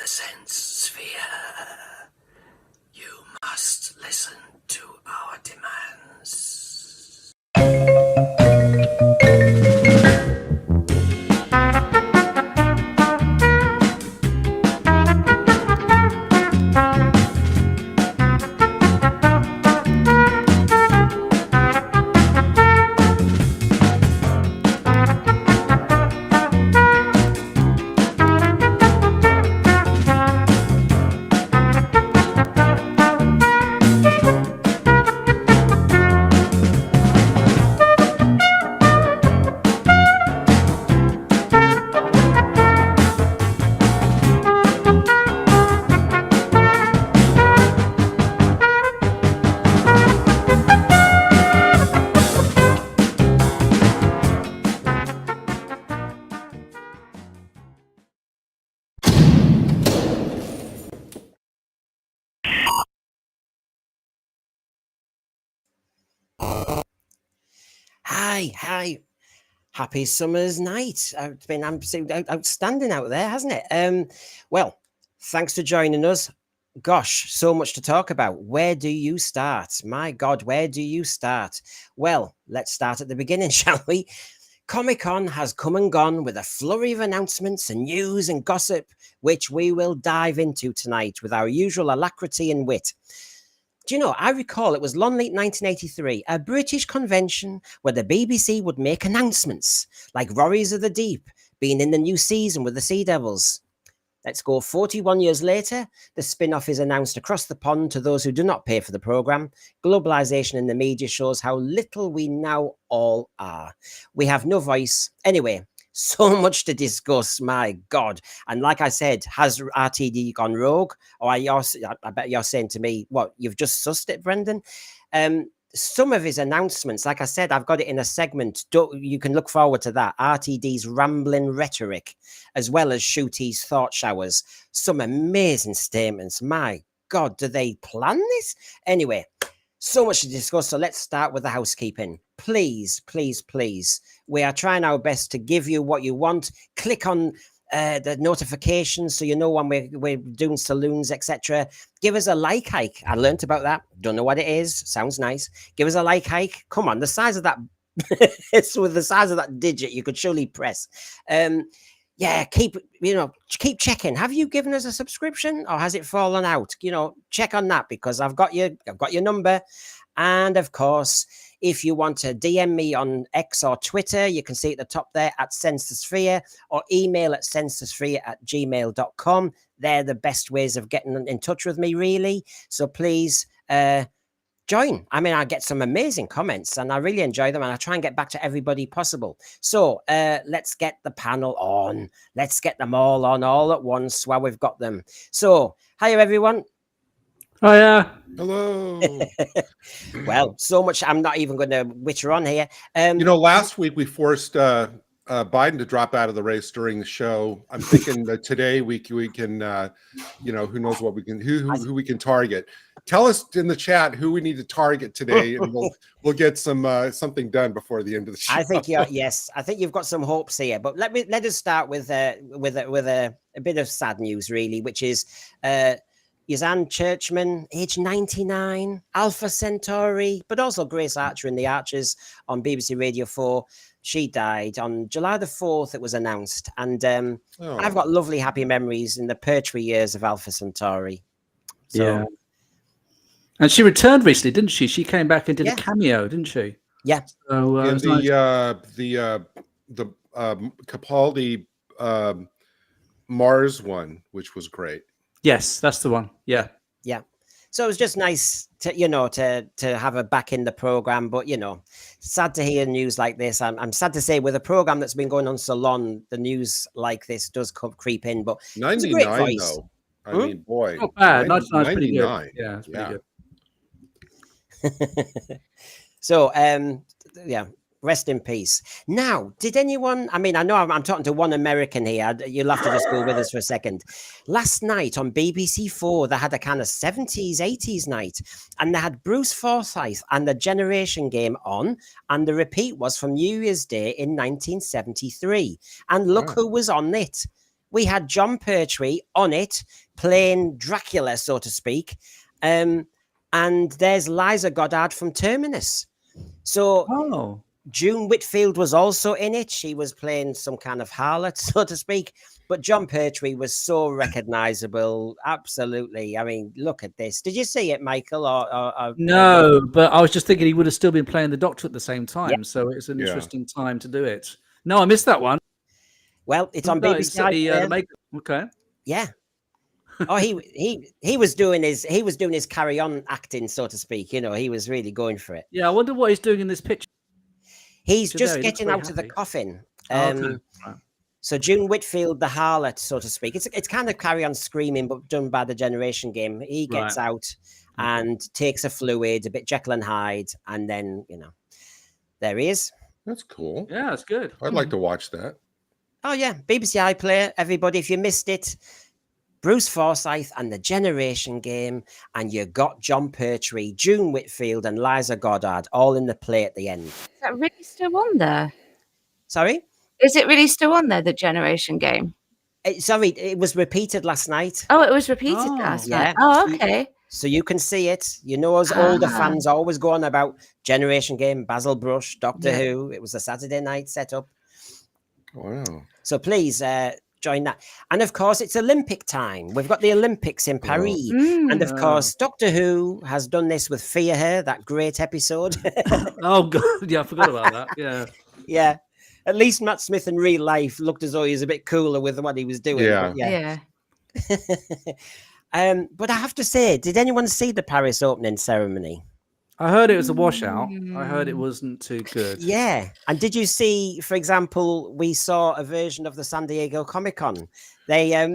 the sense sphere. You must listen to our demands. Hi. Happy summer's night. It's been absolutely outstanding out there, hasn't it? Well, thanks for joining us. Gosh, so much to talk about. Where do you start? My God, where do you start? Well, let's start at the beginning, shall we? Comic-Con has come and gone with a flurry of announcements and news and gossip, which we will dive into tonight with our usual alacrity and wit. Do you know, I recall it was Late 1983, a British convention where the BBC would make announcements, like Rories of the Deep being in the new season with the Sea Devils. Let's go 41 years later, the spin-off is announced across the pond to those who do not pay for the programme. Globalisation in the media shows how little we now all are. We have no voice. Anyway, so much to discuss, my God. And like I said, has RTD gone rogue? Or I bet you're saying to me, what, you've just sussed it, Brendan? Some of his announcements, like I said, I've got it in a segment. You can look forward to that. RTD's rambling rhetoric, as well as Ncuti'S thought showers. Some amazing statements. My God, do they plan this? Anyway, so much to discuss. So let's start with the housekeeping. Please. We are trying our best to give you what you want. Click on the notifications so you know when we're doing saloons, etc. Give us a like hike. I learned about that. Don't know what it is. Sounds nice. Give us a like hike. Come on, the size of that it's with the size of that digit you could surely press. Keep checking. Have you given us a subscription or has it fallen out? Check on that because I've got your number. And of course, if you want to DM me on X or Twitter, you can see at the top there at Sensosphere, or email at sensosphere@gmail.com. They're the best ways of getting in touch with me, really. So please join. I mean, I get some amazing comments and I really enjoy them and I try and get back to everybody possible. So let's get the panel on. Let's get them all on all at once while we've got them. So, hi everyone. Hiya. Hello. Well, so much. I'm not even going to witter on here. Last week we forced Biden to drop out of the race during the show. I'm thinking that today we can, who knows what we can, who we can target. Tell us in the chat who we need to target today, and we'll get something done before the end of the show. I think I think you've got some hopes here. But let us start with a bit of sad news, really, which is Ysanne Churchman, age 99, Alpha Centauri, but also Grace Archer in The Archers on BBC Radio 4. She died on July the 4th, it was announced. And I've got lovely, happy memories in the Pertwee years of Alpha Centauri. So, yeah. And she returned recently, didn't she? She came back and did a cameo, didn't she? Yeah. So, the Capaldi Mars one, which was great. Yes, that's the one. Yeah. So it was just nice to have her back in the program, but sad to hear news like this. I'm sad to say with a program that's been going on so long, the news like this does creep in. But 99 though, I mean, boy, not bad. 99 is pretty good. Yeah, it's pretty good. So rest in peace. Now, did anyone, I know I'm talking to one American here. You'll have to just go with us for a second. Last night on BBC 4, they had a kind of 70s, 80s night, and they had Bruce Forsyth and the Generation Game on, and the repeat was from New Year's Day in 1973. And look who was on it. we had John Pertwee on it playing Dracula, so to speak. And there's Liza Goddard from Terminus. So June Whitfield was also in it. She was playing some kind of harlot, so to speak. But John Pertwee was so recognizable. Absolutely. I mean, look at this. Did you see it, Michael? No, but I was just thinking he would have still been playing the Doctor at the same time. Yep. So it's an interesting time to do it. No, I missed that one. Well, it's on BBC. Okay. Yeah. Oh, he was doing his carry on acting, so to speak. You know, he was really going for it. Yeah, I wonder what he's doing in this picture. He's just getting out of the coffin. Okay. So June Whitfield, the harlot, so to speak. It's kind of carry on screaming, but done by the Generation Game. He gets out and takes a fluid, a bit Jekyll and Hyde, and then, you know, there he is. That's cool. Yeah, that's good. I'd like to watch that. Oh, yeah. BBC iPlayer, everybody, if you missed it, Bruce Forsyth and the Generation Game, and you got John Pertwee, June Whitfield, and Liza Goddard all in the play at the end. Is that really still on there? Sorry? Is it really still on there, the Generation Game? It was repeated last night. Oh, it was repeated last night. Oh, okay. So you can see it. You know, as older fans always go on about Generation Game, Basil Brush, Doctor Who. It was a Saturday night setup. Wow. So please join that. And of course, it's Olympic time. We've got the Olympics in Paris. And of course, Doctor Who has done this with Fear Her, that great episode. Oh, God. Yeah, I forgot about that. Yeah. Yeah. At least Matt Smith in real life looked as though he was a bit cooler with what he was doing. Yeah. But I have to say, did anyone see the Paris opening ceremony? I heard it was a washout. I heard it wasn't too good. Yeah. And did you see, for example, we saw a version of the San Diego Comic-Con. They there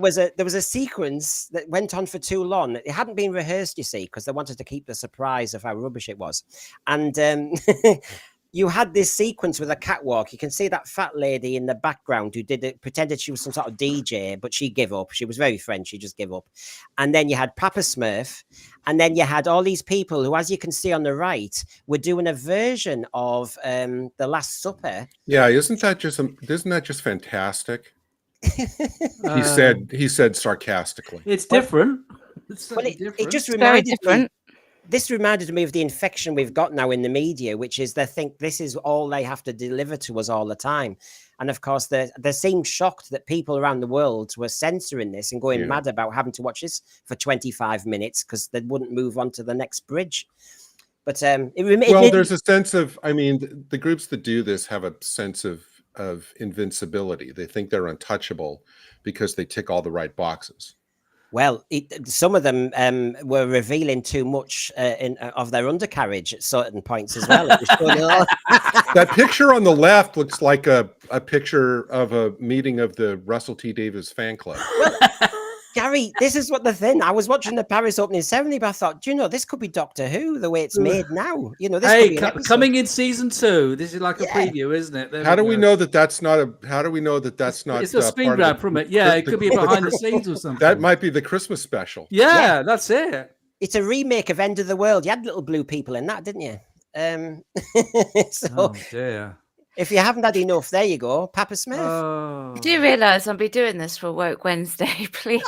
was a sequence that went on for too long. It hadn't been rehearsed, you see, because they wanted to keep the surprise of how rubbish it was. And you had this sequence with a catwalk. You can see that fat lady in the background who pretended she was some sort of DJ, but she gave up. She was very French. She just gave up. And then you had Papa Smurf. And then you had all these people who, as you can see on the right, were doing a version of The Last Supper. Yeah, isn't that just fantastic? He said sarcastically. It's different. It just reminded me. This reminded me of the infection we've got now in the media, which is they think this is all they have to deliver to us all the time. And of course, they seem shocked that people around the world were censoring this and going mad about having to watch this for 25 minutes because they wouldn't move on to the next bridge. But there's a sense of, I mean, the groups that do this have a sense of invincibility. They think they're untouchable because they tick all the right boxes. Well, some of them were revealing too much of their undercarriage at certain points as well. That picture on the left looks like a picture of a meeting of the Russell T Davies fan club. Well, Gary, this is what the thing. I was watching the Paris opening ceremony, but I thought, do you know, this could be Doctor Who the way it's made now. You know, this coming in season 2. This is like a preview, isn't it? How do we know that that's not a? How do we know that that's not? It's a screen grab from it. Yeah, it could be behind the scenes or something. That might be the Christmas special. Yeah, that's it. It's a remake of End of the World. You had little blue people in that, didn't you? Oh dear. If you haven't had enough, there you go, Papa Smith. I do realise I'll be doing this for Woke Wednesday, please.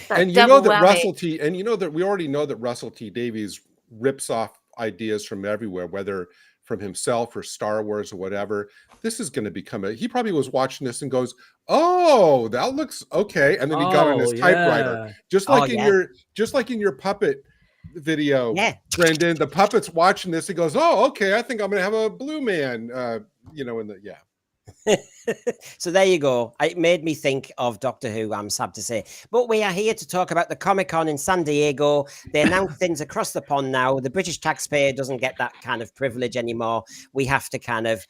And you know that we already know that Russell T Davies rips off ideas from everywhere, whether from himself or Star Wars or whatever. This is going to become he probably was watching this and goes, "Oh, that looks okay," and then he got on his typewriter, just like in your puppet video. Yeah, Brendan, the puppet's watching this. He goes, "Oh, okay, I think I'm going to have a blue man." So there you go. It made me think of Doctor Who, I'm sad to say. But we are here to talk about the Comic-Con in San Diego. They announced things across the pond now. The British taxpayer doesn't get that kind of privilege anymore. We have to kind of,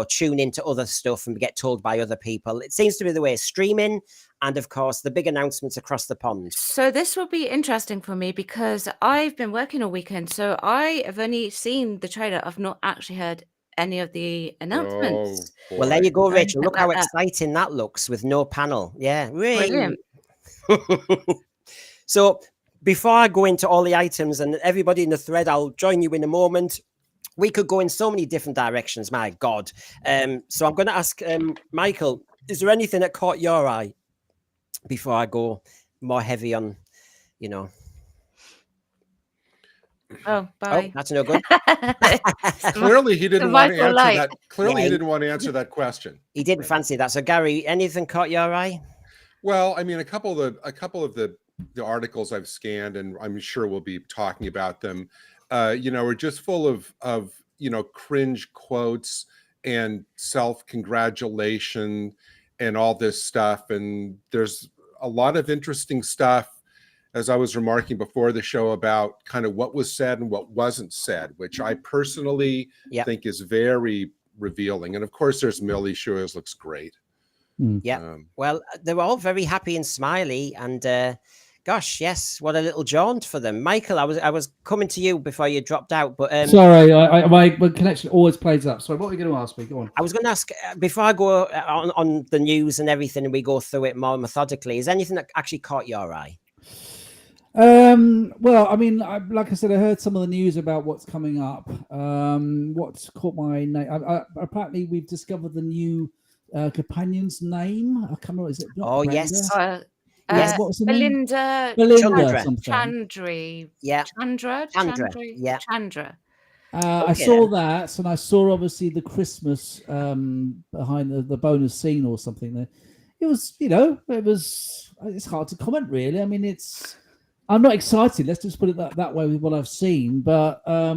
tune into other stuff and get told by other people. It seems to be the way, streaming and, of course, the big announcements across the pond. So this will be interesting for me because I've been working all weekend. So I have only seen the trailer. I've not actually heard any of the announcements. Well, there you go, Rachel. Look how exciting that looks with no panel. Yeah, brilliant. So before I go into all the items and everybody in the thread, I'll join you in a moment. we could go in so many different directions. My God. So I'm going to ask Michael, is there anything that caught your eye before I go more heavy on, you know? Oh, bye. Oh, that's no good. Clearly, he didn't want to Michael answer Light. that. Clearly, Yeah, he didn't want to answer that question. He didn't fancy that. So, Gary, anything caught your eye? Well, I mean, a couple of the articles I've scanned, and I'm sure we'll be talking about them, are just full of cringe quotes and self-congratulation and all this stuff. And there's a lot of interesting stuff, as I was remarking before the show, about kind of what was said and what wasn't said, which I personally think is very revealing. And of course, there's Millie. She always looks great. Yeah. Well, they were all very happy and smiley, and gosh, yes, what a little jaunt for them. Michael, I was coming to you before you dropped out, but sorry, my connection always plays up. Sorry, what were you going to ask me? Go on. I was going to ask before I go on the news and everything, and we go through it more methodically. Is anything that actually caught your eye? Well, I mean, like I said, I heard some of the news about what's coming up. What's caught my name? Apparently, we've discovered the new companion's name. I can't remember. Is it? Oh, yes. Yes. What was the name? Belinda something. Chandri. Yeah. Chandra. Yeah. Chandra. I saw that, and I saw obviously the Christmas behind the bonus scene or something there. It was, it's hard to comment really. I mean, I'm not excited. Let's just put it that way with what I've seen, but I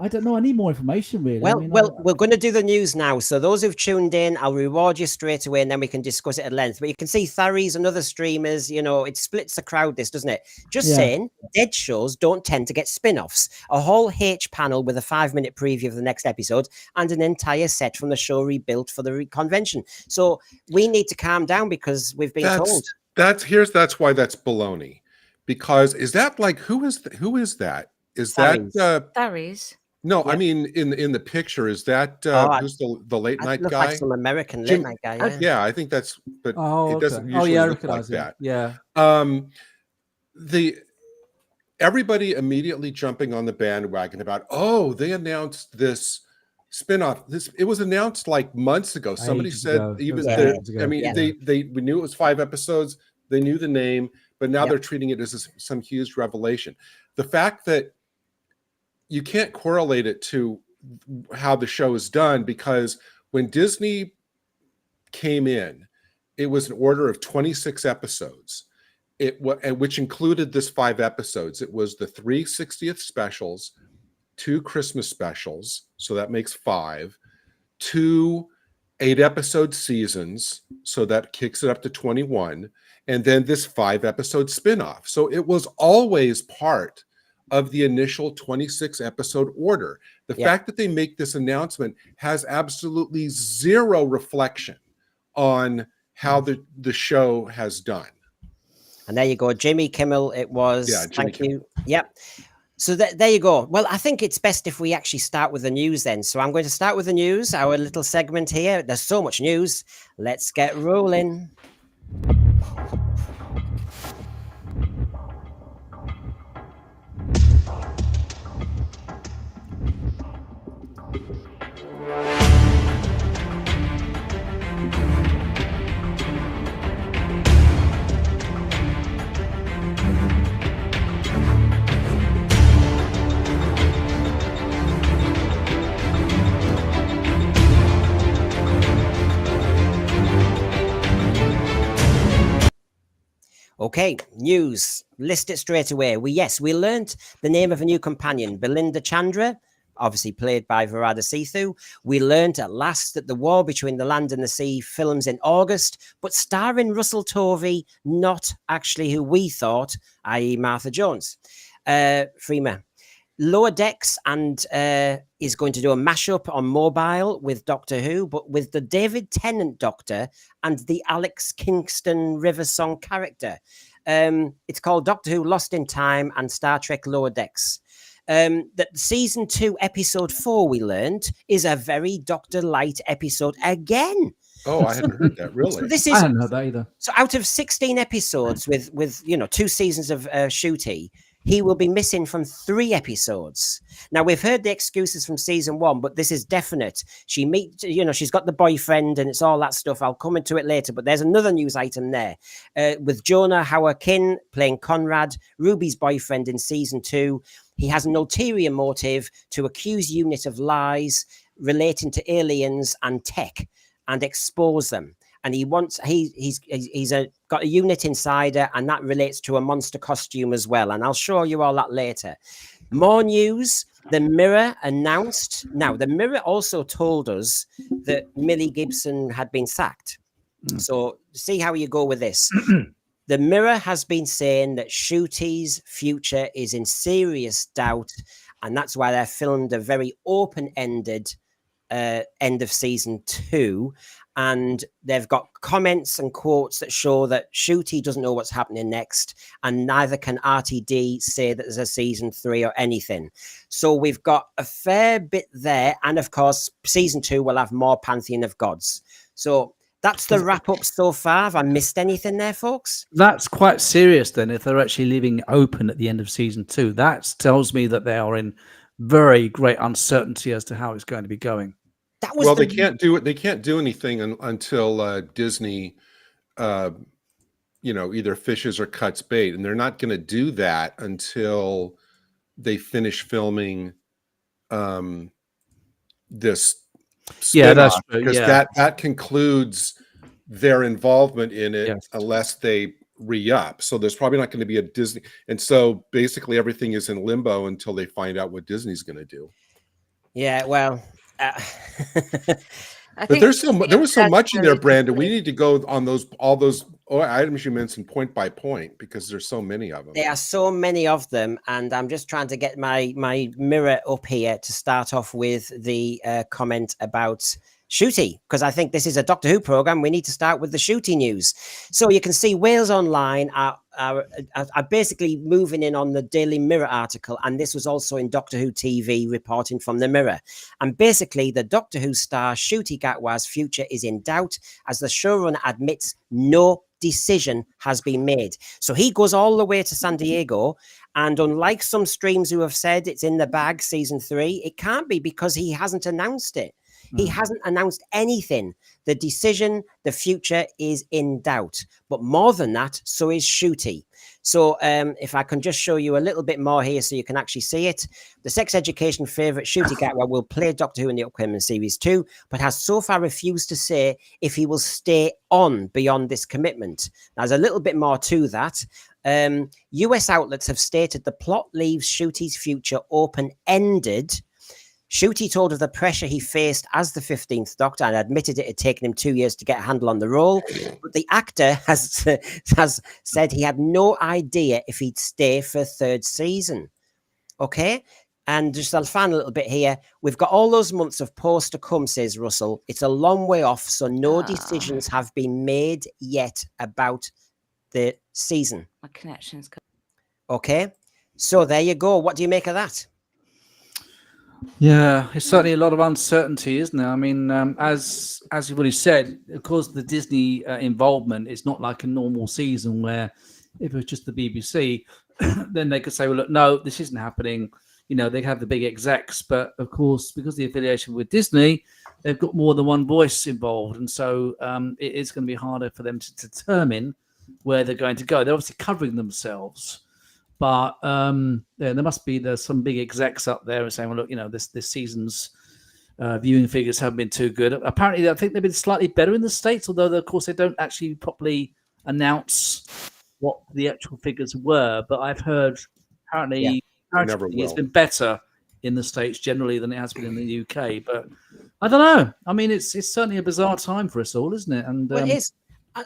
don't know. I need more information really. Well, we're going to do the news now. So those who've tuned in, I'll reward you straight away, and then we can discuss it at length. But you can see Tharies and other streamers, it splits the crowd, this, doesn't it? Just saying, dead shows don't tend to get spin-offs. A whole H panel with a 5-minute preview of the next episode and an entire set from the show rebuilt for the convention. So we need to calm down because we've been told. That's why that's baloney. Because is that like who is that? Is Tharies. that Tharies? No, I mean in the picture, is that who's the late night guy? Like some American late night guy. Yeah, I think that's, but it doesn't I usually look like recognize that. Yeah. Everybody immediately jumping on the bandwagon about, they announced this spinoff. It was announced like months ago. Somebody said we knew it was 5 episodes. They knew the name, but now they're treating it as some huge revelation. The fact that you can't correlate it to how the show is done, because when Disney came in, it was an order of 26 episodes. Which included this 5 episodes. It was the 3 60th specials, 2 Christmas specials, so that makes 5, 2 8-episode seasons, so that kicks it up to 21, and then this 5-episode spinoff. So it was always part of the initial 26-episode order. The fact that they make this announcement has absolutely zero reflection on how the show has done. And there you go, Jimmy Kimmel. It was. Yeah, thank you. Yep. So there you go. Well, I think it's best if we actually start with the news then. So I'm going to start with the news, our little segment here. There's so much news. Let's get rolling. Okay, news. List it straight away. We learned the name of a new companion, Belinda Chandra, obviously played by Varada Sethu. We learned at last that the war between the land and the sea films in August, but starring Russell Tovey, not actually who we thought, i.e. Martha Jones. Freema. Lower Decks and is going to do a mashup on mobile with Doctor Who, but with the David Tennant Doctor and the Alex Kingston River Song character. It's called Doctor Who Lost in Time and Star Trek Lower Decks. That season 2, episode 4, we learned, is a very Doctor Light episode again. Oh, I hadn't heard that. Really? So this I hadn't heard that either. So out of 16 episodes with 2 seasons of Ncuti, he will be missing from 3 episodes. Now, we've heard the excuses from season 1, but this is definite. She's got the boyfriend and it's all that stuff. I'll come into it later, but there's another news item there with Jonah Hauer-Kin playing Conrad, Ruby's boyfriend in season 2. He has an ulterior motive to accuse UNIT of lies relating to aliens and tech and expose them. And got a UNIT insider, and that relates to a monster costume as well. And I'll show you all that later. More news. The Mirror announced. Now, the Mirror also told us that Millie Gibson had been sacked. So see how you go with this. The Mirror has been saying that Ncuti'S future is in serious doubt, and that's why they filmed a very open-ended end of season 2. And they've got comments and quotes that show that Ncuti doesn't know what's happening next, and neither can RTD say that there's a season 3 or anything. So we've got a fair bit there. And of course, season 2 will have more Pantheon of Gods. So that's the wrap up so far. Have I missed anything there, folks? That's quite serious then, if they're actually leaving it open at the end of season 2. That tells me that they are in very great uncertainty as to how it's going to be going. They can't do it. They can't do anything until Disney, either fishes or cuts bait, and they're not going to do that until they finish filming this. Yeah, that's true. Because that concludes their involvement in it, unless they re-up. So there's probably not going to be a Disney, and so basically everything is in limbo until they find out what Disney's going to do. Yeah, well. But there was so much in there, Brandon. We need to go on all those items you mentioned point by point, because there's so many of them. There are so many of them, and I'm just trying to get my mirror up here to start off with the comment about Ncuti, because I think this is a Doctor Who program. We need to start with the Ncuti news. So you can see Wales Online are basically moving in on the Daily Mirror article, and this was also in Doctor Who TV reporting from the Mirror. And basically, the Doctor Who star Ncuti Gatwa's future is in doubt, as the showrunner admits no decision has been made. So he goes all the way to San Diego, and unlike some streams who have said it's in the bag, season 3, it can't be, because he hasn't announced it. He hasn't announced anything. The decision, the future is in doubt. But more than that, so is Ncuti. So if I can just show you a little bit more here so you can actually see it. The sex education favourite Ncuti Gatwa will play Doctor Who in the upcoming series 2, but has so far refused to say if he will stay on beyond this commitment. Now, there's a little bit more to that. US outlets have stated the plot leaves Ncuti's future open-ended. Ncuti told of the pressure he faced as the 15th Doctor and admitted it had taken him 2 years to get a handle on the role. But the actor has said he had no idea if he'd stay for a 3rd season. Okay? And just I'll fan a little bit here. We've got all those months of post to come, says Russell. It's a long way off, so no decisions have been made yet about the season. My connection's good. Okay? So there you go. What do you make of that? Yeah, it's certainly a lot of uncertainty, isn't there? I mean, as you've already said, of course, the Disney involvement is not like a normal season where if it was just the BBC, then they could say, well, look, no, this isn't happening. They have the big execs, but of course, because of the affiliation with Disney, they've got more than one voice involved. And so it is going to be harder for them to determine where they're going to go. They're obviously covering themselves. But there must be some big execs up there and saying, well, look, this season's viewing figures haven't been too good. Apparently, I think they've been slightly better in the States, although, of course, they don't actually properly announce what the actual figures were. But I've heard apparently it's been better in the States generally than it has been in the UK. But I don't know. I mean, it's certainly a bizarre time for us all, isn't it? And well, it is.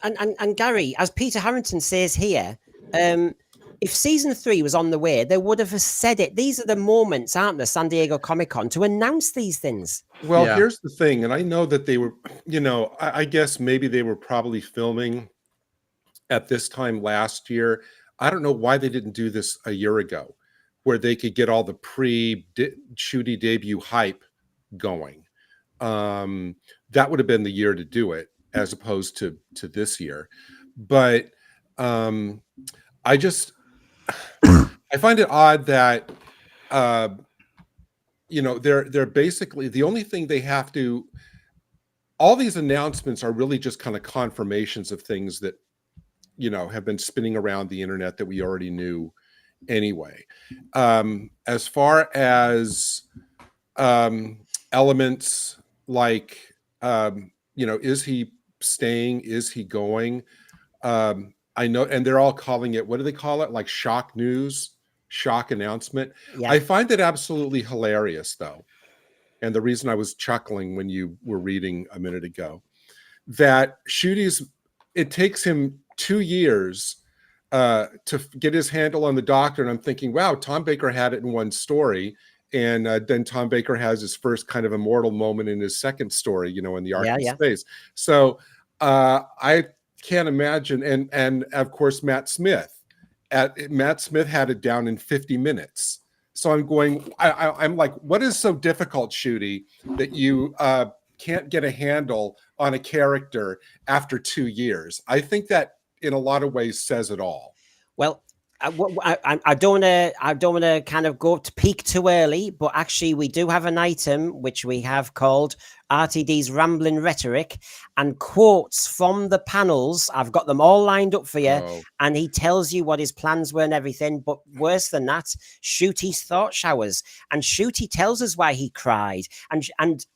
And Gary, as Peter Harrington says here, if season 3 was on the way, they would have said it. These are the moments, aren't there, San Diego Comic-Con, to announce these things. Well, here's the thing, and I know that they were, I guess maybe they were probably filming at this time last year. I don't know why they didn't do this a year ago, where they could get all the pre-Ncuti debut hype going. That would have been the year to do it, as opposed to this year. But I just... I find it odd that you know, they're basically the only thing they have to. All these announcements are really just kind of confirmations of things that, you know, have been spinning around the internet that we already knew anyway. As far as elements like, you know, is he staying? Is he going? I know, and they're all calling it, what do they call it? Like shock news, shock announcement. Yeah. I find it absolutely hilarious, though. And the reason I was chuckling when you were reading a minute ago, that Ncuti'S, it takes him 2 years to get his handle on the Doctor. And I'm thinking, wow, Tom Baker had it in one story. And then Tom Baker has his first kind of immortal moment in his second story, you know, in the Ark of Space. So I can't imagine. And of course, Matt Smith had it down in 50 minutes. So I'm going, I'm like, what is so difficult, Ncути, that you can't get a handle on a character after 2 years? I think that in a lot of ways says it all. Well, I don't want to kind of go to peak too early, but actually we do have an item which we have called RTD's Rambling Rhetoric, and quotes from the panels. I've got them all lined up for you, and he tells you what his plans were and everything. But worse than that, Ncuti's thought showers, and Ncuti tells us why he cried, and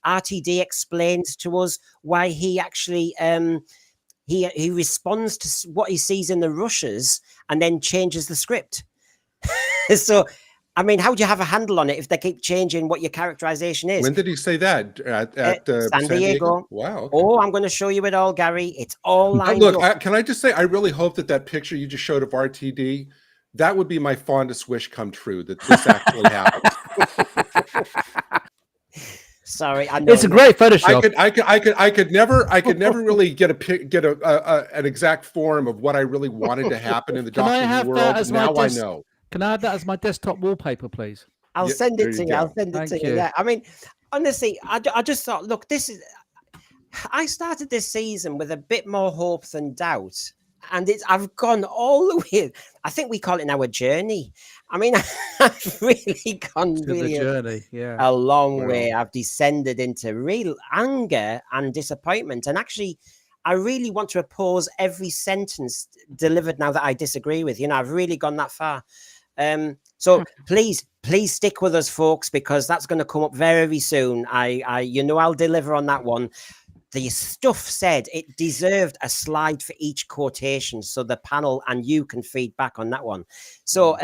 RTD explains to us why he actually he responds to what he sees in the rushes and then changes the script. So, I mean, how do you have a handle on it if they keep changing what your characterization is? When did he say that? At San Diego. Wow. Okay. Oh, I'm going to show you it all, Gary. It's all lined look, up. Can I just say, I really hope that picture you just showed of RTD, that would be my fondest wish come true, that this actually happened. Sorry, I know it's a great Photoshop. I could never really get an exact form of what I really wanted to happen in the Doctor Who world. Now I know. Can I have that as my desktop wallpaper, please? I'll send it to you. I'll send it to you. Yeah, I mean, honestly, I just thought, look, I started this season with a bit more hope than doubt, and I've gone all the way. I think we call it now a journey. I mean, I've really gone really a long way. I've descended into real anger and disappointment. And actually, I really want to oppose every sentence delivered now that I disagree with. You know, I've really gone that far. So please stick with us, folks, because that's going to come up very soon. I'll deliver on that one. The stuff said it deserved a slide for each quotation, so the panel and you can feed back on that one. So,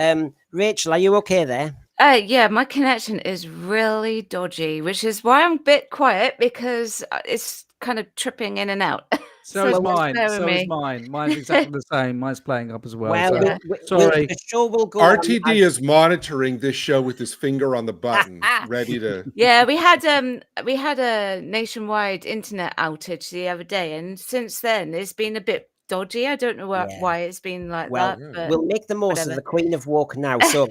Rachel, are you okay there? Yeah, my connection is really dodgy, which is why I'm a bit quiet, because it's kind of tripping in and out. So is mine. So is mine. Mine's exactly the same. Mine's playing up as well. Well, sorry. The show will go RTD is monitoring this show with his finger on the button, ready to. Yeah, we had a nationwide internet outage the other day, and since then it's been a bit dodgy. I don't know why it's been like that. But we'll make the most of the Queen of Woke now. So.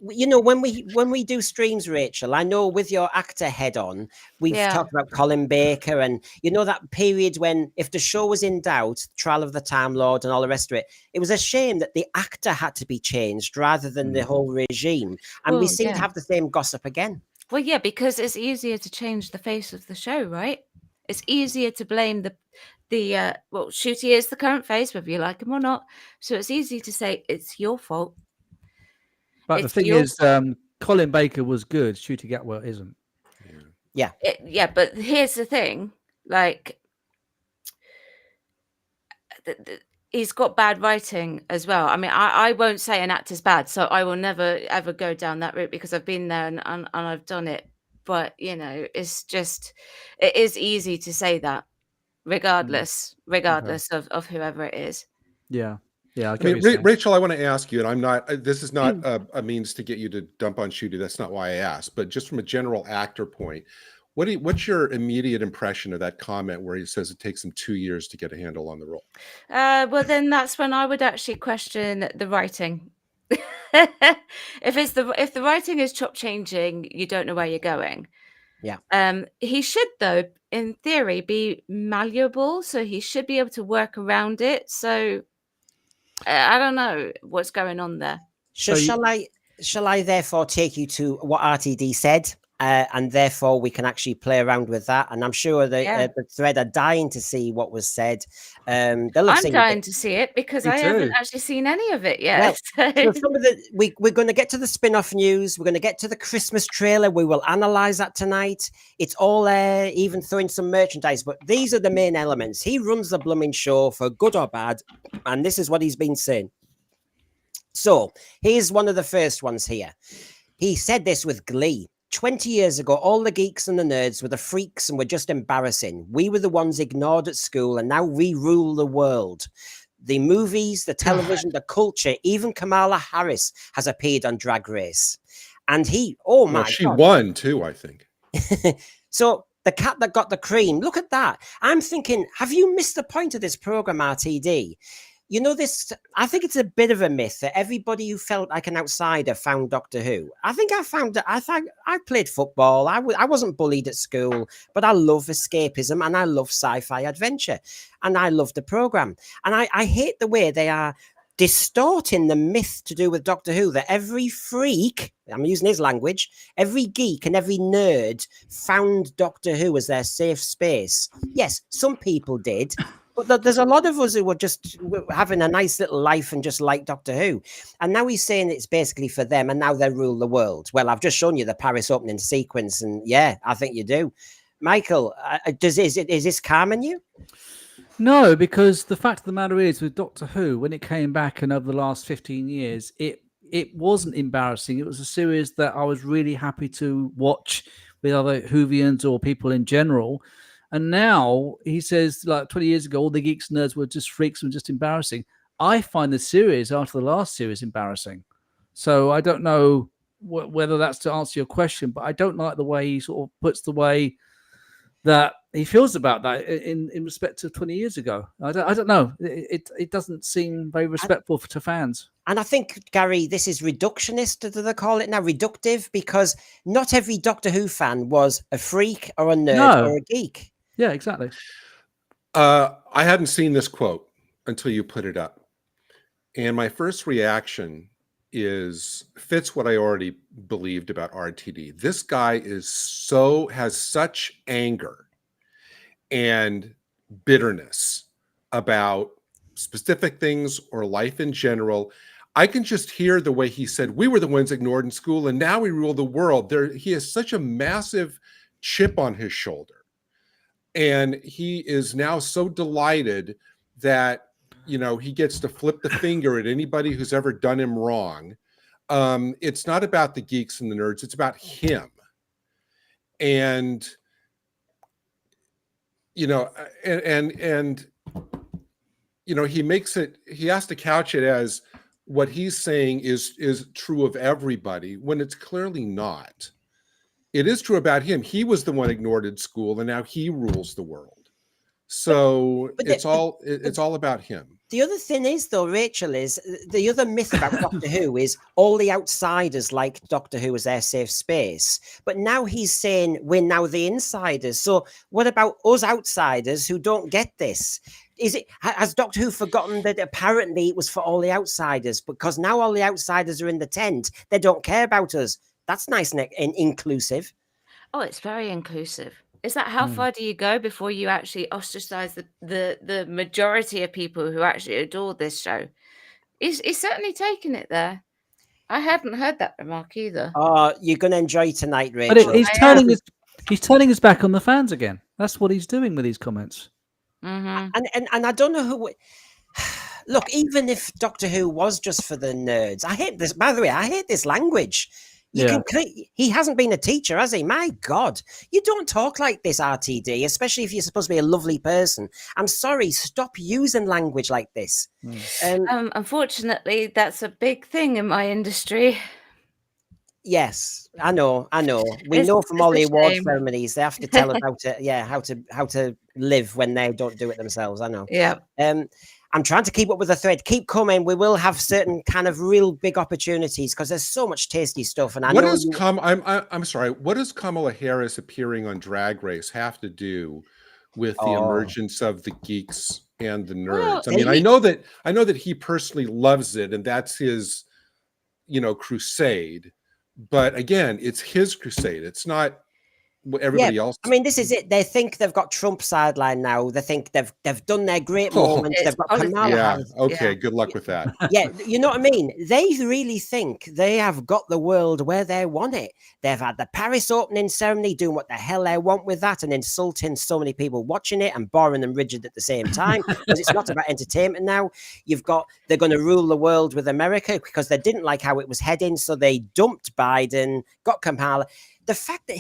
You know, when we do streams, Rachel, I know with your actor head on, we've talked about Colin Baker, and you know that period when, if the show was in doubt, Trial of the Time Lord and all the rest of it, it was a shame that the actor had to be changed rather than the whole regime. And we seem to have the same gossip again. Well, yeah, because it's easier to change the face of the show, right? It's easier to blame Ncuti is the current face, whether you like him or not. So it's easy to say it's your fault. But the thing is, Colin Baker was good. Ncuti Gatwa isn't. Yeah. But here's the thing: like, he's got bad writing as well. I mean, I won't say an actor's bad, so I will never ever go down that route because I've been there and I've done it. But you know, it is easy to say that, regardless of whoever it is. Yeah. Yeah, I mean, Rachel, I want to ask you, and I'm not. This is not a means to get you to dump on Ncuti. That's not why I asked. But just from a general actor point, what's your immediate impression of that comment where he says it takes him 2 years to get a handle on the role? Well, then that's when I would actually question the writing. If the writing is chop changing, you don't know where you're going. Yeah. He should, though, in theory, be malleable, so he should be able to work around it. So. I don't know what's going on there. Shall I therefore take you to what RTD said? And therefore we can actually play around with that. And I'm sure the thread are dying to see what was said. I'm dying to see it because I haven't actually seen any of it yet. Well, so some of we're going to get to the spin-off news. We're going to get to the Christmas trailer. We will analyze that tonight. It's all there, even throwing some merchandise. But these are the main elements. He runs the blooming show for good or bad. And this is what he's been saying. So here's one of the first ones here. He said this with glee. 20 years ago, all the geeks and the nerds were the freaks and were just embarrassing. We were the ones ignored at school, and now we rule the world. The movies, the television, the culture, even Kamala Harris has appeared on Drag Race. And she won too, I think. So the cat that got the cream, look at that. I'm thinking, have you missed the point of this program, RTD? You know, I think it's a bit of a myth that everybody who felt like an outsider found Doctor Who. I think I played football. I wasn't bullied at school, but I love escapism and I love sci-fi adventure. And I love the program. And I hate the way they are distorting the myth to do with Doctor Who, that every freak, I'm using his language, every geek and every nerd found Doctor Who as their safe space. Yes, some people did. But there's a lot of us who were just having a nice little life and just like Doctor Who. And now he's saying it's basically for them and now they rule the world. Well, I've just shown you the Paris opening sequence. And yeah, I think you do. Michael, is this calming you? No, because the fact of the matter is with Doctor Who, when it came back and over the last 15 years, it wasn't embarrassing. It was a series that I was really happy to watch with other Whovians or people in general. And now he says, like 20 years ago, all the geeks and nerds were just freaks and just embarrassing. I find the series after the last series embarrassing. So I don't know whether that's to answer your question, but I don't like the way he sort of puts the way that he feels about that in respect to 20 years ago. I don't know. It doesn't seem very respectful to fans. And I think, Gary, this is reductionist, do they call it now? Reductive, because not every Doctor Who fan was a freak or a nerd or a geek. Yeah, exactly. I hadn't seen this quote until you put it up. And my first reaction fits what I already believed about RTD. This guy has such anger and bitterness about specific things or life in general. I can just hear the way he said, we were the ones ignored in school and now we rule the world. He has such a massive chip on his shoulder. And he is now so delighted that, he gets to flip the finger at anybody who's ever done him wrong. It's not about the geeks and the nerds. It's about him. And, he has to couch it as what he's saying is true of everybody when it's clearly not. It is true about him. He was the one ignored at school, and now he rules the world. So it's all about him. The other thing is, though, Rachel, is the other myth about Doctor Who is all the outsiders like Doctor Who as their safe space. But now he's saying we're now the insiders. So what about us outsiders who don't get this? Has Doctor Who forgotten that apparently it was for all the outsiders? Because now all the outsiders are in the tent. They don't care about us. That's nice and inclusive. Oh, it's very inclusive. Is that how far do you go before you actually ostracize the majority of people who actually adore this show? He's certainly taken it there. I hadn't heard that remark either. Oh, you're going to enjoy tonight, Rachel. But he's turning his back on the fans again. That's what he's doing with these comments. And I don't know who. Look, even if Doctor Who was just for the nerds, I hate this. By the way, I hate this language. He hasn't been a teacher, has he? My God, you don't talk like this, RTD, especially if you're supposed to be a lovely person. I'm sorry, stop using language like this. Unfortunately, that's a big thing in my industry. Yes, I know. We know from all the award ceremonies they have to tell us how to live when they don't do it themselves. I know. Yeah. I'm trying to keep up with the thread. Keep coming. We will have certain kind of real big opportunities because there's so much tasty stuff. And I'm sorry. What does Kamala Harris appearing on Drag Race have to do with the emergence of the geeks and the nerds? Well, I mean, I know that he personally loves it, and that's his, crusade. But again, it's his crusade. It's not what everybody else. I mean, this is it. They think they've got Trump sidelined now. They think they've done their great moments. It's They've got politics. Kamala Yeah. Harris. Okay. Good luck with that. Yeah, you know what I mean? They really think they have got the world where they want it. They've had the Paris opening ceremony, doing what the hell they want with that, and insulting so many people watching it and boring and rigid at the same time, because it's not about entertainment now. They're going to rule the world with America because they didn't like how it was heading, so they dumped Biden, got Kamala. The fact that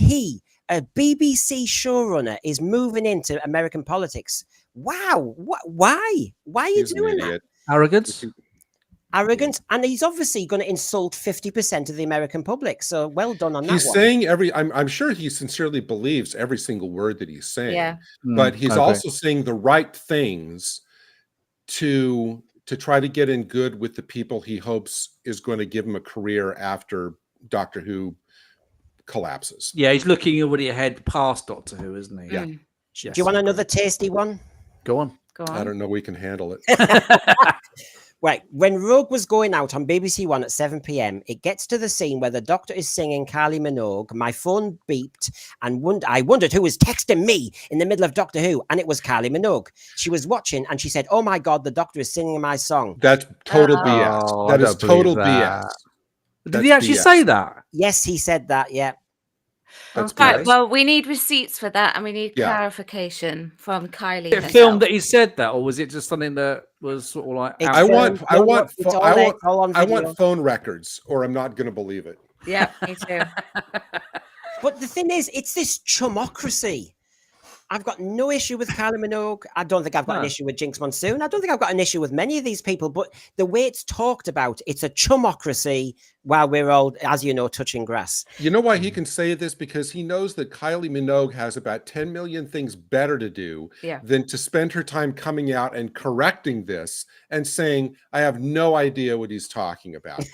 a BBC showrunner, is moving into American politics. Wow. Why? Why are you doing that? Arrogance. Arrogance. And he's obviously going to insult 50% of the American public. So well done on that He's one. saying I'm sure he sincerely believes every single word that he's saying. Yeah. But he's also saying the right things to try to get in good with the people he hopes is going to give him a career after Doctor Who collapses. Yeah, he's looking already ahead past Doctor Who, isn't he? Yeah. Do you want another tasty one? Go on. I don't know. We can handle it. Right. When Rogue was going out on BBC One at 7 p.m, it gets to the scene where the Doctor is singing Kylie Minogue. My phone beeped and I wondered who was texting me in the middle of Doctor Who. And it was Kylie Minogue. She was watching and she said, "Oh my God, the Doctor is singing my song." That's total BS. Oh, That I is don't total believe that. BS. Did he actually say that? Yes, he said that. Yeah. That's Right, BS. well, we need receipts for that, and we need clarification from Kylie. Was it a film that he said that, or was it just something that was sort of like? I want phone records, or I'm not going to believe it. Yeah, me too. But the thing is, it's this chumocracy. I've got no issue with Kylie Minogue. I don't think I've got an issue with Jinx Monsoon. I don't think I've got an issue with many of these people. But the way it's talked about, it's a chumocracy while we're all, as you know, touching grass. You know why he can say this? Because he knows that Kylie Minogue has about 10 million things better to do than to spend her time coming out and correcting this and saying, I have no idea what he's talking about.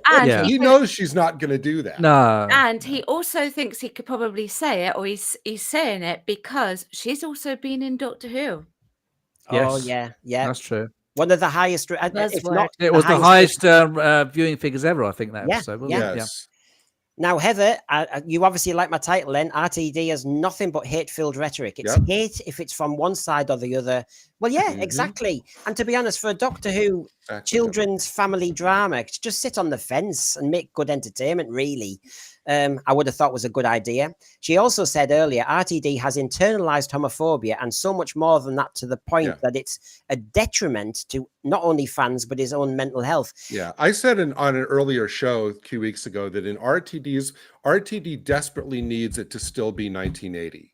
And he knows she's not going to do that. No. And he also thinks he could probably say it, or he's saying it because she's also been in Doctor Who. Yes. Oh, yeah. That's true. One of the highest, if not, it was the highest viewing figures ever, I think, that episode. Wasn't it? Yes. Now, Heather, you obviously like my title then. RTD has nothing but hate-filled rhetoric. It's hate if it's from one side or the other. Well, yeah, exactly. And to be honest, for a Doctor Who children's family drama, just sit on the fence and make good entertainment, really. I would have thought was a good idea. She also said earlier, RTD has internalized homophobia and so much more than that, to the point that it's a detriment to not only fans, but his own mental health. Yeah, I said on an earlier show a few weeks ago that in RTD desperately needs it to still be 1980.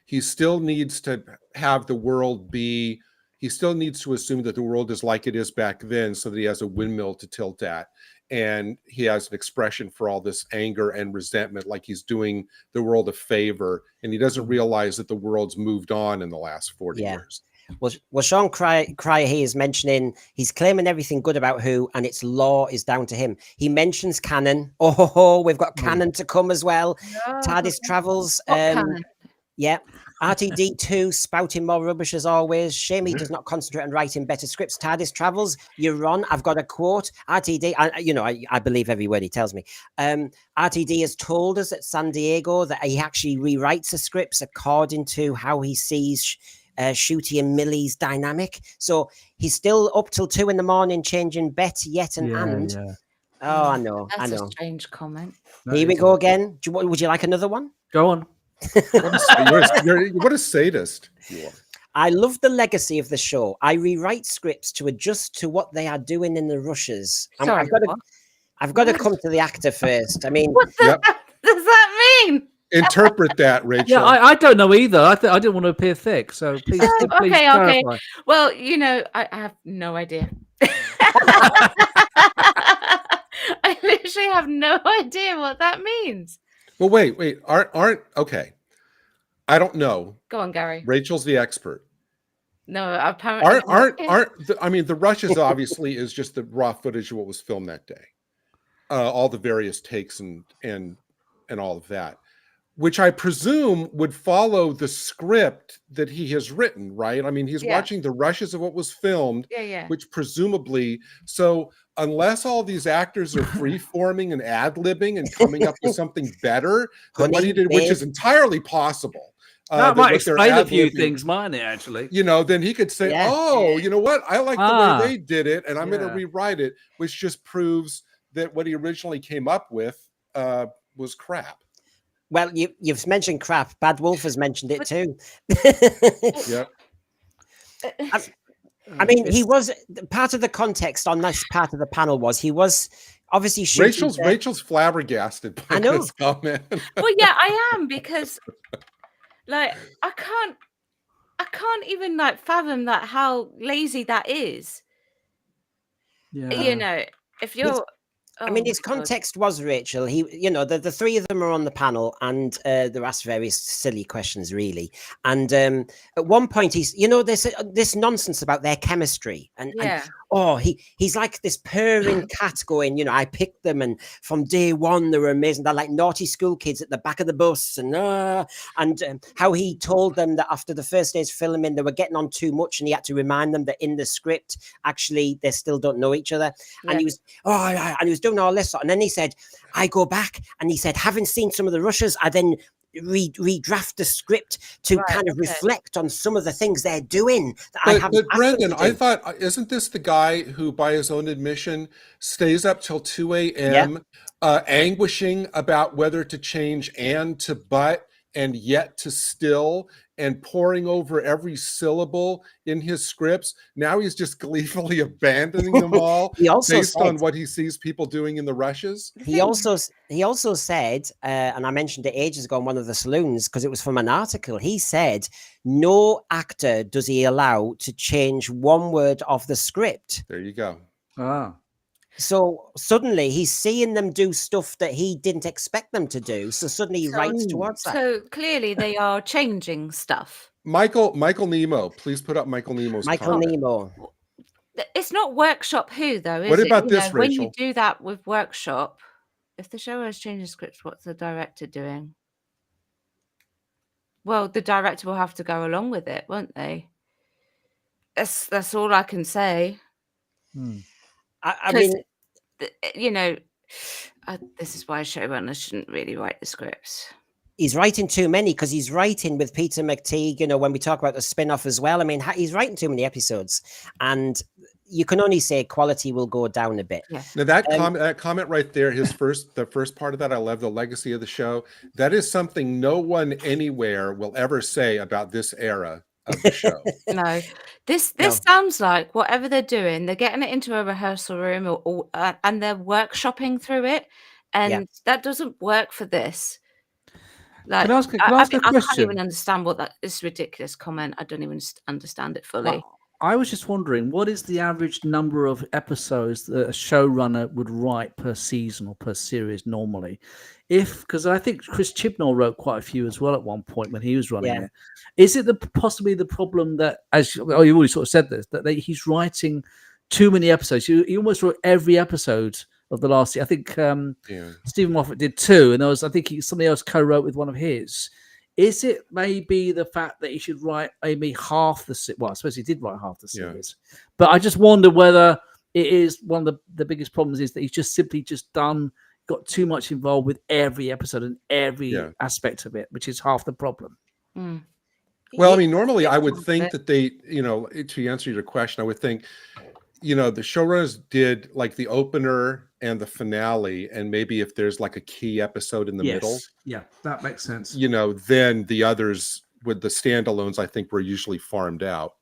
He still needs to have the world be, he still needs to assume that the world is like it is back then, so that he has a windmill to tilt at. And he has an expression for all this anger and resentment, like he's doing the world a favor. And he doesn't realize that the world's moved on in the last 40 years. Well, Sean Cryer here is mentioning, he's claiming everything good about Who, and its law is down to him. He mentions Canon. Oh, we've got Canon to come as well. TARDIS travels. Yeah. RTD2 spouting more rubbish as always. Shame he does not concentrate on writing better scripts. TARDIS travels. You're on. I've got a quote. RTD, I believe every word he tells me. RTD has told us at San Diego that he actually rewrites the scripts according to how he sees Ncuti and Millie's dynamic. So he's still up till 2 a.m. changing bet, yet, and. Yeah. Oh, I know. That's a strange comment. Here we go again. Would you like another one? Go on. What a sadist you are. I love the legacy of the show. I rewrite scripts to adjust to what they are doing in the rushes. Sorry, I've got to come to the actor first. I mean, what does that mean? Interpret that, Rachel. Yeah, I don't know either. I didn't want to appear thick, so please. please Okay. Well, I have no idea. I literally have no idea what that means. Well, wait. Aren't okay. I don't know. Go on, Gary. Rachel's the expert. No, apparently the rushes obviously is just the raw footage of what was filmed that day. All the various takes and all of that. which I presume would follow the script that he has written, right? I mean, he's watching the rushes of what was filmed, which presumably, so unless all these actors are free-forming and ad-libbing and coming up with something better than what he did, which is entirely possible. That might explain a few things, mightn't it, actually? You know, then he could say, oh, you know what? I like the way they did it, and I'm going to rewrite it, which just proves that what he originally came up with was crap. Well, you've mentioned crap. Bad Wolf has mentioned it too. Yeah. I mean, he was part of the context on this part of the panel was he was obviously shooting. Rachel's flabbergasted by this comment. Well, yeah, I am, because like I can't even like fathom that how lazy that is. Yeah. You know, if you're I mean, his context was Rachel. He, you know, the three of them are on the panel, and they're asked various silly questions, really. And at one point, he's, you know, there's this nonsense about their chemistry, and he's like this purring cat going, you know, I picked them, and from day one they were amazing. They're like naughty school kids at the back of the bus, and how he told them that after the first day's filming they were getting on too much, and he had to remind them that in the script actually they still don't know each other. And he was doing all this, and then he said, I go back, and he said, having seen some of the rushes, I then redraft the script to kind of reflect on some of the things they're doing. But Brendan, I thought, isn't this the guy who, by his own admission, stays up till 2 a.m. Anguishing about whether to change and to but and yet to still, and poring over every syllable in his scripts? Now he's just gleefully abandoning them all based on what he sees people doing in the rushes. He also said, and I mentioned it ages ago in one of the saloons because it was from an article. He said no actor does he allow to change one word of the script. There you go. So suddenly he's seeing them do stuff that he didn't expect them to do. So suddenly he writes towards that. So clearly they are changing stuff. Michael Nemo, please put up Michael Nemo's comment. Nemo. It's not workshop who, though, is what it? about this, Rachel? When Rachel? you do that with workshop, if the show has changed the script, what's the director doing? Well, the director will have to go along with it, won't they? That's all I can say. I mean, you know, this is why showrunners shouldn't really write the scripts. He's writing too many because he's writing with Peter McTeague, you know, when we talk about the spin-off as well. I mean, he's writing too many episodes, and you can only say quality will go down a bit. Yeah. Now that comment right there, the first part of that, I love the legacy of the show. That is something no one anywhere will ever say about this era of the show. No, this sounds like whatever they're doing, they're getting it into a rehearsal room and they're workshopping through it, and that doesn't work for this. Like, can I ask a question? I can't even understand what that is. Ridiculous comment. I don't even understand it fully. Well, I was just wondering, what is the average number of episodes that a showrunner would write per season or per series normally? Because I think Chris Chibnall wrote quite a few as well at one point when he was running it. Is it possibly the problem that, as you already sort of said this, that he's writing too many episodes? He almost wrote every episode of the last year. I think Stephen Moffat did 2, and I think somebody else co-wrote with one of his. Is it maybe the fact that he should write maybe half the series? Well, I suppose he did write half the series, but I just wonder whether it is one of the biggest problems is that he's just simply got too much involved with every episode and every aspect of it, which is half the problem. Well, I mean, normally I would think that they, you know, to answer your question, I would think, you know, the showrunners did like the opener and the finale, and maybe if there's like a key episode in the middle, that makes sense. You know, then the others with the standalones, I think, were usually farmed out.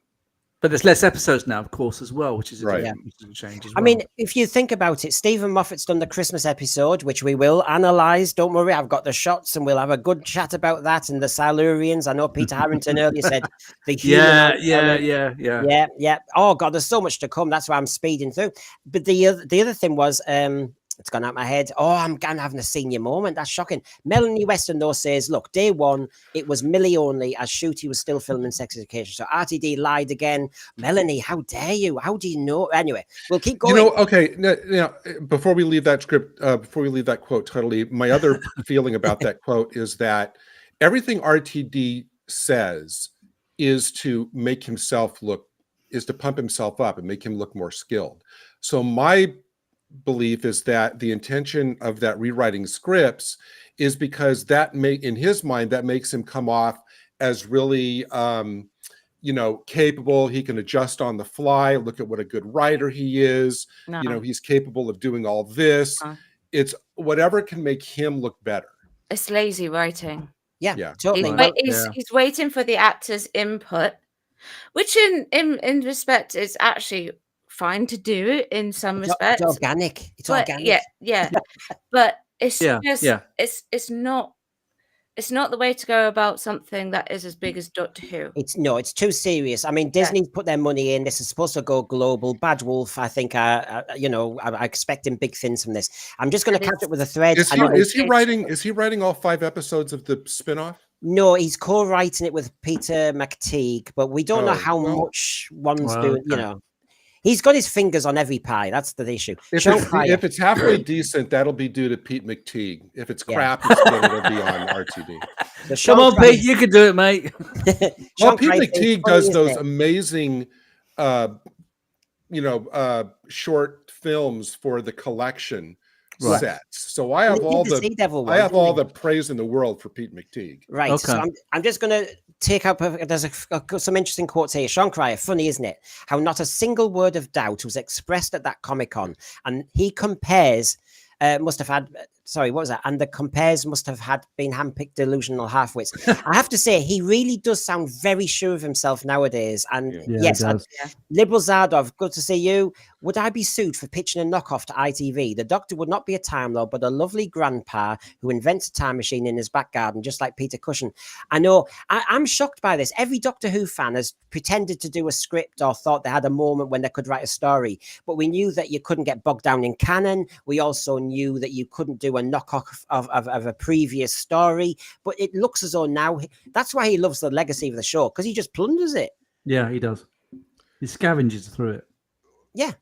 But there's less episodes now, of course, as well, which is a change as well. I mean, if you think about it, Stephen Moffat's done the Christmas episode, which we will analyze. Don't worry, I've got the shots, and we'll have a good chat about that. And the Silurians. I know Peter Harrington earlier said the human. Yeah. Oh God, there's so much to come. That's why I'm speeding through. But the other thing was, it's gone out my head. Oh, I'm having a senior moment. That's shocking. Melanie Weston, though, says, look, day one, it was Millie only, as Ncuti was still filming Sex Education. So RTD lied again. Melanie, how dare you? How do you know? Anyway, we'll keep going. You know, okay. Now, before we leave that script, before we leave that quote totally, my other feeling about that quote is that everything RTD says is to make himself is to pump himself up and make him look more skilled. So my belief is that the intention of that rewriting scripts is because in his mind, that makes him come off as really, capable. He can adjust on the fly. Look at what a good writer he is. No. He's capable of doing all this. It's whatever can make him look better. It's lazy writing. Yeah, totally. He's waiting for the actor's input, which in respect is actually fine to do in some respects. It's organic. It's organic. Yeah. But it's it's not the way to go about something that is as big as Doctor Who. It's too serious. I mean, Disney's put their money in. This is supposed to go global. Bad Wolf, I think, I'm expecting big things from this. I'm just going to catch up with a thread. Is he writing all 5 episodes of the spin-off? No, he's co-writing it with Peter McTeague, but we don't know how much one's doing. He's got his fingers on every pie. That's the issue. If it's halfway decent, that'll be due to Pete McTeague. If it's crap, it'll be on RTD. Come on, Pete, you can do it, mate. Well, Pete McTeague does those amazing, short films for the collection sets. So I have all the praise in the world for Pete McTeague. Right. Okay. So I'm just going to take up. There's some interesting quotes here. Sean Cryer, funny, isn't it? How not a single word of doubt was expressed at that Comic-Con, and he compares. Must have had. Sorry, what was that? And the compares must have been handpicked delusional halfwits. I have to say, he really does sound very sure of himself nowadays. And yes, Liberal Zardov, good to see you. Would I be sued for pitching a knockoff to ITV? The Doctor would not be a Time Lord, but a lovely grandpa who invents a time machine in his back garden, just like Peter Cushing. I know. I'm shocked by this. Every Doctor Who fan has pretended to do a script or thought they had a moment when they could write a story. But we knew that you couldn't get bogged down in canon. We also knew that you couldn't do a knockoff of a previous story. But it looks as though now, that's why he loves the legacy of the show, because he just plunders it. Yeah, he does. He scavenges through it. Yeah.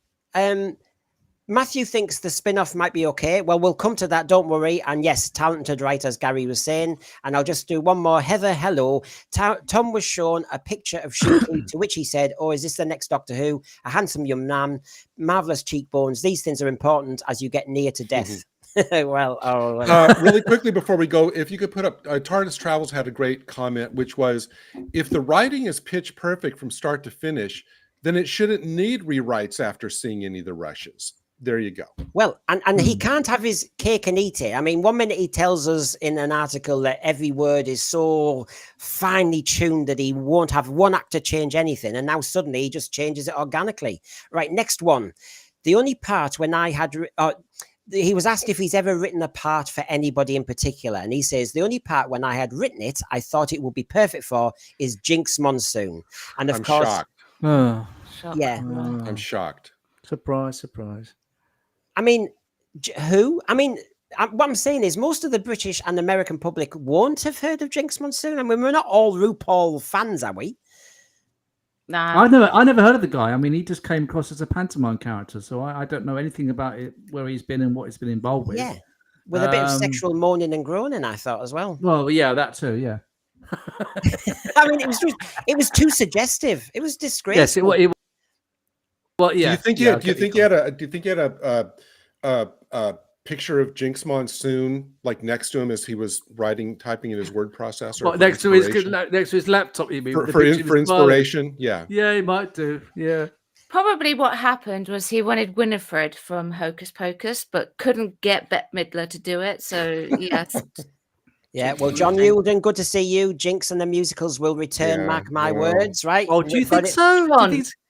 Matthew thinks the spin-off might be okay. Well, we'll come to that, don't worry. And yes, talented writers, Gary was saying. And I'll just do one more. Heather, hello. Tom was shown a picture of Shuki, to which he said, oh, is this the next Doctor Who? A handsome young man, marvellous cheekbones. These things are important as you get near to death. Really quickly before we go, if you could put up, TARDIS Travels had a great comment, which was, if the writing is pitch perfect from start to finish, then it shouldn't need rewrites after seeing any of the rushes. There you go. Well, and he can't have his cake and eat it. I mean, one minute he tells us in an article that every word is so finely tuned that he won't have one actor change anything. And now suddenly he just changes it organically. Right, next one. The only part when I had... he was asked if he's ever written a part for anybody in particular. And he says, the only part when I had written it, I thought it would be perfect for is Jinx Monsoon. And of course... Shocked. Yeah. I'm shocked. Surprise. I mean, who? I mean, what I'm saying is most of the British and American public won't have heard of Jinx Monsoon. I mean, we're not all RuPaul fans, are we? Nah. I never heard of the guy. I mean, he just came across as a pantomime character, so I don't know anything about it, where he's been and what he's been involved with. Yeah, with a bit of sexual moaning and groaning, I thought as well. Well, yeah, that too. Yeah. I mean, it was too suggestive. It was disgraceful. Yes, well, yeah. Do you think he had a picture of Jinx Monsoon like next to him as he was typing in his word processor? Well, next to his laptop, you mean? For inspiration? Yeah. Yeah, he might do. Yeah. Probably what happened was he wanted Winifred from Hocus Pocus, but couldn't get Bette Midler to do it. So yes. Yeah, well, John Newden, good to see you. Jinx and the musicals will return, mark my words, right? Oh, do you think so?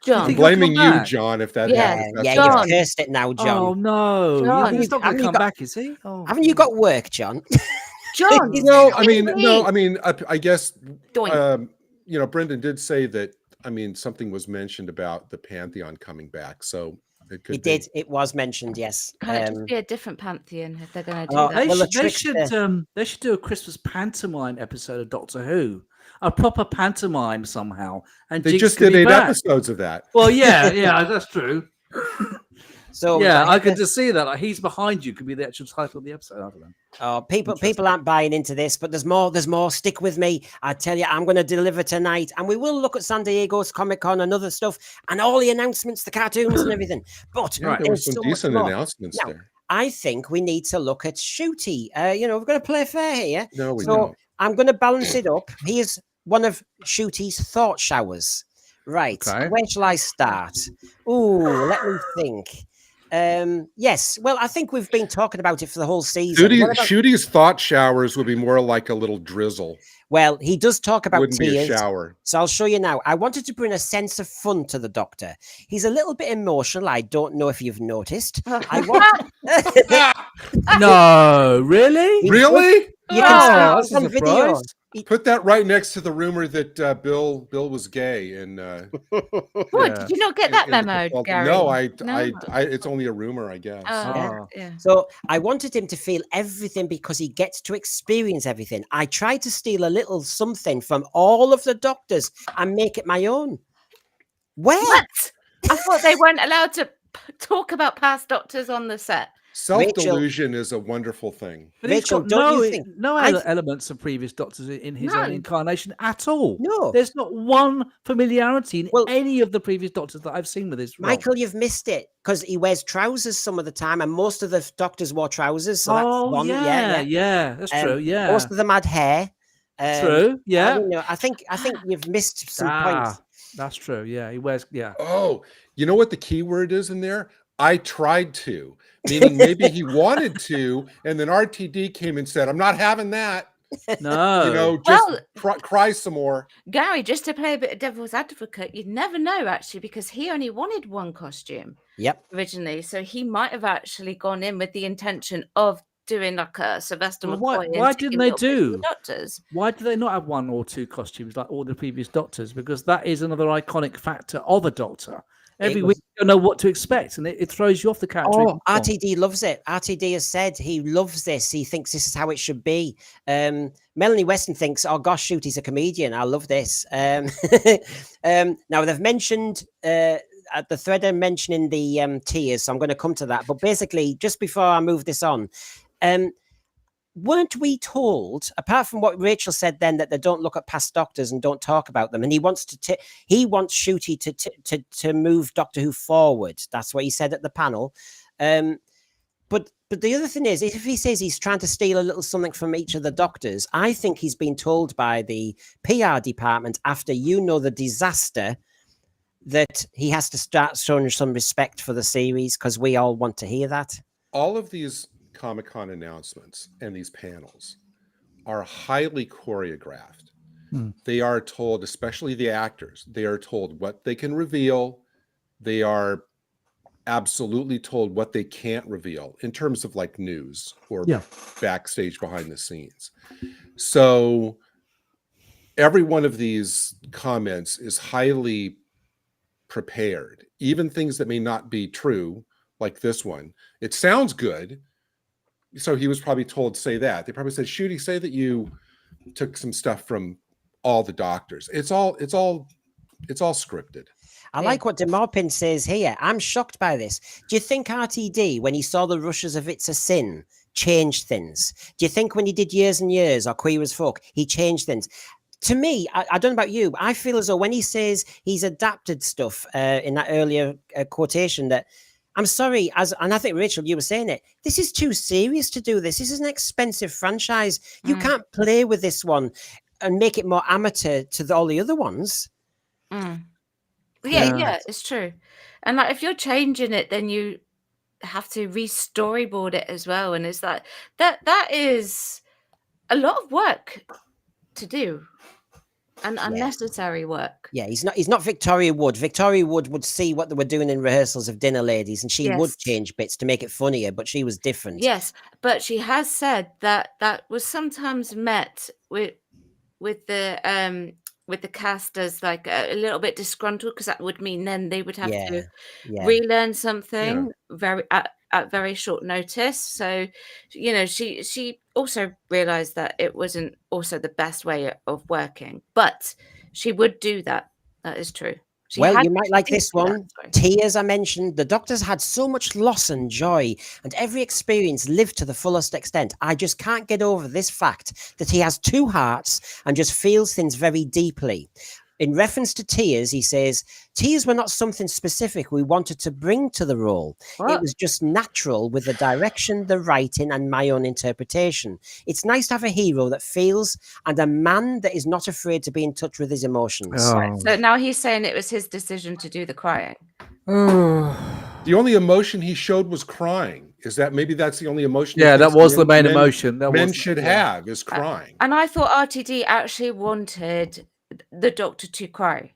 John, I'm blaming you, John, if that happens. Yeah, John. you've cursed it now, John. Oh, no. He's not going to come back, is he? Oh. Haven't you got work, John? John. I guess, Brendan did say that, something was mentioned about the Pantheon coming back, so... It was mentioned, yes. Can it just be a different Pantheon if they're going to do that? They should do a Christmas pantomime episode of Doctor Who, a proper pantomime somehow. And they just did 8 episodes of that. Well, yeah, that's true. So Yeah, I had can to- just see that. Like, he's behind you could be the actual title of the episode. I don't know. Oh, people aren't buying into this, but there's more. There's more. Stick with me. I tell you, I'm going to deliver tonight, and we will look at San Diego's Comic Con and other stuff, and all the announcements, the cartoons, and everything. But Yeah, there were there's some so much decent more. announcements Now, there. I think we need to look at Ncuti. We're going to play fair here. No, we so don't. I'm going to balance it up. Here's one of Ncuti's thought showers. Right. Okay. Where shall I start? Ooh, let me think. Yes. Well, I think we've been talking about it for the whole season. What about- Ncuti's thought showers would be more like a little drizzle. Well, he does talk about Wouldn't be a tears. shower. So I'll show you now. I wanted to bring a sense of fun to the Doctor. He's a little bit emotional. I don't know if you've noticed. I want. No, really? Really? You can see Oh, it that's a on video. surprise. Put that right next to the rumor that Bill was gay and What? Did you not get that memo, Gary? No, I it's only a rumor, I guess. Yeah. So I wanted him to feel everything because he gets to experience everything. I tried to steal a little something from all of the Doctors and make it my own. Where? What? I thought they weren't allowed to talk about past Doctors on the set. Self-delusion is a wonderful thing. But he's Rachel, got don't you think? no elements of previous Doctors in his own None. incarnation at all. No. There's not one familiarity in Well, any of the previous Doctors that I've seen with his role. Michael, you've missed it because he wears trousers some of the time, and most of the Doctors wore trousers. So that's one. Yeah, that's true. Yeah, Most of them had hair. true. Yeah, I think you've missed some points. That's true. Yeah, he wears. Yeah. Oh, you know what the key word is in there? I tried to, meaning maybe he wanted to, and then RTD came and said, "I'm not having that." No, Just cry some more. Gary, just to play a bit of devil's advocate, you'd never know actually, because he only wanted one costume. Yep. Originally, so he might have actually gone in with the intention of doing like a Sylvester McCoy. Why didn't they do? Doctors? Why do they not have one or two costumes like all the previous Doctors? Because that is another iconic factor of a Doctor. Every week you don't know what to expect, and it throws you off the character. Oh, RTD loves it. RTD has said he loves this. He thinks this is how it should be. Melanie Weston thinks, "Oh gosh, shoot, he's a comedian. I love this." Now they've mentioned at the thread I'm mentioning the tears, so I'm going to come to that. But basically, just before I move this on, weren't we told, apart from what Rachel said then, that they don't look at past Doctors and don't talk about them, and he wants Ncuti to move Doctor Who forward. That's what he said at the panel. But the other thing is, if he says he's trying to steal a little something from each of the Doctors, I think he's been told by the PR department after the disaster that he has to start showing some respect for the series because we all want to hear that. All of these Comic-Con announcements and these panels are highly choreographed. They are told, especially the actors, they are told what they can reveal. They are absolutely told what they can't reveal in terms of like news or backstage behind the scenes. So every one of these comments is highly prepared, even things that may not be true, like this one. It sounds good. So he was probably told to say that. They probably said, "Ncuti, say that you took some stuff from all the Doctors." It's all scripted. I like what Demorpin says here. I'm shocked by this. Do you think RTD, when he saw the rushes of It's a Sin, changed things? Do you think when he did Years and Years or Queer as Folk, he changed things? To me, I don't know about you, but I feel as though when he says he's adapted stuff in that earlier quotation that, I'm sorry, and I think, Rachel, you were saying it, this is too serious to do this. This is an expensive franchise. You can't play with this one and make it more amateur to all the other ones. Yeah, it's true. And like, if you're changing it, then you have to re-storyboard it as well. And it's like, that is a lot of work to do. And unnecessary work. Yeah, he's not Victoria Wood. Victoria Wood would see what they were doing in rehearsals of Dinner Ladies, and she would change bits to make it funnier, but she was different. Yes, but she has said that was sometimes met with the cast as like a little bit disgruntled, because that would mean then they would have to relearn something at very short notice. So, she also realized that it wasn't also the best way of working, but she would do that. That is true. Well, you might like this one. Tears, I mentioned. The doctor's had so much loss and joy, and every experience lived to the fullest extent. I just can't get over this fact that he has two hearts and just feels things very deeply. In reference to tears, he says, tears were not something specific we wanted to bring to the role. What? It was just natural with the direction, the writing, and my own interpretation. It's nice to have a hero that feels and a man that is not afraid to be in touch with his emotions. Right, so now he's saying it was his decision to do the crying. The only emotion he showed was crying. Is that maybe that's the only emotion? Yeah, that was the main emotion. That men should have is crying. And I thought RTD actually wanted the doctor to cry.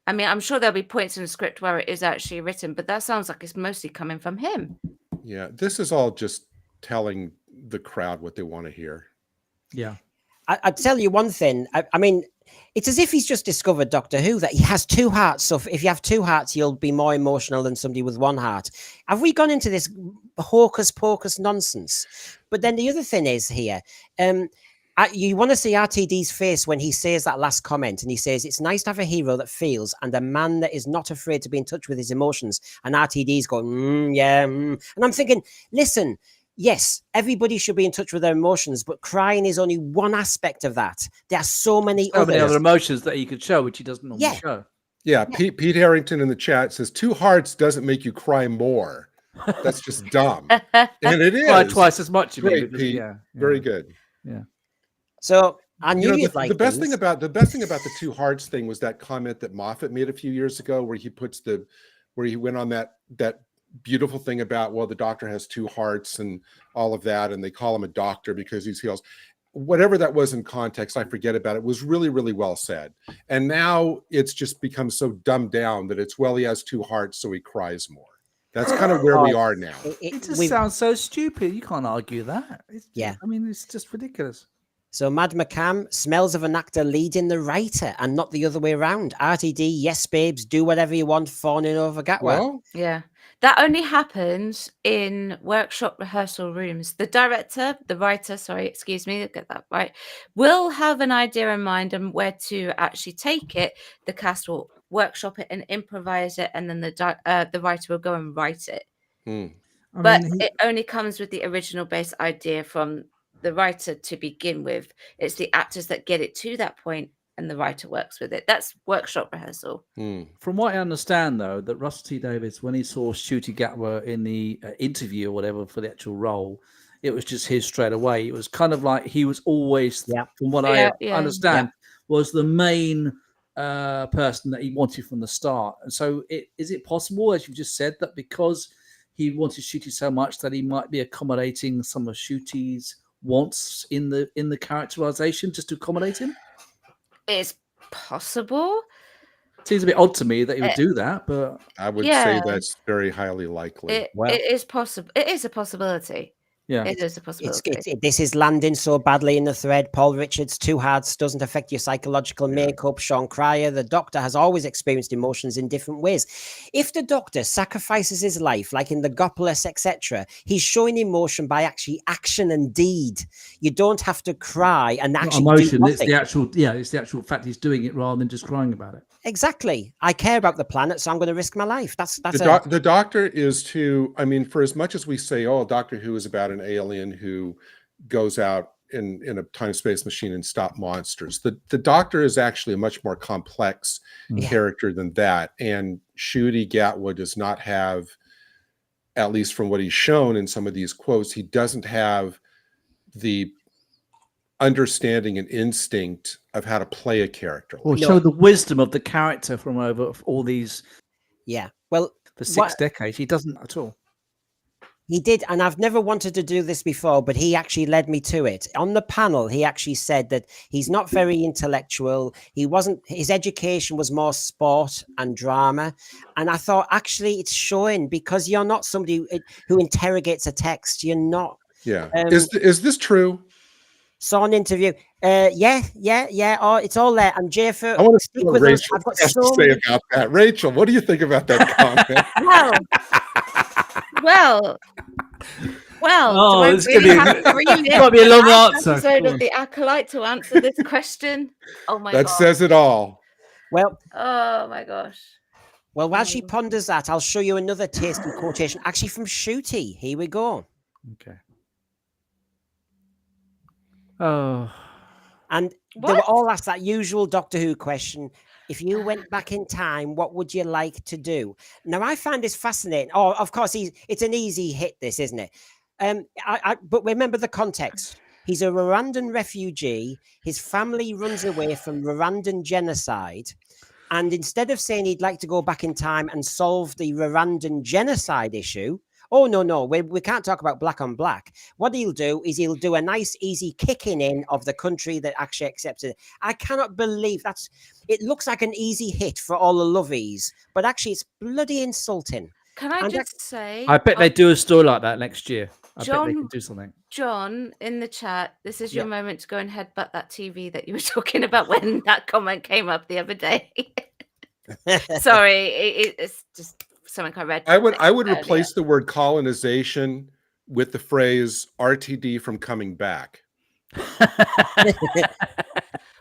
I mean, I'm sure there'll be points in the script where it is actually written, but that sounds like it's mostly coming from him. Yeah, this is all just telling the crowd what they want to hear. Yeah. I tell you one thing. I mean, it's as if he's just discovered Doctor Who, that he has two hearts. So if you have two hearts, you'll be more emotional than somebody with one heart. Have we gone into this hocus pocus nonsense? But then the other thing is here, you want to see RTD's face when he says that last comment, and he says, it's nice to have a hero that feels and a man that is not afraid to be in touch with his emotions. And RTD's going, yeah. And I'm thinking, listen, yes, everybody should be in touch with their emotions, but crying is only one aspect of that. There are so many other others. emotions that he could show, which he doesn't normally show. Yeah, Pete Harrington in the chat says 2 hearts doesn't make you cry more. That's just dumb. And it is. Cry twice as much. Great, Pete. Yeah. Very good. Yeah. So I knew you'd like the best thing about the 2 hearts thing was that comment that Moffat made a few years ago, where he puts where he went on that beautiful thing about, well, the doctor has 2 hearts and all of that, and they call him a doctor because he heals. Whatever that was in context, I forget about it. It was really, really well said. And now it's just become so dumbed down that it's, well, he has 2 hearts, so he cries more. That's kind of where we are now. It just sounds so stupid. You can't argue that. I mean, it's just ridiculous. So Mad McCam, smells of an actor leading the writer and not the other way around. RTD, yes, babes, do whatever you want, fawning over Gatwa. Well, yeah, that only happens in workshop rehearsal rooms. The director, the writer, sorry, excuse me, get that right, will have an idea in mind and where to actually take it. The cast will workshop it and improvise it, and then the writer will go and write it. But it only comes with the original base idea from the writer to begin with. It's the actors that get it to that point, and the writer works with it. That's workshop rehearsal. From what I understand, though, that Russell T Davies, when he saw Ncuti Gatwa in the interview or whatever for the actual role, it was just his straight away. It was kind of like he was always, from what I understand, was the main person that he wanted from the start. And so is it possible, as you just said, that because he wanted Ncuti so much that he might be accommodating some of Ncuti's wants in the characterization just to accommodate him? It's possible. Seems a bit odd to me that he would do that, but I would say that's very highly likely. It is possible. It is a possibility. Yeah, it is a possibility. This is landing so badly in the thread. Paul Richards, 2 hearts doesn't affect your psychological makeup. Sean Cryer, the doctor has always experienced emotions in different ways. If the doctor sacrifices his life, like in the Gopolis, etc., he's showing emotion by actually action and deed. You don't have to cry and actually emotion. Do it's the actual, it's the actual fact he's doing it rather than just crying about it. Exactly. I care about the planet, so I'm going to risk my life. The doctor is to, I mean, for as much as we say, oh, Doctor Who is about an alien who goes out in a time-space machine and stop monsters, the doctor is actually a much more complex character than that. And Ncuti Gatwa does not have, at least from what he's shown in some of these quotes, he doesn't have the understanding and instinct of how to play a character. Or show the wisdom of the character from over all these well, for 6 decades. He doesn't at all. He did, and I've never wanted to do this before, but he actually led me to it. On the panel, he actually said that he's not very intellectual. His education was more sport and drama. And I thought, actually, it's showing, because you're not somebody who interrogates a text. You're not. Yeah. Is this true? Saw an interview. Yeah. Oh, it's all there. And Jaffer, I want to see what Rachel I've got has to say about that. Rachel, what do you think about that comment? Well. Oh, do I really have to relive be a long answer. Episode of The Acolyte to answer this question? Oh my god, that says it all. Well, oh my gosh. Well, while she ponders that, I'll show you another tasty quotation, actually from Ncuti. Here we go. Okay. Oh. And they were all asked that usual Doctor Who question. If you went back in time, what would you like to do? Now, I find this fascinating. Oh, of course, it's an easy hit, this, isn't it? But remember the context. He's a Rwandan refugee. His family runs away from Rwandan genocide. And instead of saying he'd like to go back in time and solve the Rwandan genocide issue, oh, no, we can't talk about black on black. What he'll do is he'll do a nice, easy kicking in of the country that actually accepted it. I cannot believe it looks like an easy hit for all the lovies, but actually it's bloody insulting. Can I just say? I bet they do a story like that next year. I bet they can do something. John, in the chat, this is your moment to go and headbutt that TV that you were talking about when that comment came up the other day. Sorry, it's just something I read. I would replace the word colonization with the phrase RTD from coming back.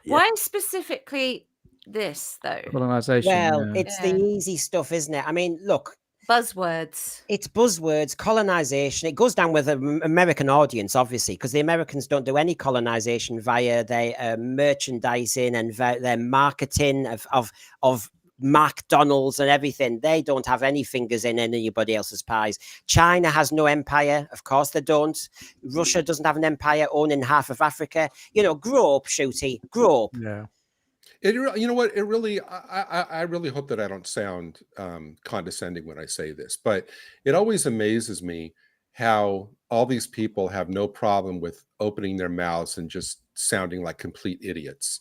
Why specifically this, though? Colonization. Well, it's the easy stuff, isn't it? I mean, look. Buzzwords. It's buzzwords, colonization. It goes down with an American audience, obviously, because the Americans don't do any colonization via their merchandising and their marketing of McDonald's and everything. They don't have any fingers in anybody else's pies. China has no empire. Of course they don't. Russia doesn't have an empire owning half of Africa. Grow up, Ncuti. Grow up. Yeah. You know what? It really, I really hope that I don't sound condescending when I say this, but it always amazes me how all these people have no problem with opening their mouths and just sounding like complete idiots.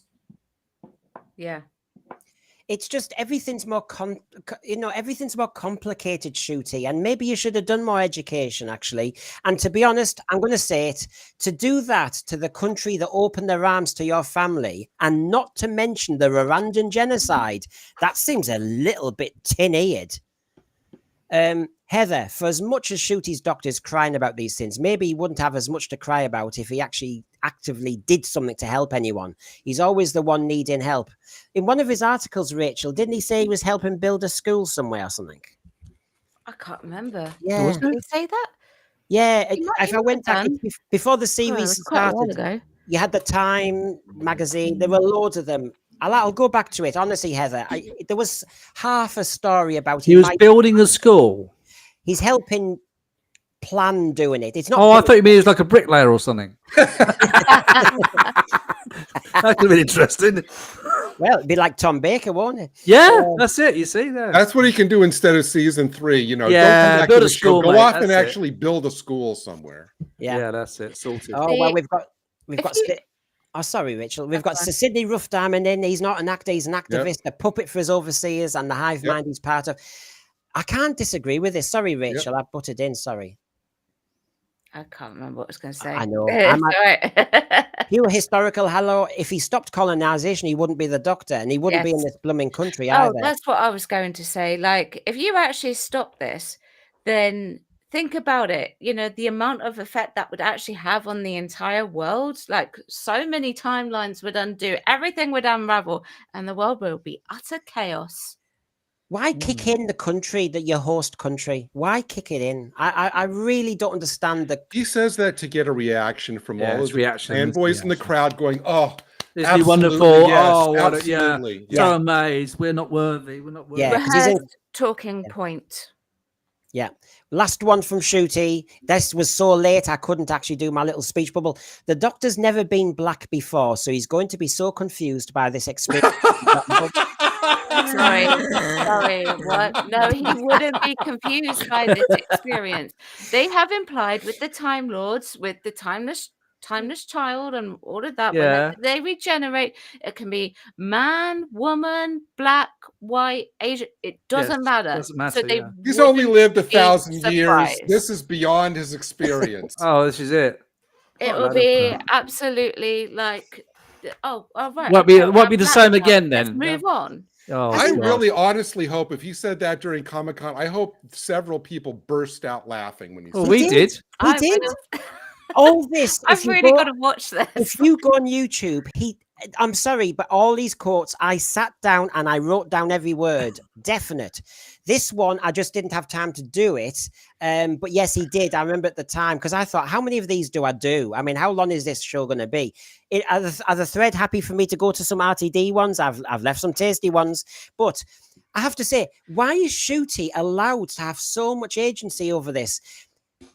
Yeah. It's just everything's more everything's more complicated, Ncuti, and maybe you should have done more education, actually. And to be honest, I'm going to say it, to do that to the country that opened their arms to your family, and not to mention the Rwandan genocide, that seems a little bit tin-eared. Heather, for as much as Ncuti's doctor's crying about these things, maybe he wouldn't have as much to cry about if he actually actively did something to help anyone. He's always the one needing help. In one of his articles, Rachel, didn't he say he was helping build a school somewhere or something? I can't remember. Yeah. Did he say that? Yeah. If I went back before the series started, you had the Time magazine. There were loads of them. I'll go back to it. Honestly, Heather, there was half a story about he was building a school. He's helping plan doing it. It's not. Oh, I thought you mean he was like a bricklayer or something. That could be interesting. Well, it'd be like Tom Baker, won't it? Yeah, that's it. You see that? That's what he can do instead of season 3. Yeah, don't come back build to a the school. Go mate, off and it. actually build a school somewhere. Yeah, that's it. Sorted. Oh well, we've got. Oh, sorry, Rachel. We've got Sir Sidney Ruff Diamond in. He's not an actor. He's an activist, a puppet for his overseers, and the hive mind he's part of. I can't disagree with this. Sorry, Rachel. I butted in. Sorry. I can't remember what I was going to say. I know. Pure historical hello. If he stopped colonization, he wouldn't be the doctor, and he wouldn't be in this blooming country either. Oh, that's what I was going to say. Like, if you actually stop this, then think about it. The amount of effect that would actually have on the entire world. Like, so many timelines would undo. Everything would unravel, and the world will be utter chaos. Why kick in the country that your host country? Why kick it in? I really don't understand the. He says that to get a reaction from all of the fanboys in the crowd going, "Oh, isn't he wonderful? Yes, oh, what absolutely. So amazed. We're not worthy. We're not worthy." Yeah, talking point. Yeah. Last one from Ncuti. This was so late I couldn't actually do my little speech bubble. The doctor's never been black before, so he's going to be so confused by this experience. Sorry, what? No, he wouldn't be confused by this experience. They have implied with the Time Lords, with the timeless child and all of that, when they regenerate, it can be man, woman, black, white, Asian, it doesn't matter. Doesn't matter. So he's only lived 1,000 years. This is beyond his experience. Oh, this is it. It will be absolutely like, oh, all right. Won't be the same again then. Let's move on. Oh, I really honestly hope if he said that during Comic-Con, I hope several people burst out laughing when he said we did. We did. All this. I've really got to watch this. If you go on YouTube, I'm sorry, but all these quotes, I sat down and I wrote down every word. Definite. This one, I just didn't have time to do it. But yes, he did. I remember at the time, because I thought, how many of these do I do? I mean, how long is this show going to be? Are the thread happy for me to go to some RTD ones? I've left some tasty ones. But I have to say, why is Ncuti allowed to have so much agency over this?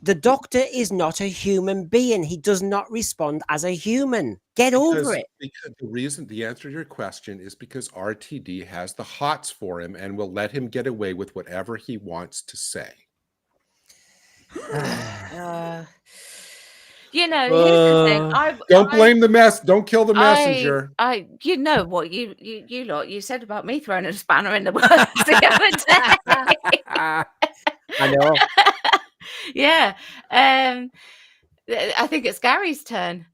The Doctor is not a human being. He does not respond as a human. Get over it. Because the answer to your question is because RTD has the hots for him and will let him get away with whatever he wants to say. You know, here's the thing. Don't blame the mess. Don't kill the messenger. You know what you lot, you said about me throwing a spanner in the works the other day. I know. Yeah. I think it's Gary's turn.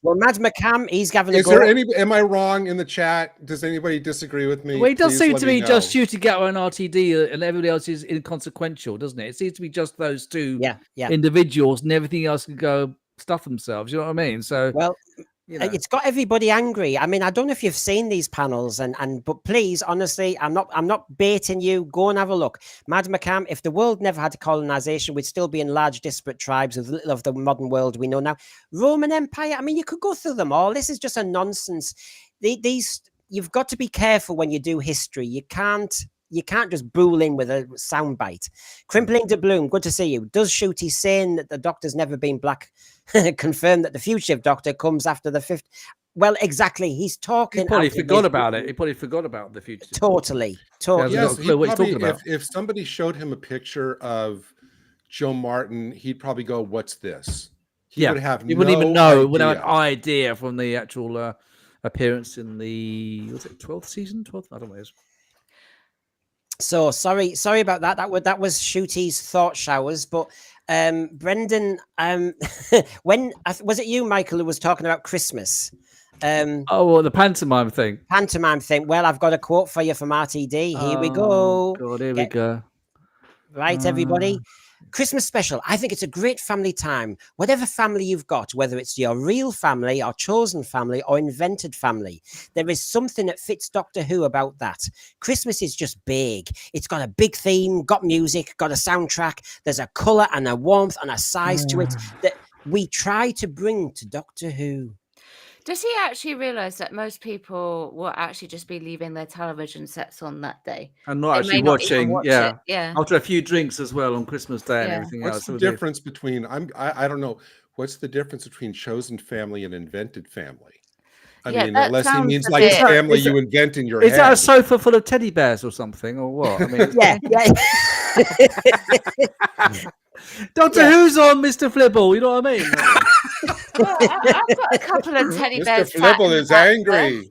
Well, Mad McCam, he's having a Is go. there any? Am I wrong in the chat? Does anybody disagree with me? Well, it does Please seem let to me me know. just Ncuti Gatwa and RTD, and everybody else is inconsequential, doesn't it? It seems to be just those two individuals, and everything else can go stuff themselves. You know what I mean? So, well, you know. It's got everybody angry. I mean, I don't know if you've seen these panels, but please, honestly, I'm not baiting you. Go and have a look. Mad McCam, if the world never had colonization, we'd still be in large disparate tribes with little of the modern world we know now. Roman Empire, I mean, you could go through them all. This is just a nonsense. These you've got to be careful when you do history. You can't just bool in with a soundbite. Crimpling de Bloom, good to see you. Does Ncuti saying that the Doctor's never been black confirm that the fugitive Doctor comes after the fifth? Well, exactly. He's talking. He probably forgot about it. He probably forgot about the fugitive. Totally. Yes, what he's talking about. If somebody showed him a picture of Joe Martin, he'd probably go, "What's this?" He would have he wouldn't even know. Wouldn't have an idea from the actual appearance in the 12th season. 12th, I don't know. What it is. So sorry about that. That was Ncuti's thought showers. But Brendan, when was it you, Michael, who was talking about Christmas? The pantomime thing. Well, I've got a quote for you from RTD. Here we go. God, here we go. Right, everybody. Christmas special. I think it's a great family time. Whatever family you've got, whether it's your real family or chosen family or invented family, there is something that fits Doctor Who about that. Christmas is just big. It's got a big theme, got music, got a soundtrack. There's a colour and a warmth and a size to it that we try to bring to Doctor Who. Does he actually realise that most people will actually just be leaving their television sets on that day and not they actually watching? watch it. Yeah, after a few drinks as well on Christmas Day and everything else. What's the difference between? I don't know. What's the difference between chosen family and invented family? I mean, unless he means like a family you invent in your head. Is that a sofa full of teddy bears or something, or what? I mean, yeah. Doctor Who's on, Mr. Flibble. You know what I mean? Well, I've got a couple of teddy bears. Mr. Flibble is angry.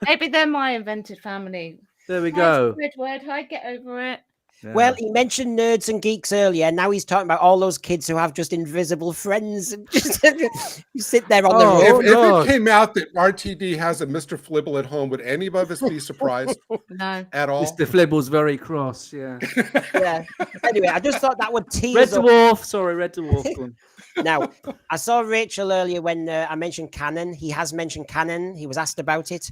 Maybe they're my invented family. There we go. Squidward, I get over it. Yeah. Well, he mentioned nerds and geeks earlier. Now he's talking about all those kids who have just invisible friends. Just you sit there on the road. If it came out that RTD has a Mr. Flibble at home, would any of us be surprised? No. At all? Mr. Flibble's very cross, yeah. Yeah. Anyway, I just thought that would tease Red Dwarf. Now, I saw Rachel earlier when I mentioned Canon. He has mentioned Canon. He was asked about it.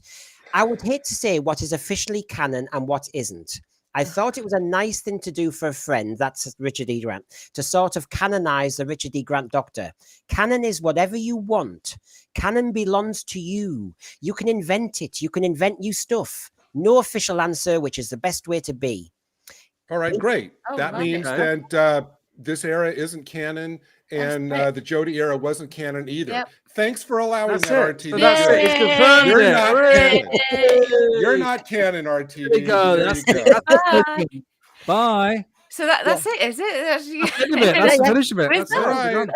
I would hate to say what is officially canon and what isn't. I thought it was a nice thing to do for a friend, that's Richard E. Grant, to sort of canonize the Richard E. Grant Doctor. Canon is whatever you want. Canon belongs to you. You can invent it. You can invent new stuff. No official answer, which is the best way to be. All right, great. That means that this era isn't canon, and the Jodie era wasn't canon either. Yep. Thanks for allowing that, RTD. So that's it. It's confirmed. You're not canon. You're not canon, RTD. There you go. That's Bye. So that's it, is it? That's the punishment. That's all right.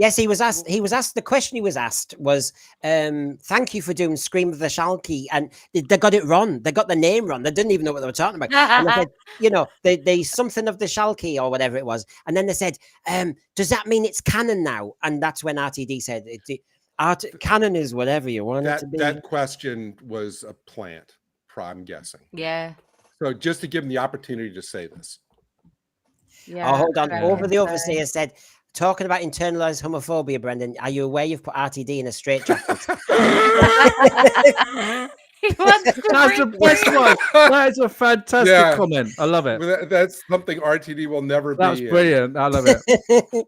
Yes, he was asked. The question he was asked was, "Thank you for doing Scream of the Shalky," and they got it wrong. They got the name wrong. They didn't even know what they were talking about. And they said, they something of the Shalky or whatever it was. And then they said, "Does that mean it's canon now?" And that's when RTD said, "Canon is whatever you want it to be." That question was a plant, I'm guessing. Yeah. So just to give him the opportunity to say this. Yeah. Oh, hold on. Over the overseer said, Talking about internalized homophobia, Brendan, are you aware you've put RTD in a straitjacket? He wants to That's the bring best you. one. That is a fantastic Yeah. comment. I love it. That's something RTD will never That was be in. brilliant. I love it.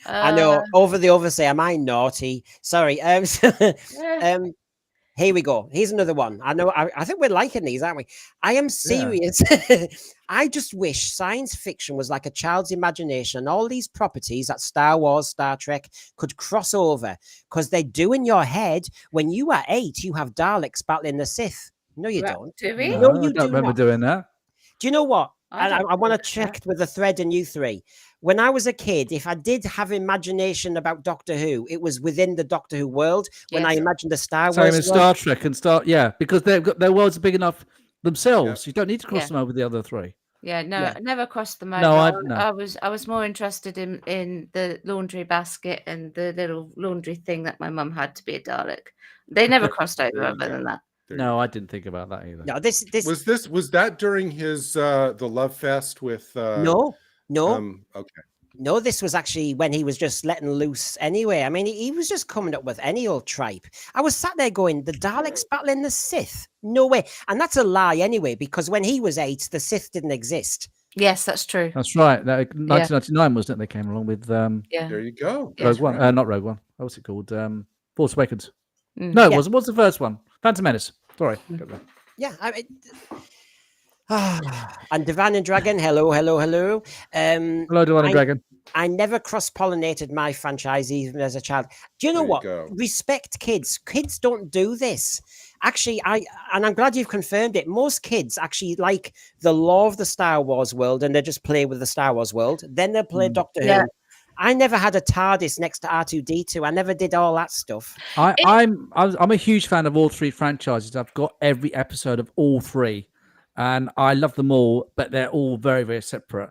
I know. Over the oversay. Am I naughty? Sorry. Here we go. Here's another one. I know. I think we're liking these, aren't we? I am serious. I just wish science fiction was like a child's imagination, and all these properties that Star Wars, Star Trek could cross over, because they do in your head. When you are 8, you have Daleks battling the Sith. No, you don't. Do we? No, No, you I don't do remember not. doing that. Do you know what? I I don't want to think check with the thread and you three. When I was a kid, if I did have imagination about Doctor Who, it was within the Doctor Who world. When I Yes. imagined the Star Same Wars in Star Trek and because they've got their worlds are big enough themselves. You don't need to cross Yeah. them over the other three. Yeah, no, Yeah. I never crossed them over. No, no. I was more interested in the laundry basket and the little laundry thing that my mum had to be a Dalek. They never crossed over There you other go. than that. No, I didn't think about that either. No, this Was that during his the Love Fest with no. okay. No, this was actually when he was just letting loose anyway. I mean, he was just coming up with any old tripe. I was sat there going, the Daleks battling the Sith? No way. And that's a lie anyway, because when he was 8, the Sith didn't exist. Yes, that's true. That's right. 1999 wasn't it? They came along with Yeah. There you go. Rogue One. right. Not Rogue One. What's it called? Force Awakens. Mm. No, it Yeah. wasn't. What's the first one? Phantom Menace. Sorry. Yeah. I mean, and Divan and Dragon, hello. Hello, Divine and Dragon. I never cross-pollinated my franchise even as a child. Do you know There you what? go. Respect kids. Kids don't do this. Actually, I'm glad you've confirmed it. Most kids actually like the lore of the Star Wars world, and they just play with the Star Wars world. Then they'll play Doctor Yeah. Who. I never had a TARDIS next to R2D2. I never did all that stuff. I'm a huge fan of all three franchises. I've got every episode of all three, and I love them all. But they're all very, very separate.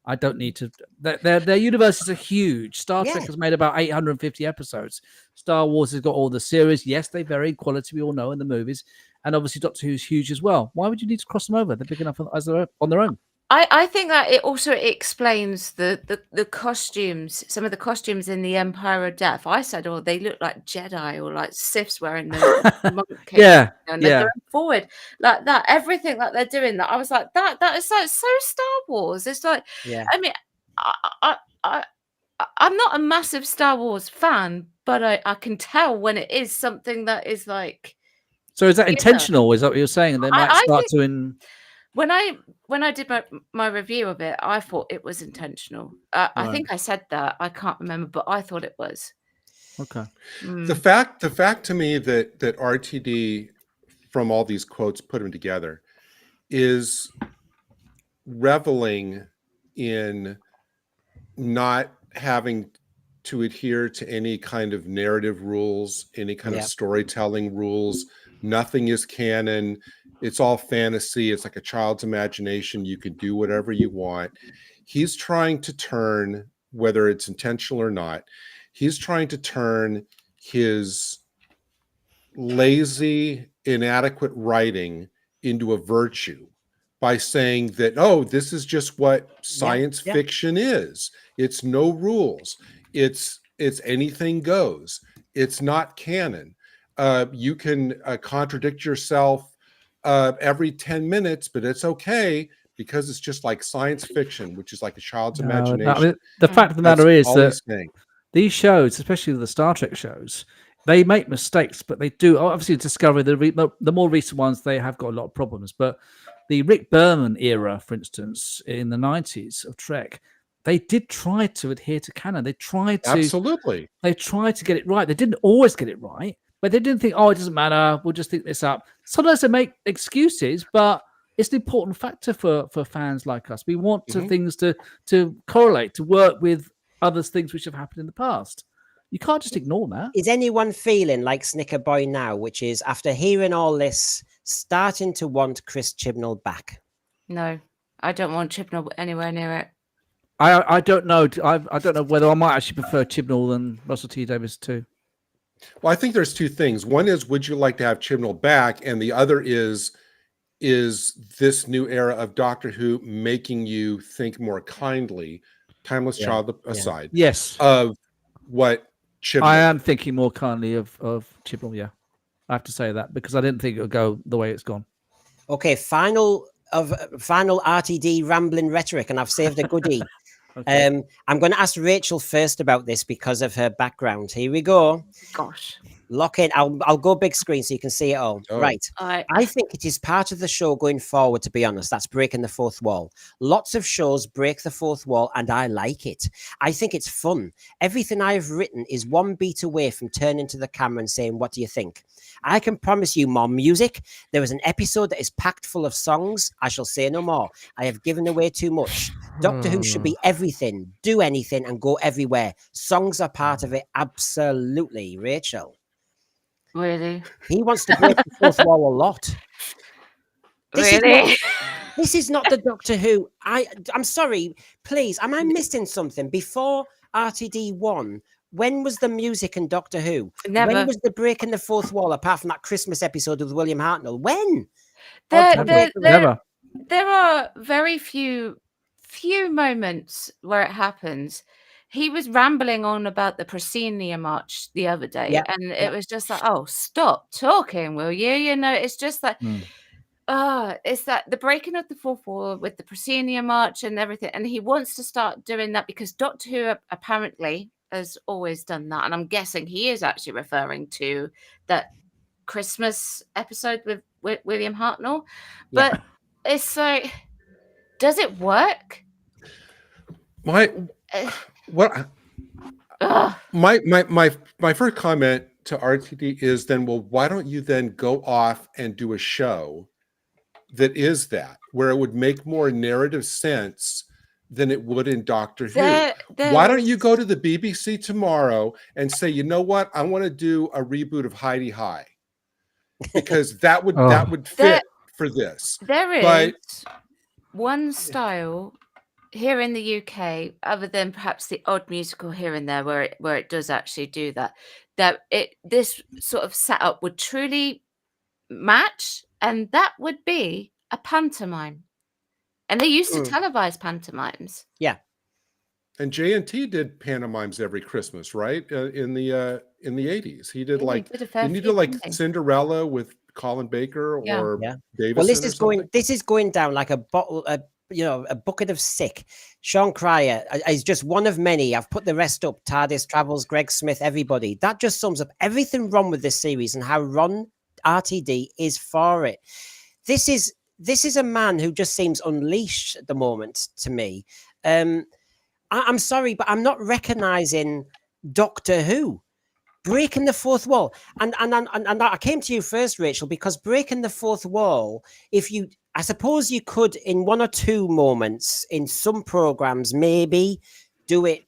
I don't need to. Their universes are huge. Star Trek has made about 850 episodes. Star Wars has got all the series. Yes, they vary in quality. We all know in the movies, and obviously Doctor Who's huge as well. Why would you need to cross them over? They're big enough on their own. I think that it also explains the costumes, some of the costumes in the Empire of Death. I said, oh, they look like Jedi or like Siths wearing the monk cape. Yeah, And they're going forward like that. Everything that they're doing, that I was like, that is like so Star Wars. It's like, Yeah. I mean, I'm not a massive Star Wars fan, but I can tell when it is something that is like. So is that intentional? Is that what you're saying? They might start to. When I did my review of it, I thought it was intentional. I think I said that. I can't remember, but I thought it was. Okay. The fact to me that RTD, from all these quotes, put them together, is reveling in not having to adhere to any kind of narrative rules, any kind of storytelling rules. Nothing is canon. It's all fantasy. It's like a child's imagination. You can do whatever you want. He's trying to turn, whether it's intentional or not, he's trying to turn his lazy, inadequate writing into a virtue by saying that, oh, this is just what science fiction is. It's no rules. It's anything goes. It's not canon. You can contradict yourself every 10 minutes, but it's okay because it's just like science fiction, which is like a child's imagination. I mean, the fact of the matter is that saying. These shows, especially the Star Trek shows, they make mistakes, but they do. Obviously, Discovery, the more recent ones, they have got a lot of problems. But the Rick Berman era, for instance, in the 90s of Trek, they did try to adhere to canon. They tried to They tried to get it right. They didn't always get it right, but they didn't think, oh, it doesn't matter. We'll just think this up. Sometimes they make excuses, but it's an important factor for fans like us. We want things to correlate, to work with other things which have happened in the past. You can't just ignore that. Is anyone feeling like Snicker Boy now, which is, after hearing all this, starting to want Chris Chibnall back? No, I don't want Chibnall anywhere near it. I don't know. I don't know whether I might actually prefer Chibnall than Russell T Davies too. Well, I think there's two things. One is, would you like to have Chibnall back? And the other is this new era of Doctor Who making you think more kindly Timeless Yeah, Child yeah. aside, Yes, of what Chibnall I am thinking more kindly of Chibnall. Yeah, I have to say that because I didn't think it would go the way it's gone. Okay, final RTD rambling rhetoric, and I've saved a goodie. Okay. I'm going to ask Rachel first about this because of her background. Here we go. Gosh. Lock in. I'll go big screen so you can see it all. Oh. Right. I think it is part of the show going forward, to be honest. That's breaking the fourth wall. Lots of shows break the fourth wall, and I like it. I think it's fun. Everything I have written is one beat away from turning to the camera and saying, what do you think? I can promise you more music. There is an episode that is packed full of songs. I shall say no more. I have given away too much. Doctor Who should be everything, do anything, and go everywhere. Songs are part of it. Absolutely. Rachel. Really? He wants to break the fourth wall a lot. Really? This is not the Doctor Who. I'm sorry. Please, am I missing something? Before RTD1, when was the music in Doctor Who? Never. When was the breaking the fourth wall, apart from that Christmas episode with William Hartnell? When? Never. There are very few moments where it happens. He was rambling on about the Proscenium March the other day, and it was just like, oh, stop talking, will you? You know, it's just like, it's that the breaking of the fourth wall with the Proscenium March and everything, and he wants to start doing that because Doctor Who apparently has always done that, and I'm guessing he is actually referring to that Christmas episode with William Hartnell, but it's like, does it work? my first comment to RTD is then, well, why don't you then go off and do a show that is that, where it would make more narrative sense than it would in Doctor Who? Why don't you go to the BBC tomorrow and say, you know what, I want to do a reboot of Heidi High, because that would fit for this. There is one style here in the UK, other than perhaps the odd musical here and there where it does actually do that this sort of setup would truly match, and that would be a pantomime. And they used to televise pantomimes. Yeah. And JNT did pantomimes every Christmas, right? In the 80s. He did Cinderella with Colin Baker or Davison. Well, this is going down like a bucket of sick. Sean Cryer is just one of many. I've put the rest up. TARDIS Travels, Greg Smith, everybody. That just sums up everything wrong with this series and how Ron RTD is for it. This is a man who just seems unleashed at the moment to me. I'm sorry, but I'm not recognizing Doctor Who. Breaking the fourth wall. And I came to you first, Rachel, because breaking the fourth wall, I suppose you could, in one or two moments in some programs, maybe do it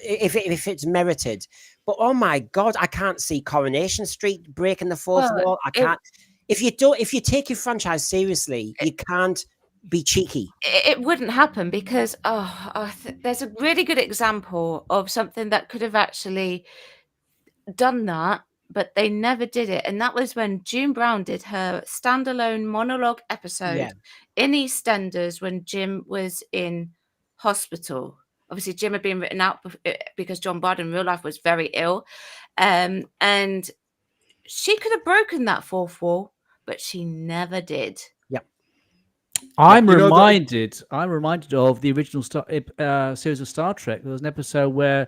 if it's merited. But oh my God, I can't see Coronation Street breaking the fourth wall. I can't. If you take your franchise seriously, you can't be cheeky. It wouldn't happen because there's a really good example of something that could have actually done that, but they never did it, and that was when June Brown did her standalone monologue episode in EastEnders when Jim was in hospital. Obviously, Jim had been written out because John Bard in real life was very ill, and she could have broken that fourth wall, but she never did. I'm reminded of the original series of Star Trek. There was an episode where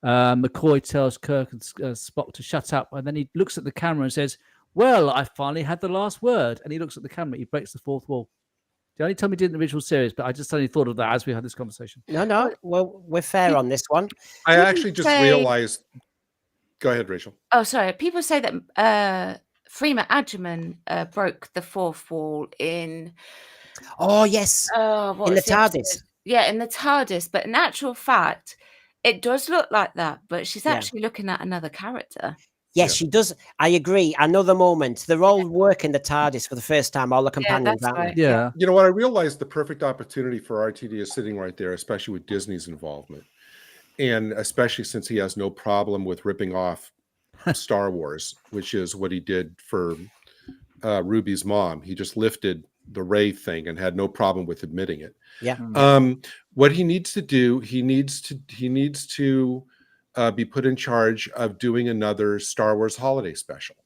McCoy tells Kirk and Spock to shut up, and then he looks at the camera and says, well, I finally had the last word. And he looks at the camera, he breaks the fourth wall. The only time he did in the original series, but I just suddenly thought of that as we had this conversation. No, well, we're fair on this one. I actually just realized. Go ahead, Rachel. Oh, sorry. People say that Freema Agyeman broke the fourth wall in. Oh yes, in the TARDIS. Yeah, in the TARDIS. But in actual fact, it does look like that. But she's actually looking at another character. Yes, she does. I agree. Another moment. They're all working the TARDIS for the first time, all the companions, aren't they? Yeah. You know what? I realized the perfect opportunity for RTD is sitting right there, especially with Disney's involvement. And especially since he has no problem with ripping off Star Wars, which is what he did for Ruby's mom. He just lifted Ray thing and had no problem with admitting it. Yeah. What he needs to do, he needs to be put in charge of doing another Star Wars holiday special.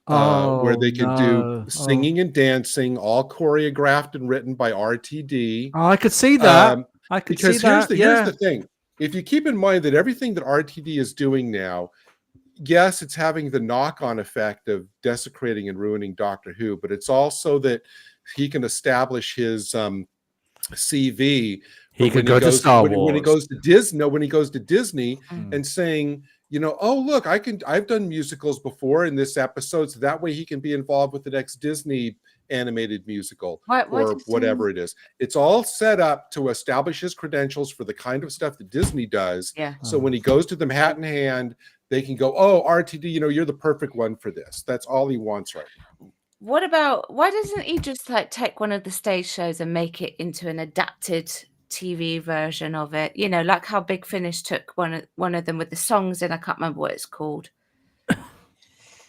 Where they can do singing and dancing, all choreographed and written by RTD. Oh, I could see that. Because here's the thing. If you keep in mind that everything that RTD is doing now, yes, it's having the knock-on effect of desecrating and ruining Doctor Who, but it's also that he can establish his CV. He could go to Star Wars when he goes to Disney. When he goes to Disney and saying, you know, oh look, I've done musicals before in this episode, so that way he can be involved with the next Disney animated musical or whatever it is. It's all set up to establish his credentials for the kind of stuff that Disney does. Yeah. So when he goes to them hat in hand, they can go, oh, RTD, you know, you're the perfect one for this. That's all he wants right now. What about, why doesn't he just like take one of the stage shows and make it into an adapted TV version of it? You know, like how Big Finish took one of them with the songs in. I can't remember what it's called.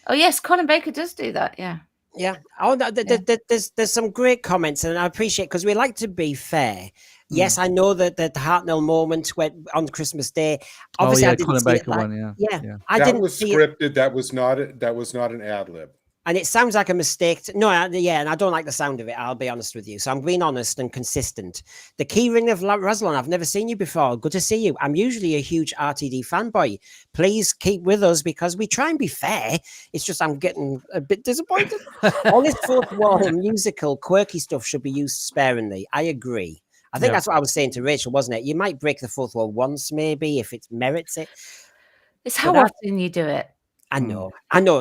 Oh yes, Colin Baker does do that. Yeah. Yeah. Oh, there's some great comments, and I appreciate, because we like to be fair. Yes, I know that the Hartnell moment went on Christmas Day. Obviously, I didn't Colin see Baker it one. Yeah. I that didn't was see scripted. it. That was not an ad lib. And it sounds like a mistake. And I don't like the sound of it. I'll be honest with you. So I'm being honest and consistent. The key ring of Ruslan, I've never seen you before. Good to see you. I'm usually a huge RTD fanboy. Please keep with us because we try and be fair. It's just I'm getting a bit disappointed. All this fourth wall musical quirky stuff should be used sparingly. I agree. I think that's what I was saying to Rachel, wasn't it? You might break the fourth wall once, maybe, if it merits it. It's how often you do it. I know.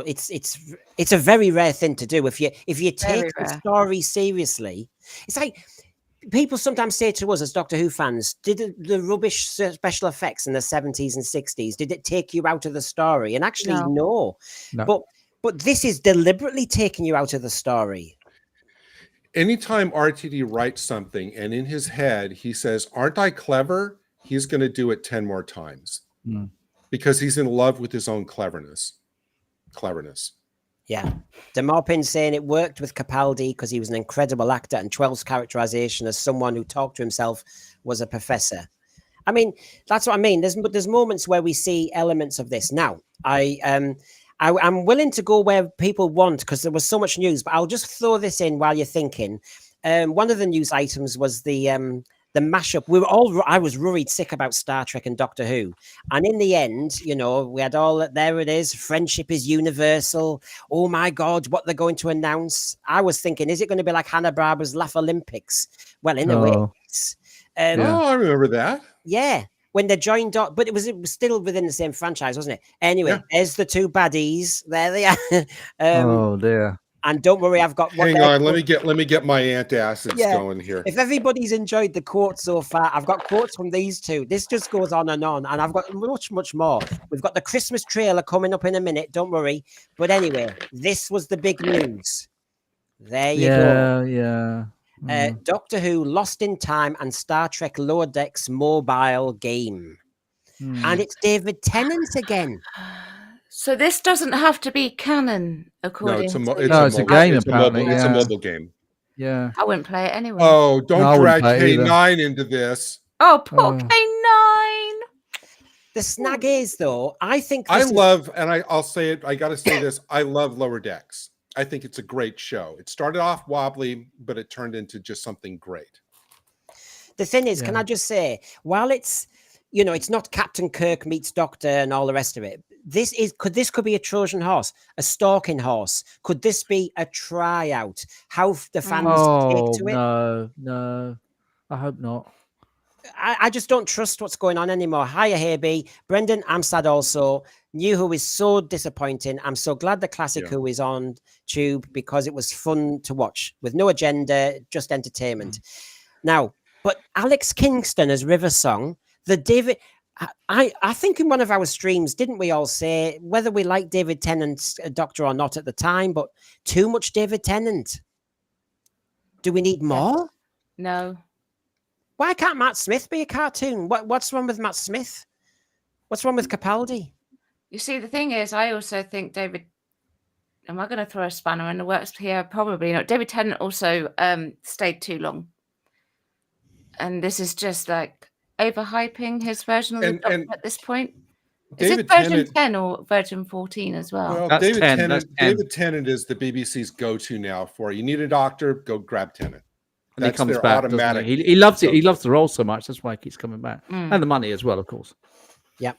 It's a very rare thing to do. If you take the story seriously, it's like people sometimes say to us as Doctor Who fans, did the rubbish special effects in the 70s and 60s, did it take you out of the story? And actually, no. But this is deliberately taking you out of the story. Anytime RTD writes something and in his head he says, aren't I clever? He's going to do it 10 more times. Because he's in love with his own cleverness. Yeah. Demorpin saying it worked with Capaldi because he was an incredible actor, and 12's characterization as someone who talked to himself was a professor. I mean, that's what I mean. There's moments where we see elements of this. Now, I'm willing to go where people want because there was so much news, but I'll just throw this in while you're thinking. One of the news items was the mashup. I was worried sick about Star Trek and Doctor Who. And in the end, you know, we had there it is. Friendship is universal. Oh my God, what they're going to announce. I was thinking, is it going to be like Hanna-Barbera's Laugh Olympics? Well, in a way, it's, I remember that. Yeah. When they joined up, but it was still within the same franchise, wasn't it? Anyway, there's the two baddies. There they are. Oh dear. And don't worry, I've got one. Hang on, let me get my antacids going here. If everybody's enjoyed the quotes so far, I've got quotes from these two. This just goes on, and I've got much more. We've got the Christmas trailer coming up in a minute. Don't worry. But anyway, this was the big news. There you go. Yeah. Doctor Who Lost in Time and Star Trek Lower Decks mobile game, and it's David Tennant again. So this doesn't have to be canon, according to... It's a game, apparently. It's a mobile game. Yeah. I wouldn't play it anyway. Oh, don't drag K9 into this. Oh, poor K9. The snag is, though, I think... I'll say it, I got to say this, I love Lower Decks. I think it's a great show. It started off wobbly, but it turned into just something great. The thing is, can I just say, while it's, you know, it's not Captain Kirk meets Doctor and all the rest of it, this could be a Trojan horse, a stalking horse. Could this be a tryout? How the fans take to it? No, I hope not. I just don't trust what's going on anymore. Hiya, Herby. Brendan, I'm sad also. New Who is so disappointing. I'm so glad the classic Who is on Tube because it was fun to watch with no agenda, just entertainment. Now, but Alex Kingston as River Song, the David... I think in one of our streams, didn't we all say whether we like David Tennant's Doctor or not at the time, but too much David Tennant? Do we need more? No. Why can't Matt Smith be a cartoon? What's wrong with Matt Smith? What's wrong with Capaldi? You see, the thing is, I also think David am I going to throw a spanner in the works here? Probably not. David Tennant also stayed too long. And this is just like overhyping his version of the Doctor at this point. Is it version 10 or version 14 as well? Well, That's David 10, Tennant. that's 10. David Tennant is the BBC's go-to now for you need a doctor, go grab Tennant. And That's he comes their back, automatic. doesn't he? He loves it. He loves the role so much. That's why he keeps coming back. And the money as well, of course. Yep.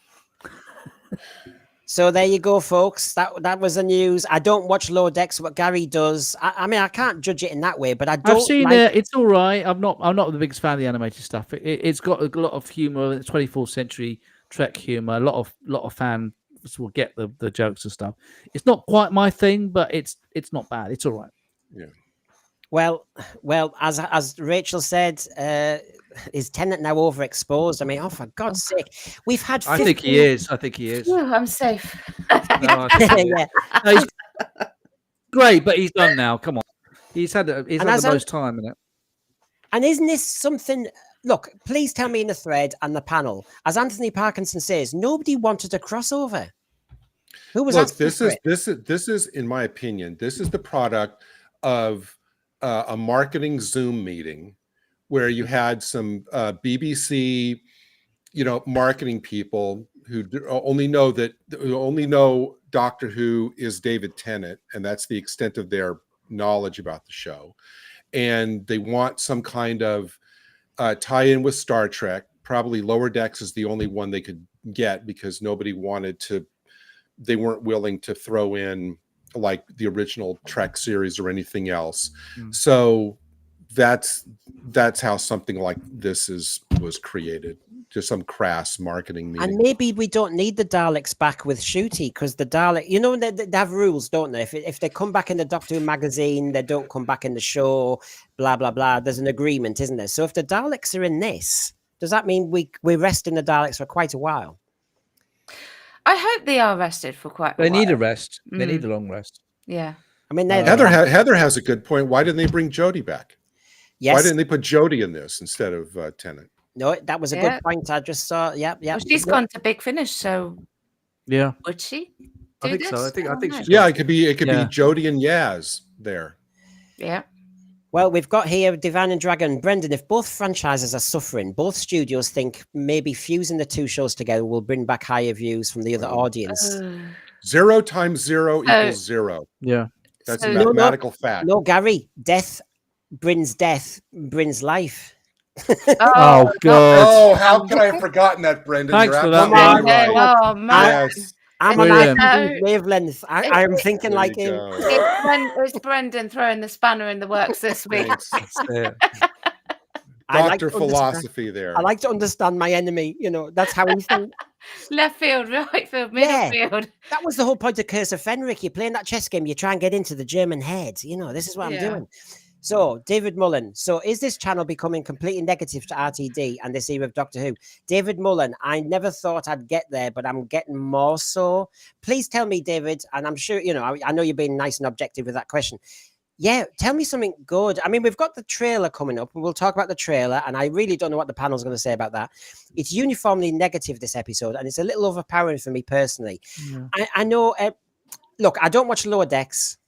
So there you go, folks. That was the news. I don't watch Lower Decks, what Gary does. I mean, I can't judge it in that way, but I don't. I've seen it. It's all right. I'm not the biggest fan of the animated stuff. It's got a lot of humor. It's 24th century Trek humor. A lot of fans will get the jokes and stuff. It's not quite my thing, but it's not bad. It's all right. Yeah. Well, as Rachel said, is Tennant now overexposed? I mean, oh, for God's sake, we've had. 15... I think he is. Ooh, I'm safe. No, yeah. No, he's great, but he's done now. Come on, he's had the most time in it. And isn't this something? Look, please tell me in the thread and the panel, as Anthony Parkinson says, nobody wanted a crossover. Who was? Look, this is, in my opinion, this is the product of a marketing Zoom meeting where you had some BBC, marketing people who only know Doctor Who is David Tennant, and that's the extent of their knowledge about the show. And they want some kind of tie-in with Star Trek. Probably Lower Decks is the only one they could get because nobody wanted to. They weren't willing to throw in like the original Trek series or anything else. So that's how something like this was created. Just some crass marketing meeting. And maybe we don't need the Daleks back with Ncuti because the Dalek, they have rules, don't they? If they come back in the Doctor Who magazine, they don't come back in the show, blah, blah, blah. There's an agreement, isn't there? So if the Daleks are in this, does that mean we're resting the Daleks for quite a while? I hope they are rested for quite a They while. need a rest. They need a long rest. Yeah. I mean, Heather has a good point. Why didn't they bring Jodie back? Yes. Why didn't they put Jodie in this instead of Tennant? No, that was a good point. I just saw. Yep. Well, she's gone to Big Finish, so yeah, would she? I think so. I think she's. Yeah, it could be Jodie and Yaz there. Yeah. Well, we've got here Divan and Dragon. Brendan, if both franchises are suffering, both studios think maybe fusing the two shows together will bring back higher views from the other audience. 0 times 0 equals 0. Yeah. That's a mathematical fact. No, Gary, death brings life. Oh, God. Oh, how could I have forgotten that, Brendan? Thanks for that. Right. Oh, man. Yes. I'm on a wavelength. I'm thinking There like you him. go. It's Brendan throwing the spanner in the works this week. Dr. Philosophy there. I like to understand my enemy. That's how we think. Left field, right field, middle field. That was the whole point of Curse of Fenric. You're playing that chess game. You try and get into the German head. This is what I'm doing. So, David Mullen. So, is this channel becoming completely negative to RTD and this era of Doctor Who? David Mullen, I never thought I'd get there, but I'm getting more so. Please tell me, David, and I'm sure, I know you're being nice and objective with that question. Yeah, tell me something good. I mean, we've got the trailer coming up, and we'll talk about the trailer, and I really don't know what the panel's going to say about that. It's uniformly negative, this episode, and it's a little overpowering for me personally. Yeah. I know, look, I don't watch Lower Decks,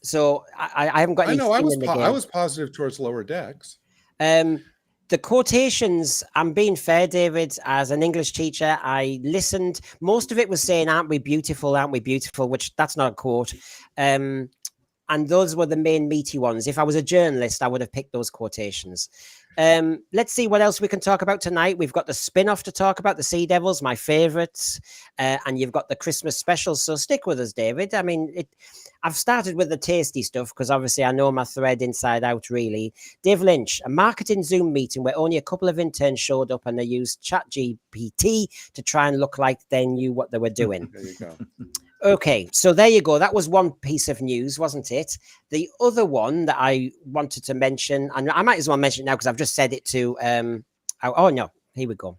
so I haven't got any. I was positive towards Lower Decks. The quotations, I'm being fair, David, as an English teacher, I listened. Most of it was saying, aren't we beautiful, which that's not a quote. And those were the main meaty ones. If I was a journalist, I would have picked those quotations. Let's see what else we can talk about tonight. We've got the spin-off to talk about, the Sea Devils, my favorites. And you've got the Christmas special. So stick with us, David. I mean, I've started with the tasty stuff because obviously I know my thread inside out, really. Dave Lynch, a marketing Zoom meeting where only a couple of interns showed up and they used ChatGPT to try and look like they knew what they were doing. There you go. Okay, so there you go. That was one piece of news, wasn't it? The other one that I wanted to mention, and I might as well mention it now because I've just said it to, here we go.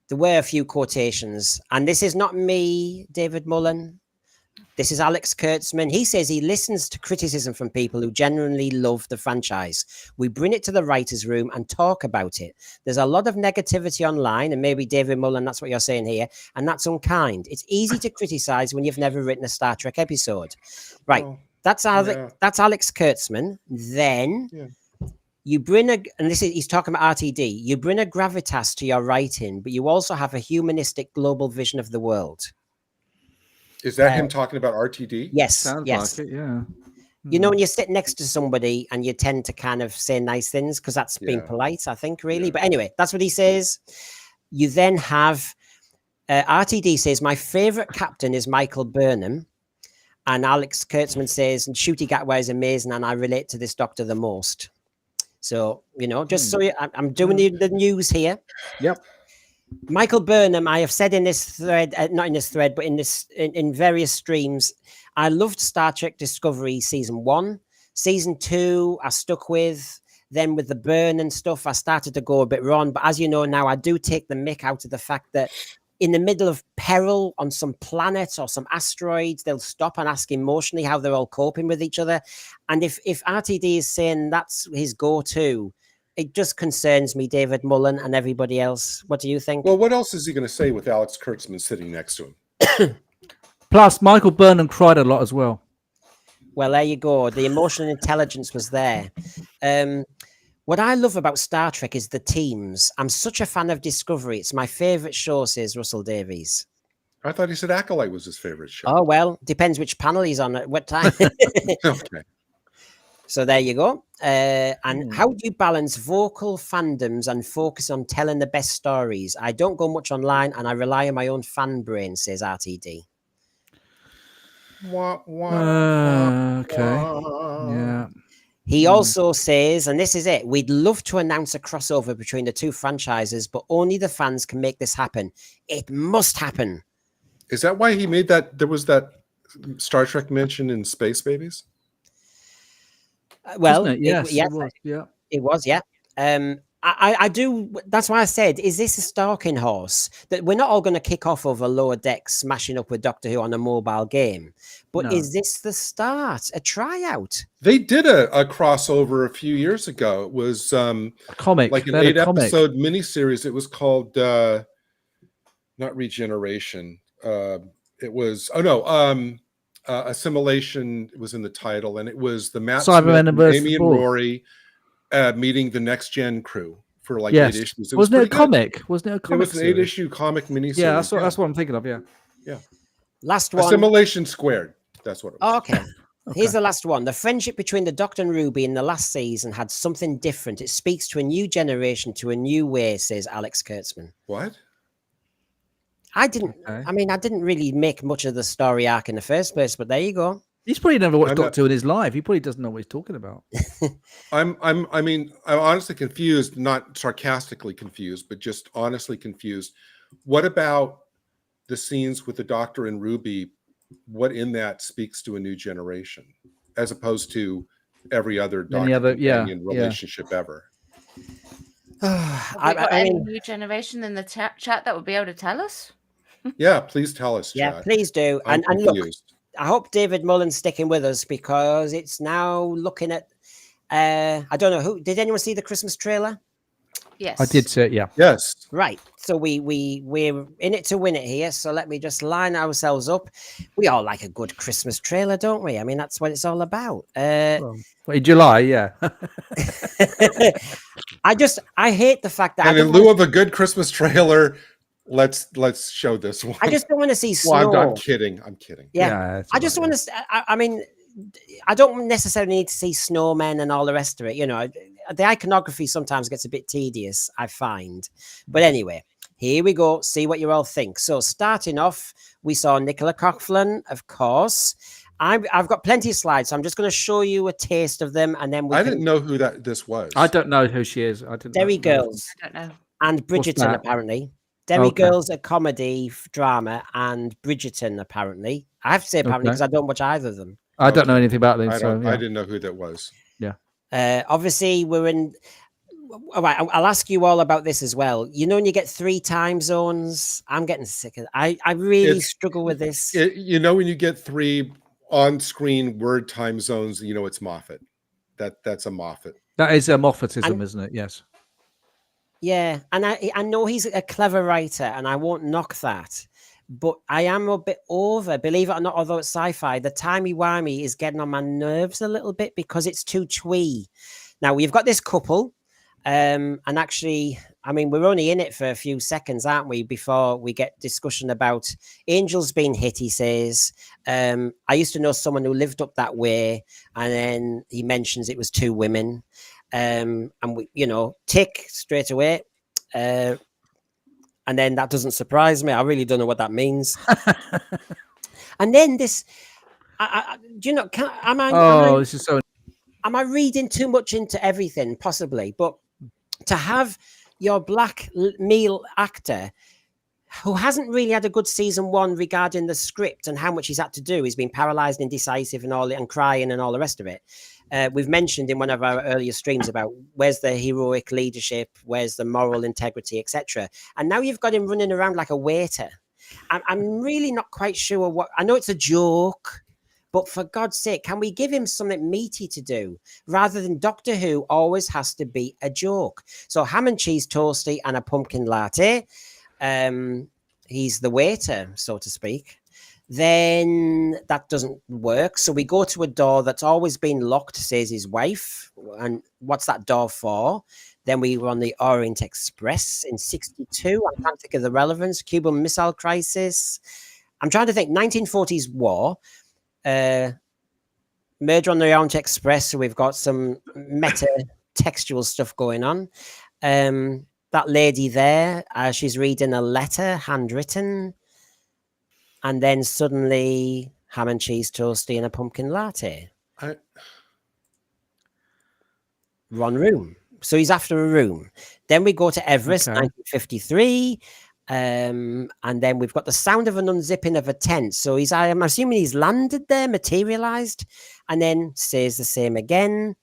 There were a few quotations, and this is not me, David Mullen. This is Alex Kurtzman. He says he listens to criticism from people who genuinely love the franchise. We bring it to the writer's room and talk about it. There's a lot of negativity online, and maybe David Mullen, that's what you're saying here, and that's unkind. It's easy to criticize when you've never written a Star Trek episode. Right. Well, that's Alex Kurtzman. Then you bring he's talking about RTD. You bring a gravitas to your writing, but you also have a humanistic global vision of the world. Is that him talking about RTD? Yes. Sounds yes. like it, yeah. You know, when you sit next to somebody and you tend to kind of say nice things because that's being polite, I think, really. Yeah. But anyway, that's what he says. You then have RTD says, my favorite captain is Michael Burnham. And Alex Kurtzman says, Ncuti Gatwa is amazing and I relate to this doctor the most. So, you know, just so I'm doing the news here. Yep. Michael Burnham, I have said in this thread, not in this thread, but in various streams, I loved Star Trek Discovery season 1. Season 2, I stuck with. Then with the burn and stuff, I started to go a bit wrong. But as you know now, I do take the mick out of the fact that in the middle of peril on some planet or some asteroids, they'll stop and ask emotionally how they're all coping with each other. And if RTD is saying that's his go-to, it just concerns me, David Mullen and everybody else. What do you think? Well, what else is he going to say with Alex Kurtzman sitting next to him? Plus, Michael Burnham cried a lot as well. Well, there you go. The emotional intelligence was there. What I love about Star Trek is the teams. I'm such a fan of Discovery. It's my favorite show, says Russell Davies. I thought he said Acolyte was his favorite show. Oh, well, depends which panel he's on at what time. Okay. So there you go. And how do you balance vocal fandoms and focus on telling the best stories? I don't go much online and I rely on my own fan brain, says RTD. Okay. Yeah. He also says, and this is it, we'd love to announce a crossover between the two franchises, but only the fans can make this happen. It must happen. Is that why he made that? There was that Star Trek mention in Space Babies? Well, yes, it was. Yeah. It was, yeah. I do. That's why I said, is this a stalking horse? That we're not all going to kick off over Lower Decks smashing up with Doctor Who on a mobile game. But is this the start? A tryout? They did a crossover a few years ago. It was a comic, like an 8-episode miniseries. It was called not Regeneration. It was Assimilation was in the title, and it was the Matt Smith, Amy and Rory meeting the Next Gen crew for like 8 issues. Wasn't it a comic? Wasn't it a comic? It was an 8-issue comic miniseries. Yeah, that's what I'm thinking of. Yeah. Last one. Assimilation Squared. That's what it was. Oh, okay. Here's the last one. The friendship between the Doctor and Ruby in the last season had something different. It speaks to a new generation, to a new way, says Alex Kurtzman. What? I didn't really make much of the story arc in the first place, but there you go. He's probably never watched Doctor Who in his life. He probably doesn't know what he's talking about. I'm honestly confused, not sarcastically confused, but just honestly confused. What about the scenes with the Doctor and Ruby? What in that speaks to a new generation, as opposed to every other Doctor relationship ever? Any new generation in the chat that would be able to tell us? Yeah, please tell us. Yeah, Chad. please do. And look, I hope David Mullen's sticking with us because it's now looking at. I don't know who. Did anyone see the Christmas trailer? Yes, I did see it. Yeah. Yes. Right. So we're in it to win it here. So let me just line ourselves up. We all like a good Christmas trailer, don't we? I mean, that's what it's all about. Well, in July, yeah. I hate the fact that. And in lieu of a good Christmas trailer, let's show this one. I just don't want to see snow. Well, I'm kidding. Yeah. I just want to. I mean, I don't necessarily need to see snowmen and all the rest of it. You know, the iconography sometimes gets a bit tedious, I find. But anyway, here we go. See what you all think. So starting off, we saw Nicola Coughlan, of course. I've got plenty of slides, so I'm just going to show you a taste of them, and then didn't know who this was. I don't know who she is. Derry Girls. I don't know. And Bridgerton, apparently. Derry Girls, a comedy drama, and Bridgerton, apparently. I have to say apparently because I don't watch either of them. I don't know anything about them. I didn't know who that was. Yeah. Obviously, all right, I'll ask you all about this as well. You know, when you get 3 time zones, I'm getting sick of it. I really struggle with this. You know, when you get 3 on-screen word time zones, you know it's Moffat. That's a Moffat. That is a Moffatism, isn't it? Yes. Yeah, and I know he's a clever writer, and I won't knock that. But I am a bit over, believe it or not, although it's sci-fi, the timey-wimey is getting on my nerves a little bit because it's too twee. Now, we've got this couple, and actually, I mean, we're only in it for a few seconds, aren't we, before we get discussion about Angel's been hit, he says. I used to know someone who lived up that way, and then he mentions it was 2 women. And we, you know, tick straight away. And then that doesn't surprise me. I really don't know what that means. And then this, do you know? This is so. Am I reading too much into everything? Possibly, but to have your black male actor who hasn't really had a good season 1 regarding the script and how much he's had to do, he's been paralyzed, indecisive, and all, and crying, and all the rest of it. We've mentioned in one of our earlier streams about where's the heroic leadership, where's the moral integrity, etc. And now you've got him running around like a waiter. I'm really not quite sure what. I know it's a joke, but for God's sake, can we give him something meaty to do rather than Doctor Who always has to be a joke? So ham and cheese toasty and a pumpkin latte. He's the waiter, so to speak. Then that doesn't work. So we go to a door that's always been locked, says his wife. And what's that door for? Then we were on the Orient Express in 62. I can't think of the relevance. Cuban Missile Crisis. I'm trying to think. 1940s war. Murder on the Orient Express. So we've got some meta-textual stuff going on. That lady there, she's reading a letter, handwritten. And then suddenly ham and cheese toasty and a pumpkin latte. One room. So he's after a room. Then we go to Everest, 1953. And then we've got the sound of an unzipping of a tent. So I'm assuming he's landed there, materialized, and then says the same again.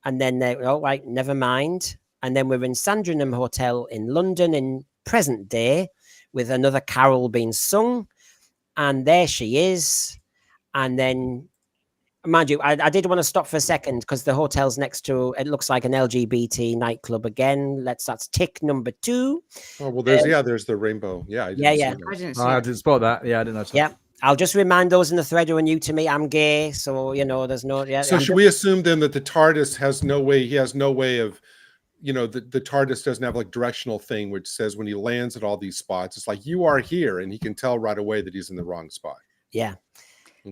And then all right, never mind. And then we're in Sandringham Hotel in London in present day, with another carol being sung, and there she is. And then, mind you, I did want to stop for a second because the hotel's next to, it looks like an LGBT nightclub again. That's tick number 2. Oh well, there's the rainbow. Yeah, I didn't spot that. Yeah, I didn't know. Yeah, I'll just remind those in the thread who are new to me, I'm gay, so you know, there's no. Yeah. So should we assume then that the TARDIS has no way? He has no way of. You know, the TARDIS doesn't have like directional thing, which says when he lands at all these spots, it's like, you are here. And he can tell right away that he's in the wrong spot. Yeah.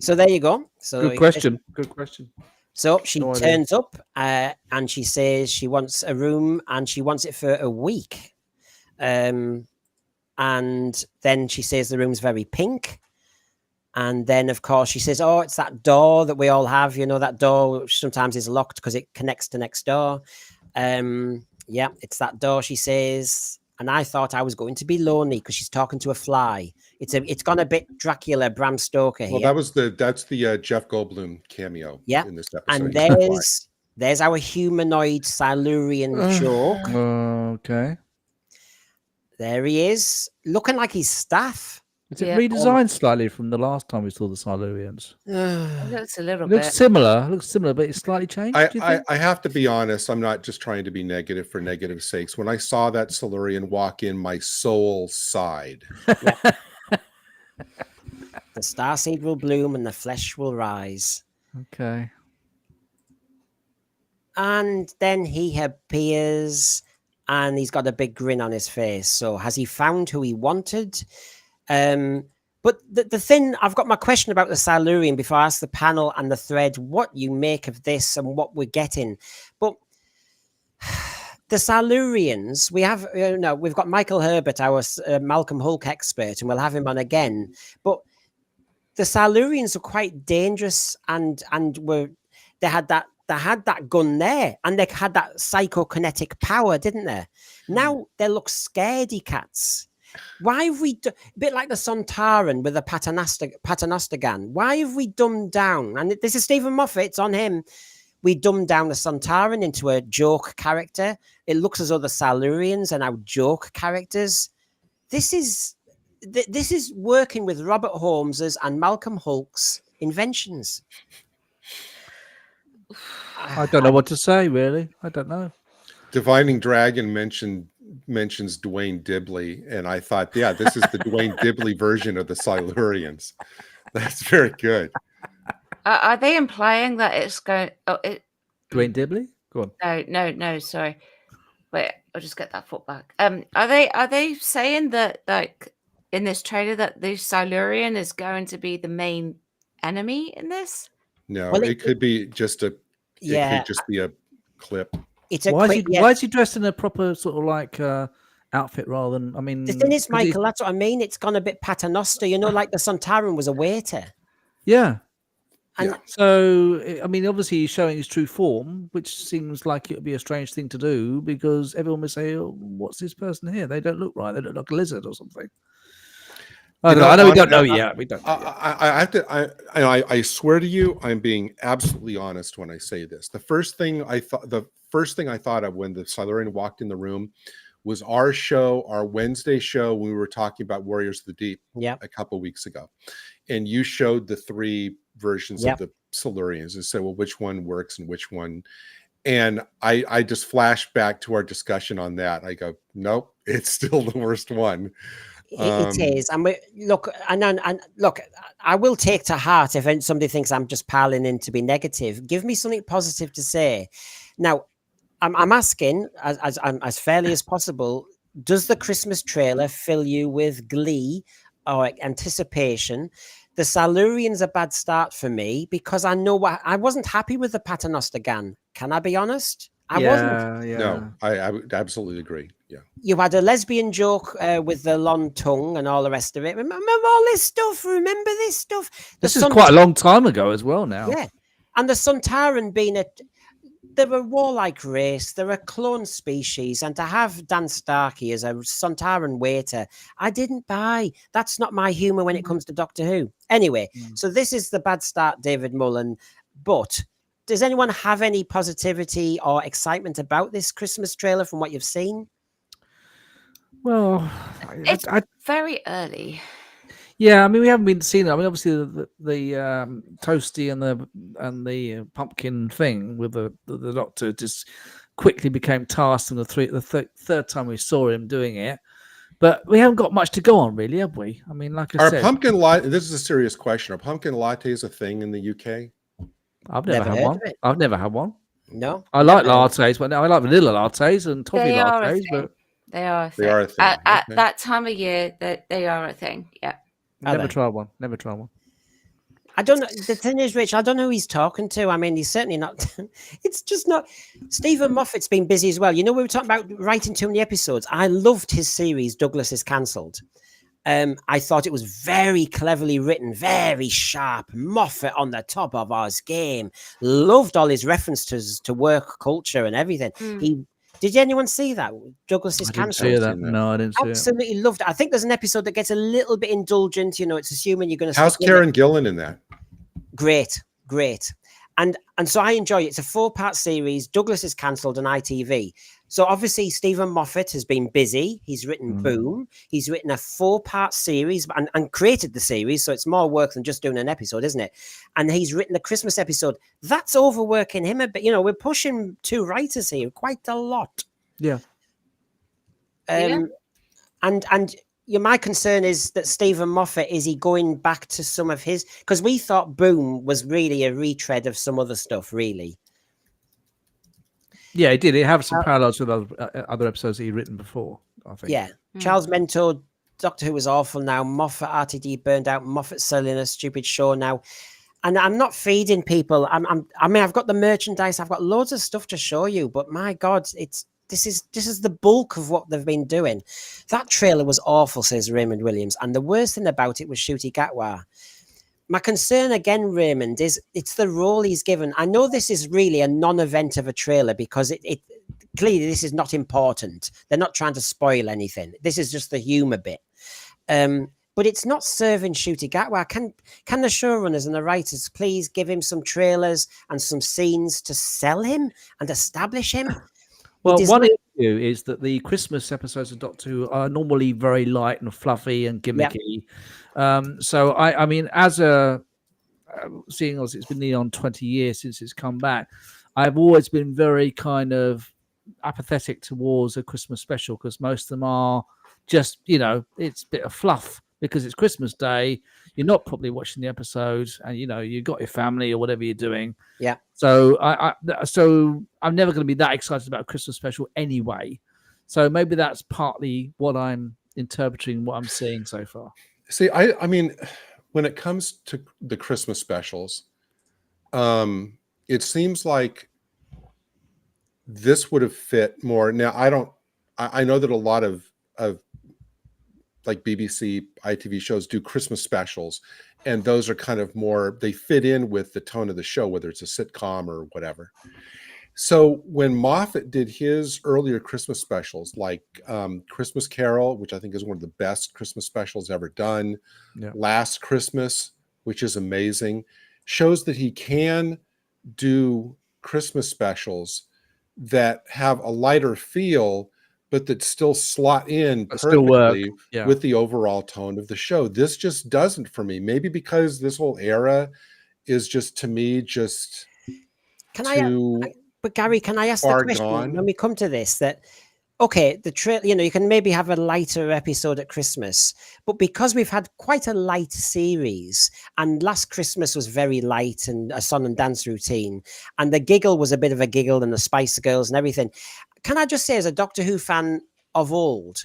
So there you go. So good question. Good question. So she turns up and she says she wants a room and she wants it for a week. And then she says the room's very pink. And then, of course, she says, oh, it's that door that we all have. You know, that door which sometimes is locked because it connects to next door. Yeah, it's that door, she says. And I thought I was going to be lonely because she's talking to a fly. It's gone a bit Dracula, Bram Stoker here. Well, that's the Jeff Goldblum cameo. Yeah, in this episode. And there's our humanoid Silurian joke. Okay, there he is, looking like his staff. Is it redesigned slightly from the last time we saw the Silurians? It looks a little bit. Looks similar, but it's slightly changed. I have to be honest. I'm not just trying to be negative for negative sakes. When I saw that Silurian walk in, my soul sighed. The starseed will bloom and the flesh will rise. Okay. And then he appears and he's got a big grin on his face. So has he found who he wanted? But the thing, I've got my question about the Silurian before I ask the panel and the thread what you make of this and what we're getting. But the Silurians, we've got Michael Herbert, our Malcolm Hulk expert, and we'll have him on again. But the Silurians are quite dangerous and they had that gun there and they had that psychokinetic power, didn't they? Now they look scaredy cats. Why have we a bit like the Sontaran with the Paternoster Why have we dumbed down? And this is Stephen Moffat, it's on him. We dumbed down the Sontaran into a joke character. It looks as though the Silurians are now joke characters. This is working with Robert Holmes's and Malcolm Hulke's inventions. I don't know what to say, really. I don't know. Divining Dragon mentions Dwayne Dibley, and I thought, yeah, this is the Dwayne Dibley version of the Silurians. That's very good. Are they implying that it's going? Oh, Dwayne Dibley? Go on. No. Sorry. Wait, I'll just get that foot back. Are they saying that, like, in this trailer, that the Silurian is going to be the main enemy in this? No, Well, it could be just a. Yeah. It could just be a clip. It's a Why quick, is he dressed in a proper sort of like outfit rather than? I mean, the thing is, Michael, that's what I mean. It's gone a bit paternoster. You know, like the Sontaran was a waiter. Yeah. And Yeah. So, I mean, obviously he's showing his true form, which seems like it would be a strange thing to do because everyone would say, oh, what's this person here? They don't look right. They look like a lizard or something. I know we don't know yet. We don't know yet. I have to. I swear to you, I'm being absolutely honest when I say this. The first thing I thought of when the Silurian walked in the room was our show, our Wednesday show, when we were talking about Warriors of the Deep a couple weeks ago, and you showed the 3 versions of the Silurians and said, well, which one works and which one. And I just flashed back to our discussion on that. I go, nope, it's still the worst one. It is. And look, I will take to heart if somebody thinks I'm just piling in to be negative. Give me something positive to say. Now, I'm asking as fairly as possible, does the Christmas trailer fill you with glee or anticipation? The Silurian's a bad start for me because I know I wasn't happy with the Paternoster Gan. Can I be honest? I wasn't. Yeah. No, I would absolutely agree. Yeah. You had a lesbian joke with the long tongue and all the rest of it. Remember all this stuff? Remember this stuff? This is quite a long time ago as well now. Yeah. And the Sontaran being they're a warlike race, they're a clone species, and to have Dan Starkey as a Sontaran waiter, I didn't buy. That's not my humor when it comes to Doctor Who. Anyway, so this is the bad start, David Mullen. But does anyone have any positivity or excitement about this Christmas trailer from what you've seen? Well, It's very early. yeah. I mean, we haven't been seeing it. I mean, obviously the toasty and the pumpkin thing with the Doctor just quickly became tasked in the third time we saw him doing it. But we haven't got much to go on, really, have we? I mean, like I said, pumpkin latte. This is a serious question. Are pumpkin lattes a thing in the UK? I've never had one. I've never had one. No, I like lattes, but I like vanilla lattes and toffee They are a lattes. thing. But They are a thing. They are a thing. At Okay. that time of year, they are a thing. Yeah. never tried one. Never tried one. I don't know. The thing is, Rich, I don't know who he's talking to. I mean, he's certainly not. It's just not. Stephen Moffat's been busy as well. You know, we were talking about writing too many episodes. I loved his series, Douglas is Cancelled. I thought it was very cleverly written, very sharp. Moffat on the top of his game. Loved all his references to work culture and everything. Did anyone see that? Douglas is Cancelled. See that. No, I didn't see it. Absolutely loved it. I think there's an episode that gets a little bit indulgent. You know, it's assuming you're going to. How's Karen Gillan in that? Great. And so I enjoy it. It's a 4-part series. Douglas is Cancelled on ITV. So obviously Stephen Moffat has been busy. He's written Boom. He's written a 4-part series and created the series. So it's more work than just doing an episode, isn't it? And he's written the Christmas episode. That's overworking him a bit. You know, we're pushing 2 writers here quite a lot. Yeah. And my concern is that Stephen Moffat, is he going back to some of his, because we thought Boom was really a retread of some other stuff, really. Yeah, it did. It had some parallels with other episodes that he'd written before, I think. Yeah. Charles Mentor, Doctor Who was awful now. Moffat RTD burned out. Moffat selling a stupid show now. And I'm not feeding people. I mean, I've got the merchandise. I've got loads of stuff to show you. But my God, this is the bulk of what they've been doing. That trailer was awful, says Raymond Williams. And the worst thing about it was Ncuti Gatwa. My concern again, Raymond, is it's the role he's given. I know this is really a non-event of a trailer because it clearly this is not important. They're not trying to spoil anything. This is just the humor bit. but it's not serving Ncuti Gatwa. Can the showrunners and the writers please give him some trailers and some scenes to sell him and establish him? Well, one issue is that the Christmas episodes of Doctor Who are normally very light and fluffy and gimmicky. So I mean, as a seeing as it's been nearly on 20 years since it's come back, I've always been very kind of apathetic towards a Christmas special, because most of them are just, it's a bit of fluff because it's Christmas Day. You're not probably watching the episodes, and you've got your family or whatever you're doing. Yeah. So so I'm never going to be that excited about a Christmas special anyway. So maybe that's partly what I'm interpreting, what I'm seeing so far. See, I mean, when it comes to the Christmas specials, it seems like this would have fit more. Now, I know that a lot of like BBC, ITV shows do Christmas specials, and those are kind of more, they fit in with the tone of the show, whether it's a sitcom or whatever. So when Moffat did his earlier Christmas specials, like Christmas Carol, which I think is one of the best Christmas specials ever done, Last Christmas, which is amazing, shows that he can do Christmas specials that have a lighter feel, but that still slot in perfectly with the overall tone of the show. This just doesn't for me. Maybe because this whole era is just, to me, just but Gary, can I ask the question when we come to this, that okay, you can maybe have a lighter episode at Christmas, but because we've had quite a light series, and Last Christmas was very light and a song and dance routine, and the giggle was a bit of a giggle, and the Spice Girls and everything. Can I just say, as a Doctor Who fan of old,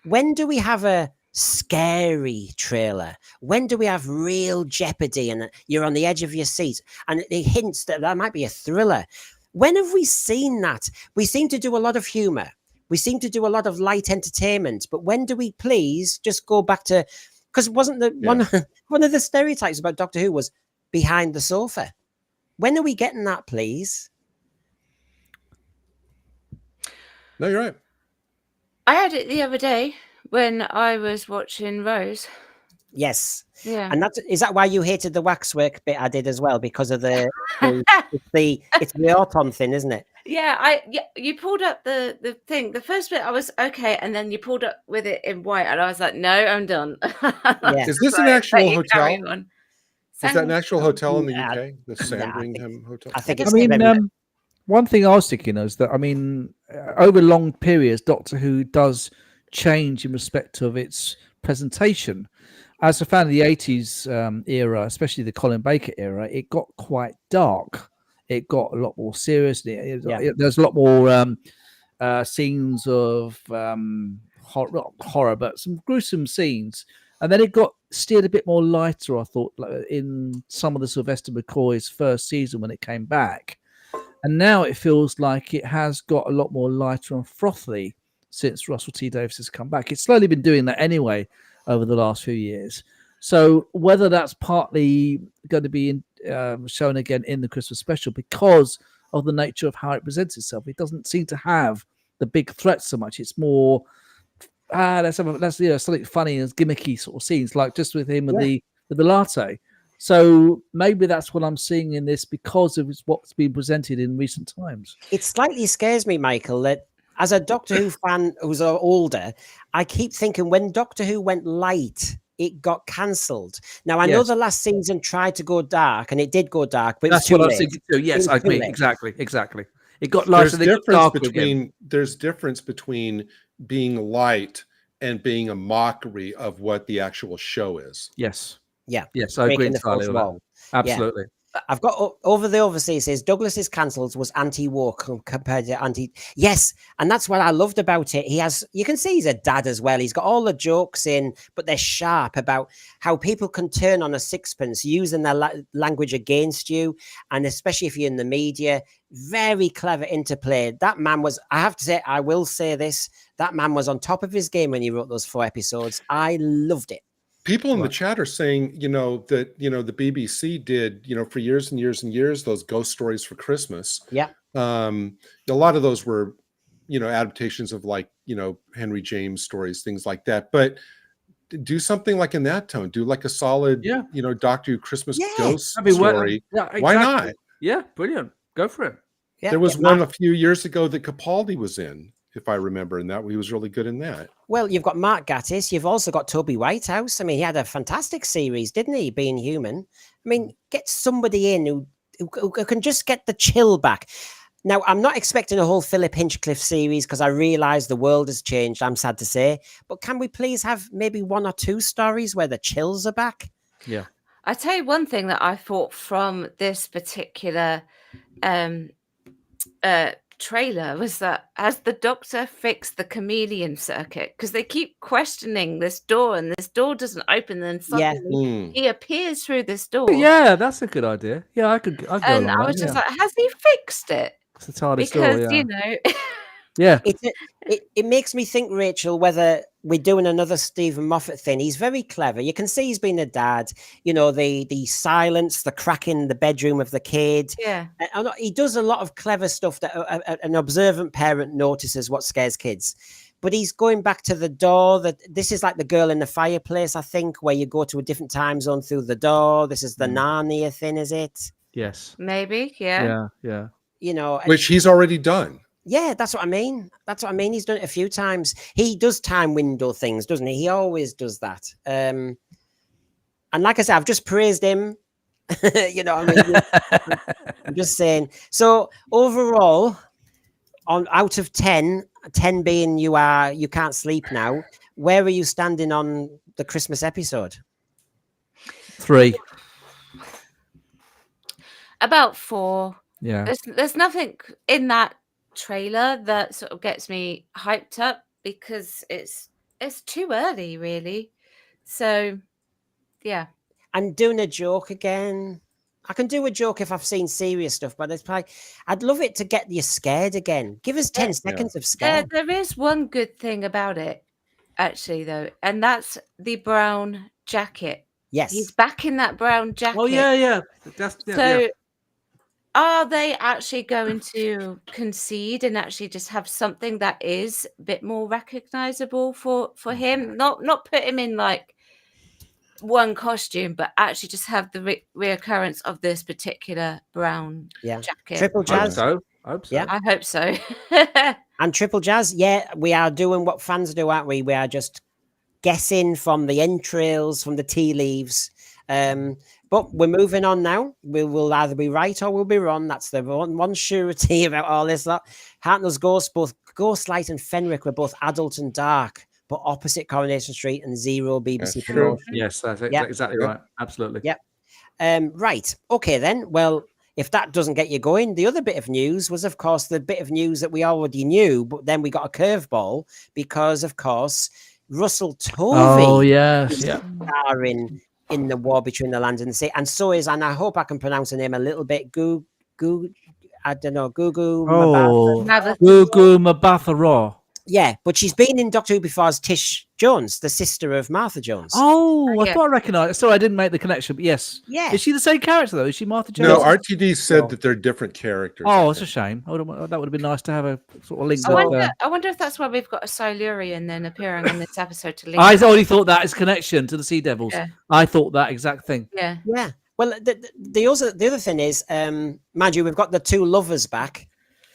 when do we have a scary trailer? When do we have real jeopardy and you're on the edge of your seat and it hints that might be a thriller? When have we seen that? We seem to do a lot of humor. We seem to do a lot of light entertainment. But when do we please just go back to, because wasn't the one of the stereotypes about Doctor Who was behind the sofa? When are we getting that, please? No, you're right. I had it the other day when I was watching Rose. Yes. Yeah. And is that why you hated the waxwork bit I did as well? Because of it's the autumn thing, isn't it? Yeah, you pulled up the thing. The first bit I was okay, and then you pulled up with it in white, and I was like, no, I'm done. Is this an actual hotel? Is that an actual hotel in the Yeah. UK? The Sandringham Hotel? I think it's one thing I was thinking is that, over long periods, Doctor Who does change in respect of its presentation. As a fan of the 80s era, especially the Colin Baker era, it got quite dark. It got a lot more serious. There's a lot more scenes of horror, but some gruesome scenes. And then it got steered a bit more lighter, I thought, in some of the Sylvester McCoy's first season when it came back. And now it feels like it has got a lot more lighter and frothy since Russell T Davies has come back. It's slowly been doing that anyway over the last few years. So whether that's partly going to be shown again in the Christmas special because of the nature of how it presents itself, it doesn't seem to have the big threats so much. It's more, let's something funny and gimmicky sort of scenes, like just with him with the latte. So maybe that's what I'm seeing in this because of what's been presented in recent times. It slightly scares me, Michael, that as a Doctor Who fan who's older, I keep thinking when Doctor Who went light, it got cancelled. Now, I know the last season tried to go dark, and it did go dark, but that's what I was thinking too. Yes, I agree. Exactly. It got lighter. There's difference between being light and being a mockery of what the actual show is. Yes. Yeah. Yes, I agree entirely with that. Absolutely. Yeah. I've got over the overseas says Douglas's cancelled was anti-woke compared to anti. Yes, and that's what I loved about it. You can see he's a dad as well. He's got all the jokes in, but they're sharp about how people can turn on a sixpence using their language against you, and especially if you're in the media. Very clever interplay. That man was. I have to say, I will say this. That man was on top of his game when he wrote those 4 episodes. I loved it. People in the chat are saying, that, the BBC did, for years and years and years, those ghost stories for Christmas. Yeah. A lot of those were, adaptations of Henry James stories, things like that. But do something like in that tone. Do like a solid, Doctor Who Christmas ghost story. Exactly. Why not? Yeah, brilliant. Go for it. Yeah, there was one a few years ago that Capaldi was in, if I remember, and that he was really good in that. Well, you've got Mark Gatiss. You've also got Toby Whitehouse. I mean, he had a fantastic series, didn't he? Being Human. I mean, get somebody in who can just get the chill back. Now, I'm not expecting a whole Philip Hinchcliffe series because I realise the world has changed, I'm sad to say. But can we please have maybe 1 or 2 stories where the chills are back? Yeah. I tell you one thing that I thought from this particular trailer was that as the Doctor fixed the chameleon circuit, because they keep questioning this door and this door doesn't open, and suddenly he appears through this door. Yeah, that's a good idea. Yeah, I could go and along I was just like, has he fixed it? It's the TARDIS Because door, yeah. It makes me think, Rachel, whether we're doing another Stephen Moffat thing. He's very clever. You can see he's been a dad. The silence, the crack in the bedroom of the kid. Yeah. And he does a lot of clever stuff that an observant parent notices what scares kids. But he's going back to the door. That this is like the girl in the fireplace, I think, where you go to a different time zone through the door. This is the Narnia thing, is it? Yes. Maybe, yeah. Yeah. Which he's already done. Yeah, that's what I mean. He's done it a few times. He does time window things, doesn't he? He always does that. And like I said, I've just praised him. I'm just saying. So overall, out of 10 being you can't sleep now, where are you standing on the Christmas episode? 3. About 4. Yeah. There's nothing in that trailer that sort of gets me hyped up because it's too early, really. So, yeah. And doing a joke again. I can do a joke if I've seen serious stuff, but I'd love it to get you scared again. Give us 10 seconds of scare. There is one good thing about it, actually, though, and that's the brown jacket. Yes. He's back in that brown jacket. Oh, yeah. Are they actually going to concede and actually just have something that is a bit more recognizable for him? Not put him in like one costume, but actually just have the reoccurrence of this particular brown jacket. Triple Jazz. I hope so. Yeah. I hope so. And Triple Jazz, we are doing what fans do, aren't we? We are just guessing from the entrails, from the tea leaves. But we're moving on now. We will either be right or we'll be wrong. That's the one surety about all this lot. Hartnell's Ghost, both Ghostlight and Fenric were both adult and dark, but opposite Coronation Street and Zero BBC promotion. Yes, that's exactly right. Absolutely. Yep. Right. Okay, then. Well, if that doesn't get you going, the other bit of news was, of course, the bit of news that we already knew, but then we got a curveball because, of course, Russell Tovey. Oh, yes. Yeah. Starring in The War Between the Land and the Sea, and so is, and I hope I can pronounce her name a little bit. I don't know, Gugu Mabatha. Yeah, but she's been in Doctor Who before as Tish Jones, the sister of Martha Jones. Oh, I thought I recognised. Sorry, I didn't make the connection, but yes. Yeah. Is she the same character, though? Is she Martha Jones? No, RTD said that they're different characters. Oh, it's a shame. That would have been nice to have a sort of link. I wonder if that's why we've got a Silurian then appearing in this episode to link. I only thought that as connection to the Sea Devils. Yeah. I thought that exact thing. Yeah. Yeah. Well, the other thing is, mind you, we've got the 2 lovers back,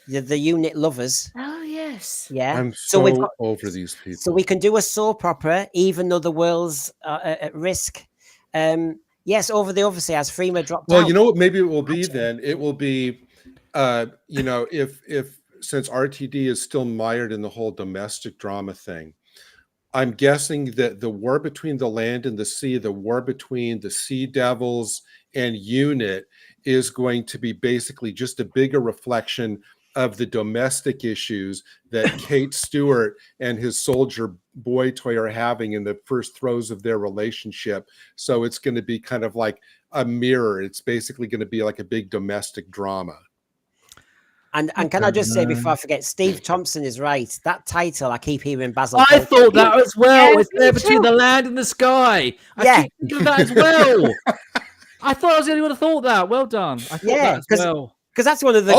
the unit lovers. Oh, yes. Yeah. I'm so we've got, over these people. So we can do a soap opera, even though the world's at risk. Yes, Over the Overseas has Freema dropped out. Well, you know what? Maybe it will be then. It will be, if since RTD is still mired in the whole domestic drama thing, I'm guessing that the war between the land and the sea, the war between the Sea Devils and UNIT, is going to be basically just a bigger reflection of the domestic issues that Kate Stewart and his soldier boy toy are having in the first throes of their relationship. So it's going to be kind of like a mirror. It's basically going to be like a big domestic drama. And can I just say before I forget, Steve Thompson is right. That title, I keep hearing Basil. I thought that as well. It's there between the land and the sky. I keep thinking of that as well. I thought I was the only one who thought that. Well done. I thought that as well. Because that's one of the.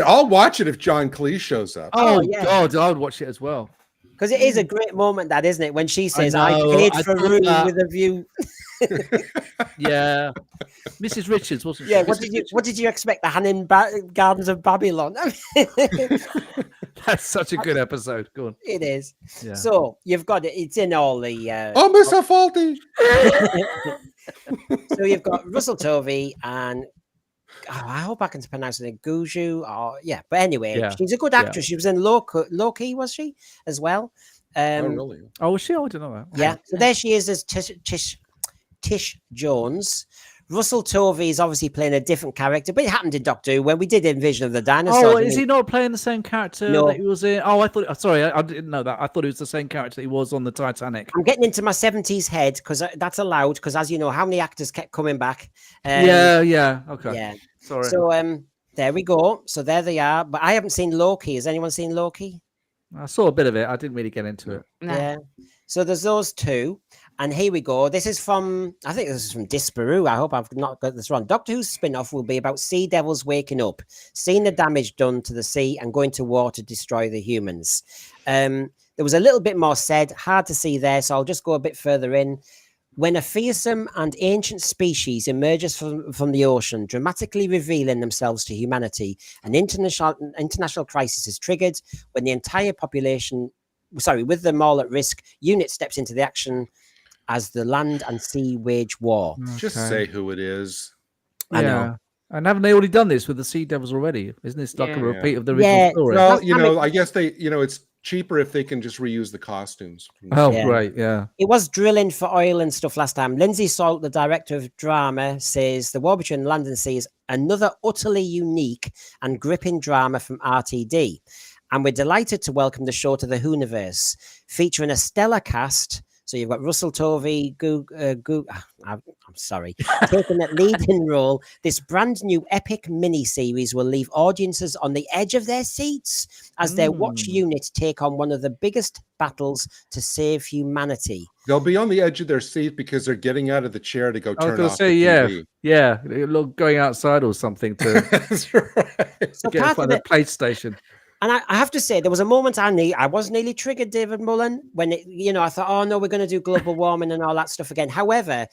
I'll watch it if John Cleese shows up. Oh God, I would watch it as well. Because it is a great moment, that isn't it? When she says, I "I know, paid I for a thought room that. with a view." Yeah, Mrs. Richards wasn't she? Yeah. What did you expect? The Hannon Gardens of Babylon. That's such a good episode. Go on. It is. Yeah. So you've got it. It's in all the. Oh, Mr. Faulty. So you've got Russell Tovey and I hope I can pronounce it Guju. Or yeah, but anyway, Yeah. she's a good actress. She was in Loki, was she as well? Oh, really? Oh, was she? I didn't know that. Yeah. So there she is as Tish Jones. Russell Tovey is obviously playing a different character, but it happened in Doctor Who when we did Invasion of the Dinosaurs. Oh, is he not playing the same character No. that he was in? Oh, I thought. Sorry, I didn't know that. I thought it was the same character that he was on the Titanic. I'm getting into my 70s head because that's allowed. Because as you know, how many actors kept coming back? Yeah. Okay. Yeah. Sorry. So there we go. So there they are. But I haven't seen Loki. Has anyone seen Loki? I saw a bit of it. I didn't really get into it. No. Yeah. So there's those two. And here we go. This is from, I think this is from Disparu. I hope I've not got this wrong. Doctor Who's spin-off will be about sea devils waking up, seeing the damage done to the sea and going to war to destroy the humans. There was a little bit more said, hard to see there, so I'll just go a bit further in. When a fearsome and ancient species emerges from the ocean, dramatically revealing themselves to humanity, an international crisis is triggered when the entire population, with them all at risk, UNIT steps into the action as the land and sea wage war. Just say who it is. I know. And haven't they already done this with the Sea Devils already? Isn't this like a Yeah. repeat of the original story? Well, I guess they, it's cheaper if they can just reuse the costumes. Oh, Yeah. great. Yeah. It was drilling for oil and stuff last time. Lindsay Salt, the director of drama, says the war between land and sea is another utterly unique and gripping drama from RTD. And we're delighted to welcome the show to the Whoniverse, featuring a stellar cast. So you've got Russell Tovey, I'm sorry, taking that leading role. This brand new epic mini-series will leave audiences on the edge of their seats as their watch unit take on one of the biggest battles to save humanity. They'll be on the edge of their seat because they're getting out of the chair to go I was turn going to off say, the TV. yeah, going outside or something to That's right. So get part by of the it, PlayStation. and I have to say, there was a moment I was nearly triggered, David Mullen, when I thought, oh no, we're going to do global warming and all that stuff again. However,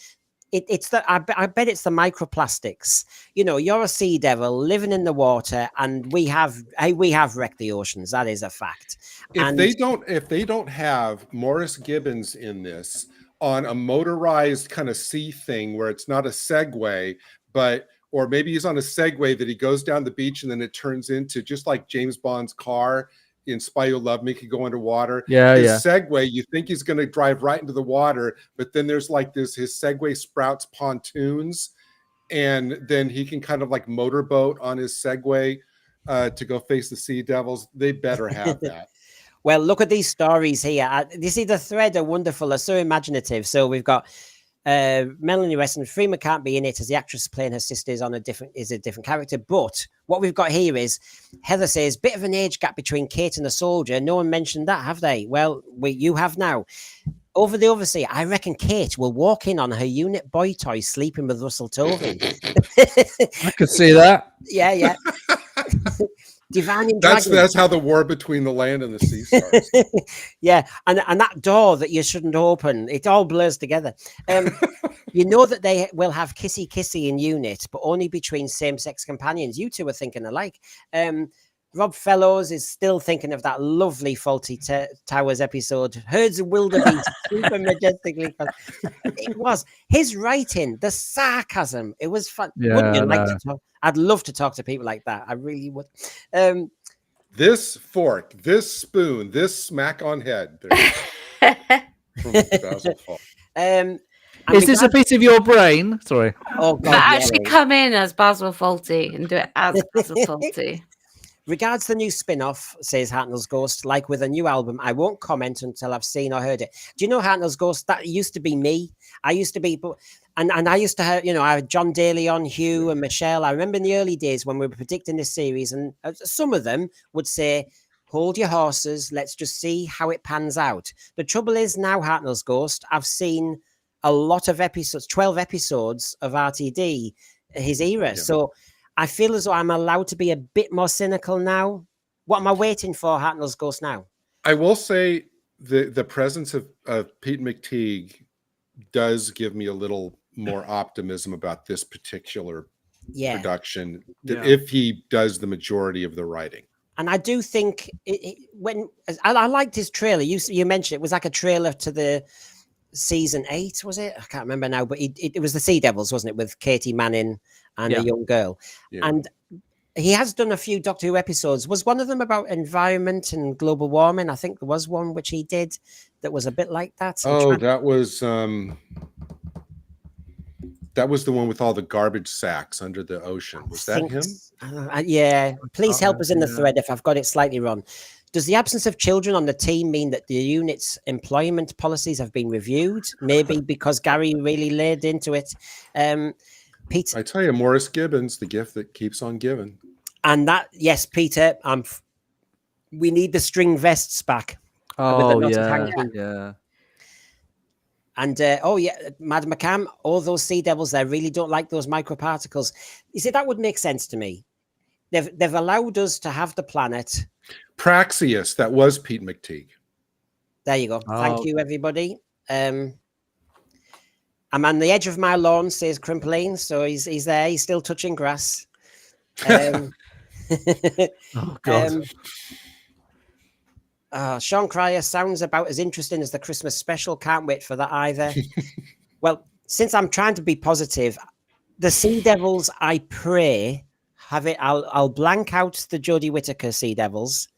it's I bet it's the microplastics. You're a sea devil living in the water, and we have wrecked the oceans. That is a fact. If they don't have Morris Gibbons in this on a motorized kind of sea thing where it's not a Segway, or maybe he's on a Segway that he goes down the beach and then it turns into just like James Bond's car in Spy Who Loved Me could go underwater. His Segway, you think he's going to drive right into the water, but then there's like his Segway sprouts pontoons, and then he can kind of like motorboat on his Segway to go face the Sea Devils. They better have that. Well, look at these stories here. You see, the thread are wonderful. They're so imaginative. So we've got Melanie Weston. Freeman can't be in it as the actress playing her sister is a different character. But what we've got here is Heather says, bit of an age gap between Kate and the soldier. No one mentioned that, have they? Well, you have now. Over the overseas, I reckon Kate will walk in on her unit boy toy sleeping with Russell Tovey. I could see that. Yeah. Divining That's how the war between the land and the sea starts. Yeah, and that door that you shouldn't open, it all blurs together. You know that they will have kissy in unit, but only between same-sex companions. You two are thinking alike. Rob Fellows is still thinking of that lovely Faulty Towers episode. Herds of wildebeest, super majestically. It was his writing, the sarcasm. It was fun. Yeah, Wouldn't you like to talk? I'd love to talk to people like that. I really would. This fork, this spoon, this smack on head. From Basil Fawlty. Is this a piece of your brain? Sorry. Oh God! But actually, come in as Basil Fawlty and do it as Basil Fawlty. Regards the new spin-off, says Hartnell's Ghost, like with a new album, I won't comment until I've seen or heard it. Do you know Hartnell's Ghost? That used to be me. I used to be, and I used to have, I had John Daly on, Hugh and Michelle. I remember in the early days when we were predicting this series, and some of them would say, hold your horses, let's just see how it pans out. The trouble is now, Hartnell's Ghost, I've seen a lot of episodes, 12 episodes of RTD, his era. Yeah. So I feel as though I'm allowed to be a bit more cynical now. What am I waiting for, Hartnell's Ghost, now? I will say the presence of Pete McTeague does give me a little more optimism about this particular production, if he does the majority of the writing. And I do think when I liked his trailer, you mentioned it was like a trailer to the season 8, was it? I can't remember now, but it was the Sea Devils, wasn't it, with Katie Manning and a young girl. And he has done a few Doctor Who episodes. Was one of them about environment and global warming? I think there was one which he did that was a bit like that. That was the one with all the garbage sacks under the ocean. Was that him? Yeah. Please help us in the thread if I've got it slightly wrong. Does the absence of children on the team mean that the unit's employment policies have been reviewed? Maybe because Gary really laid into it. Peter, I tell you, Morris Gibbons, the gift that keeps on giving. And that, yes, Peter, we need the string vests back. Oh, yeah. And, Madam McCann, all those Sea Devils there really don't like those microparticles. You see, that would make sense to me. They've allowed us to have the planet. Praxius, that was Pete McTeague. There you go. Thank you, everybody. I'm on the edge of my lawn, says Crimpline. So he's there. He's still touching grass. Oh, God. Sean Cryer sounds about as interesting as the Christmas special. Can't wait for that either. Well, since I'm trying to be positive, the Sea Devils, I pray, have it. I'll blank out the Jodie Whittaker Sea Devils.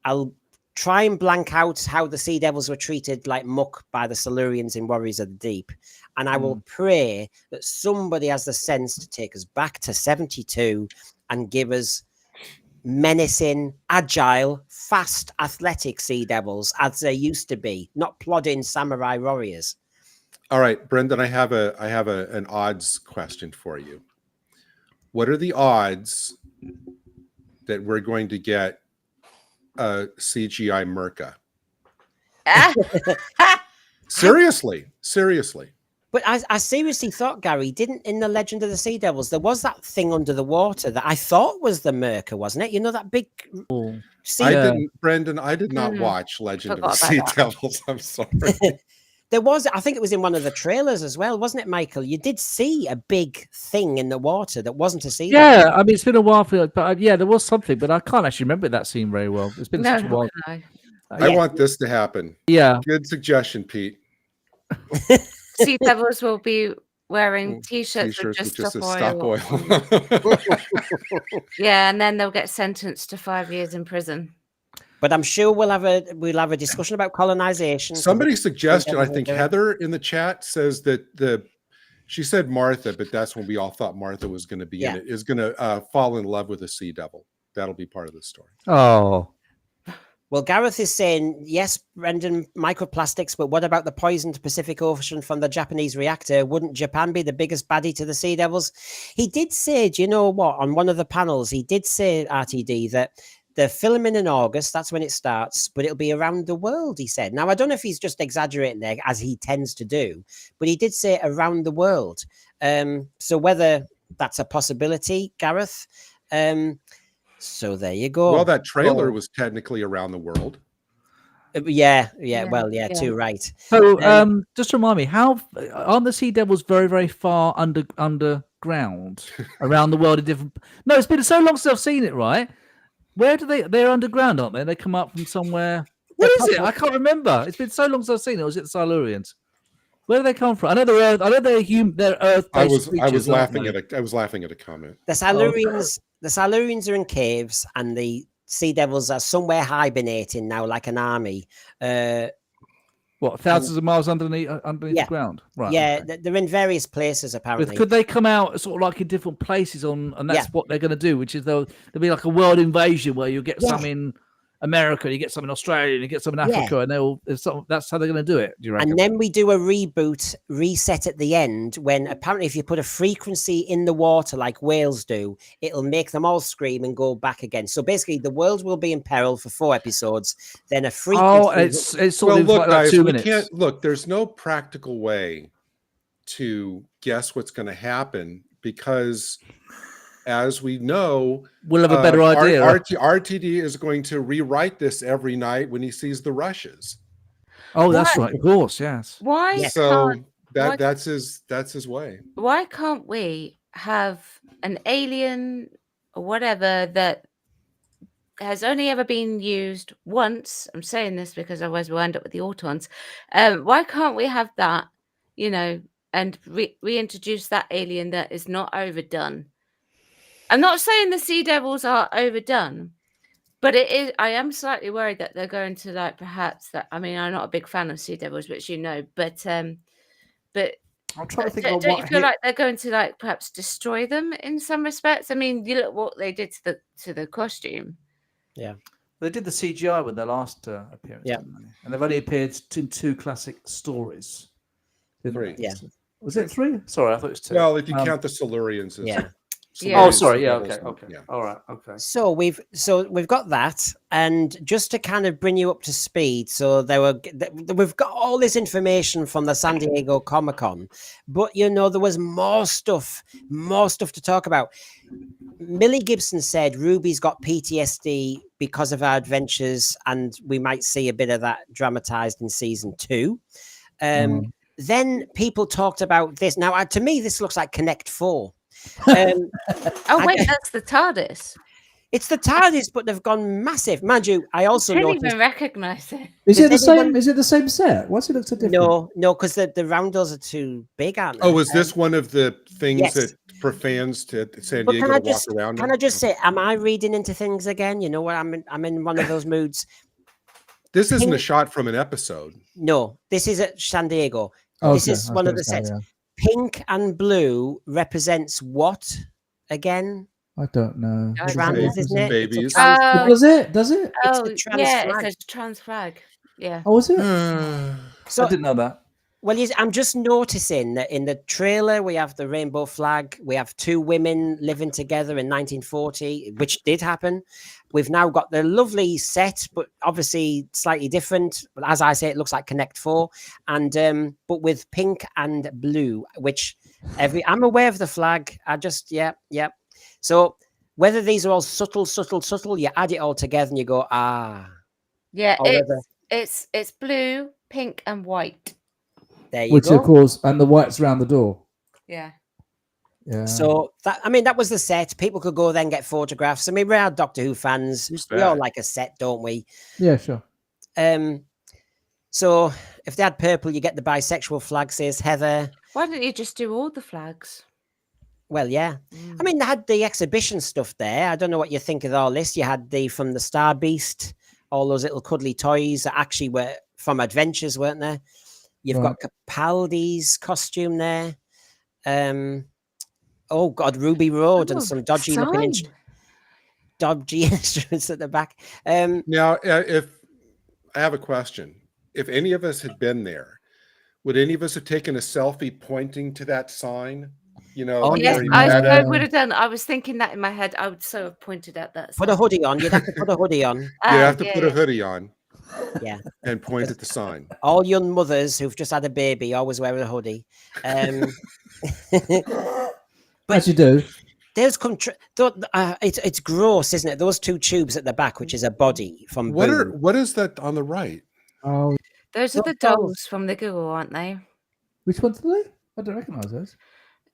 I'll try and blank out how the Sea Devils were treated like muck by the Silurians in Warriors of the Deep. And I will pray that somebody has the sense to take us back to 72 and give us menacing, agile, fast, athletic Sea Devils as they used to be, not plodding samurai warriors. All right, Brendan, I have an odds question for you. What are the odds that we're going to get a CGI Merca? Seriously. But I seriously thought, Gary, didn't in the Legend of the Sea Devils, there was that thing under the water that I thought was the Merca, wasn't it? You know, that big Brendan, I did not watch Legend of the Sea Devils. I'm sorry. There was, I think it was in one of the trailers as well, wasn't it, Michael? You did see a big thing in the water that wasn't a sea devil. Yeah, I mean, it's been a while, but there was something, but I can't actually remember that scene very well. It's been such a while. I want this to happen. Yeah. Good suggestion, Pete. Sea Devils will be wearing t-shirts with just stop oil. Yeah, and then they'll get sentenced to 5 years in prison. But I'm sure we'll have a discussion about colonization. Somebody suggested, I think Heather in the chat says that she said Martha, but that's when we all thought Martha was going to be in it, is going to fall in love with a sea devil. That'll be part of the story. Oh. Well, Gareth is saying, yes, Brendan, microplastics, but what about the poisoned Pacific Ocean from the Japanese reactor? Wouldn't Japan be the biggest baddie to the Sea Devils? He did say, do you know what, on one of the panels, he did say, RTD, that they're filming in August, that's when it starts, but it'll be around the world, he said. Now, I don't know if he's just exaggerating there, as he tends to do, but he did say around the world. So whether that's a possibility, Gareth, so there you go. Well, that trailer was technically around the world. Yeah, too right. So, just remind me, how aren't the Sea Devils very, very far underground around the world in different? No, it's been so long since I've seen it. Right, where do they're underground, aren't they? They come up from somewhere. Where is it? I can't remember. It's been so long since I've seen it. Or is it the Silurians? Where do they come from? I know they're Earth. I know they're Earth. I was laughing at a comment. The Silurians are in caves, and the Sea Devils are somewhere hibernating now, like an army. What, thousands of miles underneath the ground? Right. Yeah, okay. They're in various places apparently. But could they come out sort of like in different places and that's what they're going to do, which is there'll be like a world invasion where you get some in America, you get some in Australia, you get some in Africa, and that's how they're going to do it. Do you reckon? And then we do a reset at the end when apparently if you put a frequency in the water like whales do, it'll make them all scream and go back again. So basically, the world will be in peril for 4 episodes. Then a frequency. It's sort of like 2 minutes. There's no practical way to guess what's going to happen because, as we know, we'll have a better idea. RTD is going to rewrite this every night when he sees the rushes. Oh, that's right. Of course, yes. Why Yes. So why- that's his way. why can't we have an alien or whatever that has only ever been used once? I'm saying this because otherwise we'll end up with the Autons. Why can't we have that, and reintroduce that alien that is not overdone? I'm not saying the Sea Devils are overdone, but it is. I am slightly worried that they're going to perhaps that. I mean, I'm not a big fan of Sea Devils, which but I'm trying to think don't of you what. feel like they're going to perhaps destroy them in some respects? I mean, you look what they did to the costume. They did the CGI with their last appearance, Yeah. didn't they? And they've only appeared in 2 classic stories. didn't 3. they? Yeah. Was it 3? Sorry, I thought it was 2. Well, if you count the Silurians as Yeah. Yeah. Oh, Silurians, sorry. Yeah. Devils, Okay. yeah. All right. Okay. So we've got that, and just to kind of bring you up to speed. So we've got all this information from the San Diego Comic-Con, but there was more stuff to talk about. Millie Gibson said Ruby's got PTSD because of our adventures, and we might see a bit of that dramatized in season 2. Then people talked about this. Now, to me, this looks like Connect 4. Oh wait, that's the TARDIS. It's the TARDIS, but they've gone massive. Mind you, I also I didn't noticed. even recognize it. Is Did it the same? anyone- Is it the same set? Why's it look so different? No, because the roundels are too big, aren't they? Oh, is this one of the things yes. that for fans to San But Diego can I to walk just around? can in? I just say, am I reading into things again? You know what? I'm in one of those moods. This isn't a shot from an episode. No, this is at San Diego. Okay, This is I was one of gonna the say, sets. yeah. Pink and blue represents what again? I don't know. I What don't Trans, know. isn't it? It's a Babies. trans- Does it? Does it? It's Oh the trans yeah, flag. it says trans flag. Yeah. Oh, is it? So I didn't know that. Well, I'm just noticing that in the trailer we have the rainbow flag. We have 2 women living together in 1940, which did happen. We've now got the lovely set, but obviously slightly different. But as I say, it looks like Connect 4, and but with pink and blue. Which I'm aware of the flag. I just yeah. So whether these are all subtle, you add it all together and you go Yeah, or whether- it's blue, pink, and white. there you Which go. of course, and the white's around the door. Yeah. Yeah. So that was the set. People could go there and get photographs. I mean, we're Doctor Who fans. Who's We all that? like a set, don't we? yeah, sure. So if they had purple, you get the bisexual flag, says Heather. Why don't you just do all the flags? Well, yeah. I mean, they had the exhibition stuff there. I don't know what you think of all this. You had from the Star Beast, all those little cuddly toys that actually were from Adventures, weren't there? You've got Capaldi's costume there. Oh God, Ruby Road and some dodgy looking dodgy instruments at the back. Now, if I have a question, if any of us had been there, would any of us have taken a selfie pointing to that sign? Yes, very I meta? would have done. I was thinking that in my head. I would so have pointed at that. Put a hoodie on. You'd have to put a hoodie on. You have to put a hoodie on Yeah. and point at the sign. All young mothers who've just had a baby always wear a hoodie. As you do. There's it's gross, isn't it? Those 2 tubes at the back, which is a body from Boom. What is that on the right? Oh, Those are the dolls from the Google, aren't they? which ones are they? I don't recognise those.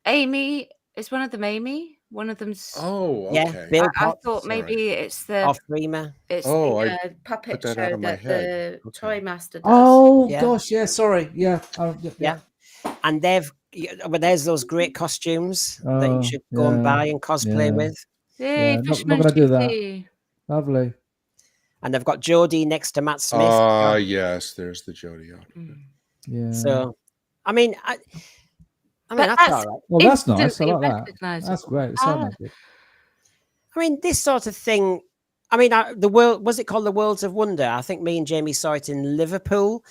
Amy, is one of them Amy? One of them's. Oh, Yeah, okay. Bill I Potts thought maybe it's the off Freema. it's Oh, I the puppet put that show out of my that head. the Okay. Toy Master does. Oh Yeah. gosh, yeah. Sorry, yeah. Yeah. And but there's those great costumes that you should go and yeah, buy and cosplay yeah. with. Hey, Yeah, not Fisherman's gonna do that. Duty. Lovely. And they've got Jodie next to Matt Smith. Yes, there's the Jodie. Yeah. So, I mean, But that's all right. Well, that's nice. I instantly like that. recognisable. That's great. It sounds good. I mean, this sort of thing. I mean, the world, was it called the Worlds of Wonder? I think me and Jamie saw it in Liverpool,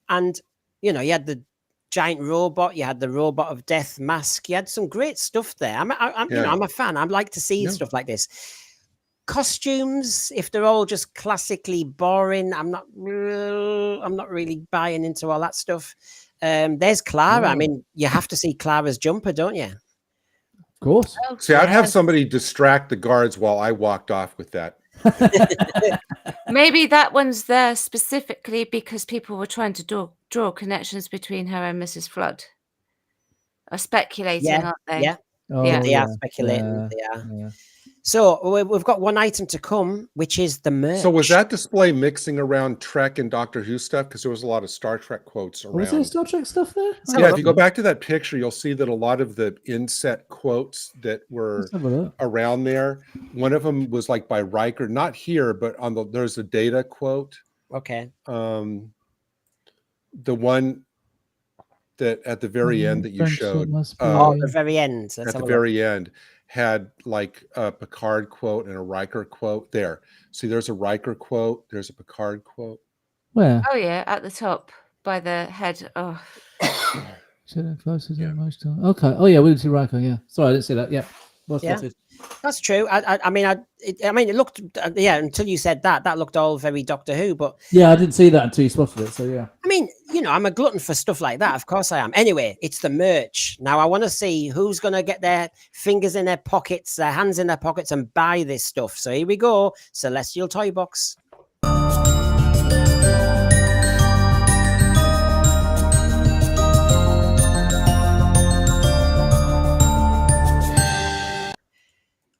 and you had the giant robot, you had the robot of death mask, you had some great stuff there. I'm a fan. I'd like to see stuff like this. Costumes, if they're all just classically boring, I'm not really buying into all that stuff. There's Clara. I mean, you have to see Clara's jumper, don't you? Of course. Oh, See, I'd have yeah. somebody distract the guards while I walked off with that Maybe that one's there specifically because people were trying to draw connections between her and Mrs. Flood. Are speculating, Yeah, aren't they? yeah. Yeah. They are speculating. Yeah, They are. yeah. So we've got one item to come, which is the merch. So was that display mixing around Trek and Doctor Who stuff? Because there was a lot of Star Trek quotes Was there around. Star Trek stuff there? So- Yeah, if you go back to that picture, you'll see that a lot of the inset quotes that were Let's have a look. around there. One of them was like by Riker, not here, but on there's a Data quote. Okay. The one that at the very end that you Friendship showed, must be- Oh, at the very end. Let's at have the a look. very end, had like a Picard quote and a Riker quote there. See, there's a Riker quote, there's a Picard quote. Where? Oh yeah, at the top by the head. Oh, Yeah. Okay. Oh yeah, William T. Riker. Yeah. Sorry, I didn't see that. Yeah. Well Yeah. spotted. That's true. I mean, it looked, yeah, until you said that looked all very Doctor Who. But Yeah, I didn't see that until you spotted it. So yeah. I mean, I'm a glutton for stuff like that. Of course I am. Anyway, it's the merch. Now I want to see who's going to get their fingers in their pockets, their hands in their pockets and buy this stuff. So here we go. Celestial Toy Box.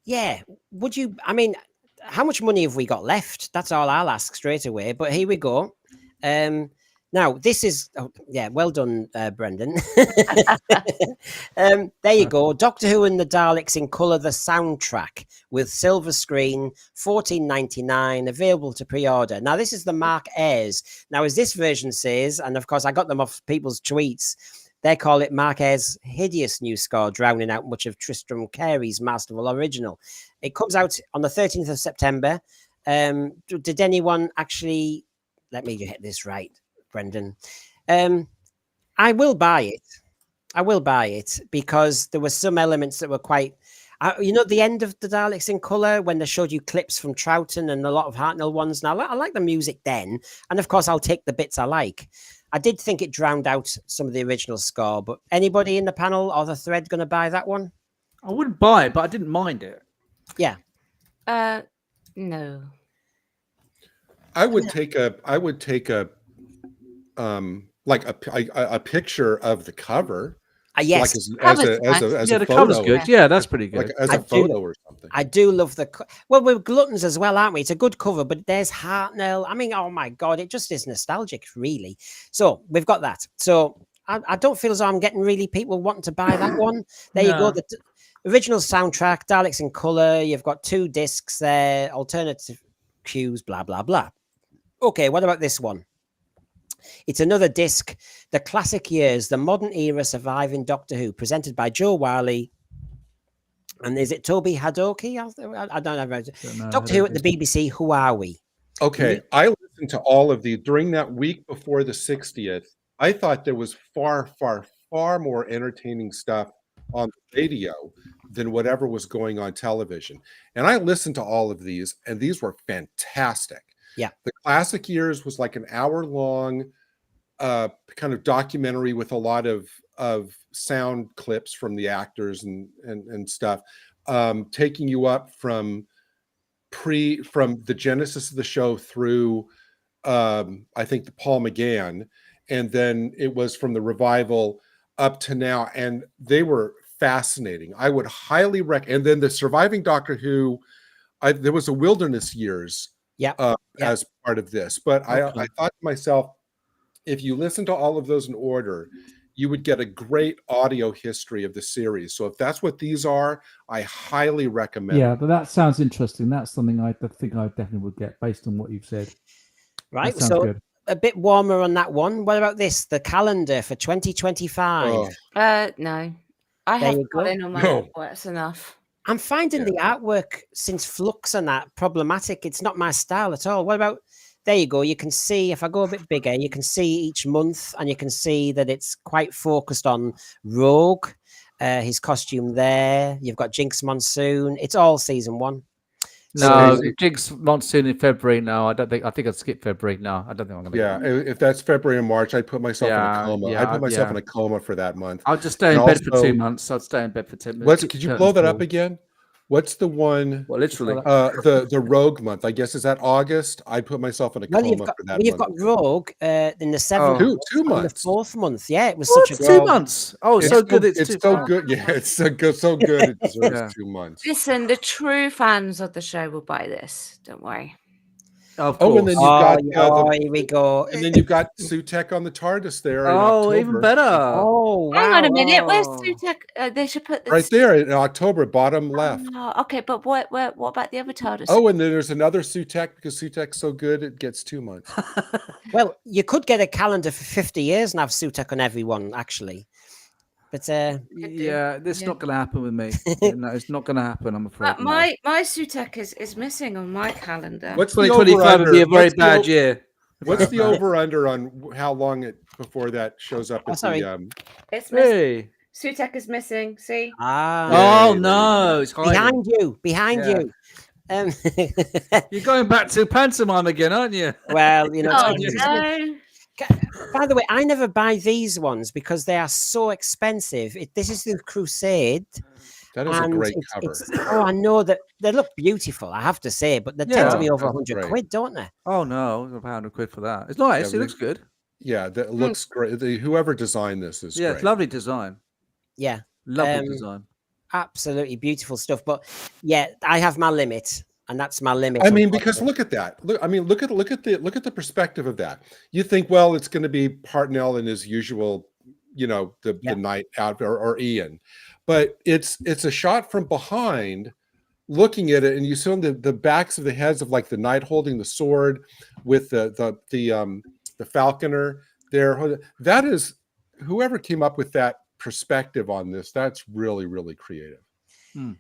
Yeah. Would you, I mean, how much money have we got left? That's all I'll ask straight away. But here we go. Now, this is, well done, Brendan. There you go. Doctor Who and the Daleks in colour, the soundtrack with silver screen, $14.99, available to pre-order. Now, this is the Mark Ayres. Now, as this version says, and of course, I got them off people's tweets, they call it Mark Ayres' hideous new score, drowning out much of Tristram Carey's masterful original. It comes out on the 13th of September. Did anyone actually... Let me get this right, Brendan. I will buy it. I will buy it because there were some elements that were quite... the end of the Daleks in colour, when they showed you clips from Troughton and a lot of Hartnell ones. Now, I like the music then. And, of course, I'll take the bits I like. I did think it drowned out some of the original score, but anybody in the panel or the thread going to buy that one? I wouldn't buy it, but I didn't mind it. Yeah. no. I would take a picture of the cover. Yes. Like as Yeah, a the photo. cover's good. Yeah, that's pretty good. Like as I a photo or something. I do love well, we're gluttons as well, aren't we? It's a good cover, but there's Hartnell. I mean, oh my God, it just is nostalgic, really. So we've got that. So I don't feel as though I'm getting really people wanting to buy that one. There you go. The original soundtrack, Daleks in colour. You've got 2 discs there, alternative cues, blah, blah, blah. Okay, what about this one? It's another disc, The Classic Years, The Modern Era Surviving Doctor Who, presented by Joe Wiley. And is it Toby Hadoke? I don't know. Doctor Who at the BBC, Who Are We? Okay, I listened to all of these during that week before the 60th. I thought there was far, far, far more entertaining stuff on the radio than whatever was going on television. And I listened to all of these, and these were fantastic. Yeah. The Classic Years was like an hour-long kind of documentary with a lot of sound clips from the actors and stuff, taking you up from the genesis of the show through I think the Paul McGann, and then it was from the revival up to now, and they were fascinating. I would highly recommend. And then the Surviving Doctor Who, there was a Wilderness Years as part of this, but I thought to myself, if you listen to all of those in order, you would get a great audio history of the series. So if that's what these are, I highly recommend. Yeah, but that sounds interesting. That's something I think I definitely would get based on what you've said. Right, so good. A bit warmer on that one. What about this? The calendar for 2025. No. I have Colin on my wall. That's enough. I'm finding the artwork since Flux and that problematic. It's not my style at all. What about, there you go. You can see, if I go a bit bigger, you can see each month, and you can see that it's quite focused on Rogue, his costume there. You've got Jinx Monsoon. It's all season 1. No, Jinx Monsoon in February. No, I think I'd skip February. No, I don't think I'm going to. Yeah, if that's February and March, I'd put myself in a coma. I'd put myself in a coma for that month. I'll just stay in bed for 2 months. I'd stay in bed for 10 minutes. Could you blow that up again? What's the one? Well, literally. The Rogue month. I guess is that August. I put myself in a coma for that. You've got Rogue in the 7th. Two months. The 4th month. Yeah, it was What? such a 2 months. Oh, It's so good. It's so good. Yeah, it's so good. So good. It deserves 2 months. Listen, the true fans of the show will buy this. Don't worry. Of course. And then you've got here we go. and then you've got Sutek on the TARDIS there. Oh, even better. Oh, wow. Hang on a minute. Oh. Where's Sutek? They should put this Right there in October, bottom left. Okay, but what about the other TARDIS? Oh, and then there's another Sutek because Sutek's so good it gets 2 months. Well, you could get a calendar for 50 years and have Sutek on every one, actually. But yeah, this is not going to happen with me. No, it's not going to happen. I'm afraid. My Sutek is missing on my calendar. What's the 2025 would be a very What's the bad year. What's the over under on how long before that shows up? At the, It's missing. Hey. Sutek is missing. See? Oh no, it's hiding. behind you. You're going back to pantomime again, aren't you? Well, you know. No. By the way, I never buy these ones because they are so expensive. This is the Crusade. That is a great cover. I know that they look beautiful, I have to say, but they tend to be over 100 quid, don't they? Oh no, £100 for that. It's nice. It looks good. Yeah, that looks great. Whoever designed this is great. It's lovely design. Yeah, lovely design. Absolutely beautiful stuff. But yeah, I have my limit. And that's my limit. I mean, because look at that. Look at the perspective of that. You think, well, it's going to be Hartnell in his usual, the night out or Ian, but it's a shot from behind, looking at it, and you see the backs of the heads of like the knight holding the sword with the falconer there. That is whoever came up with that perspective on this. That's really, really creative.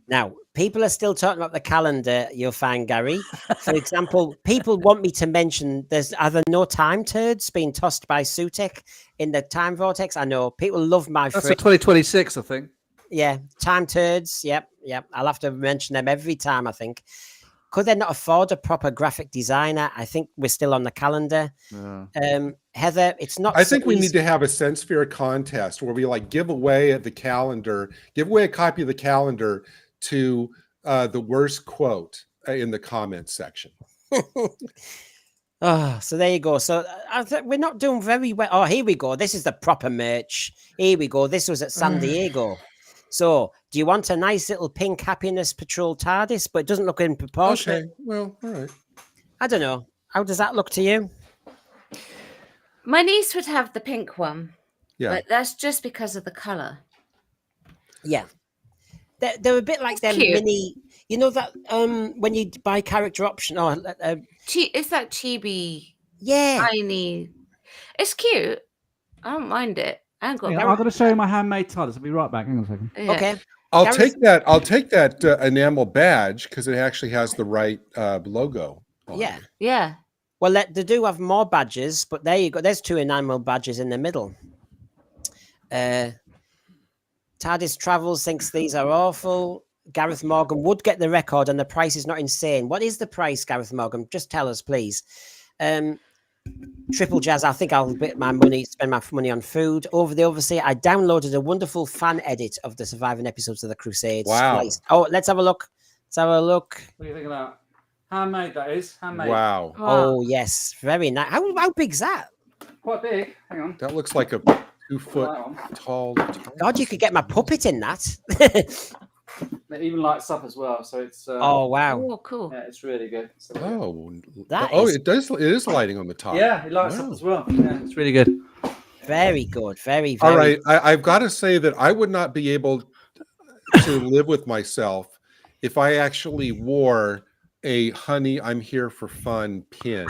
Now, people are still talking about the calendar, you'll find, Gary. For example, people want me to mention are there no time turds being tossed by Sutek in the time vortex? I know people love my That's for 2026, I think. Yeah, time turds. Yep. I'll have to mention them every time, I think. Could they not afford a proper graphic designer? I think we're still on the calendar. Yeah. Heather, it's not. I think we need to have a Sensphere contest where we give away a copy of the calendar to the worst quote in the comments section. So there you go. So we're not doing very well. Oh, here we go. This is the proper merch. Here we go. This was at San Diego. So, do you want a nice little pink Happiness Patrol TARDIS, but it doesn't look in proportion? Okay, well, all right. I don't know. How does that look to you? My niece would have the pink one. Yeah. But that's just because of the color. Yeah. They're a bit like them mini, that when you buy character option or it's that chibi. Yeah. Tiny. It's cute. I don't mind it. I'm going to show you my handmade TARDIS. I'll be right back. Hang on a second. Yeah. Okay. I'll take that enamel badge because it actually has the right logo on it. Yeah. Well, they do have more badges, but there you go. There's 2 enamel badges in the middle. TARDIS Travels thinks these are awful. Gareth Morgan would get the record, and the price is not insane. What is the price, Gareth Morgan? Just tell us, please. Triple Jazz, I think I'll spend my money on food. Over the Overseer, I downloaded a wonderful fan edit of the surviving episodes of the Crusades. Wow. Oh, let's have a look. What do you think of that? Handmade, that is. Handmade. Wow. Oh, yes. Very nice. How big's that? Quite big. Hang on. That looks like a 2-foot tall. God, you could get my puppet in that. It even lights up as well, so it's. Oh wow! Oh, cool. Yeah, it's really good. It is lighting on the top. Yeah, it lights up as well. Yeah, it's really good. Very good. Very. All right, I've got to say that I would not be able to live with myself if I actually wore a "Honey, I'm Here for Fun" pin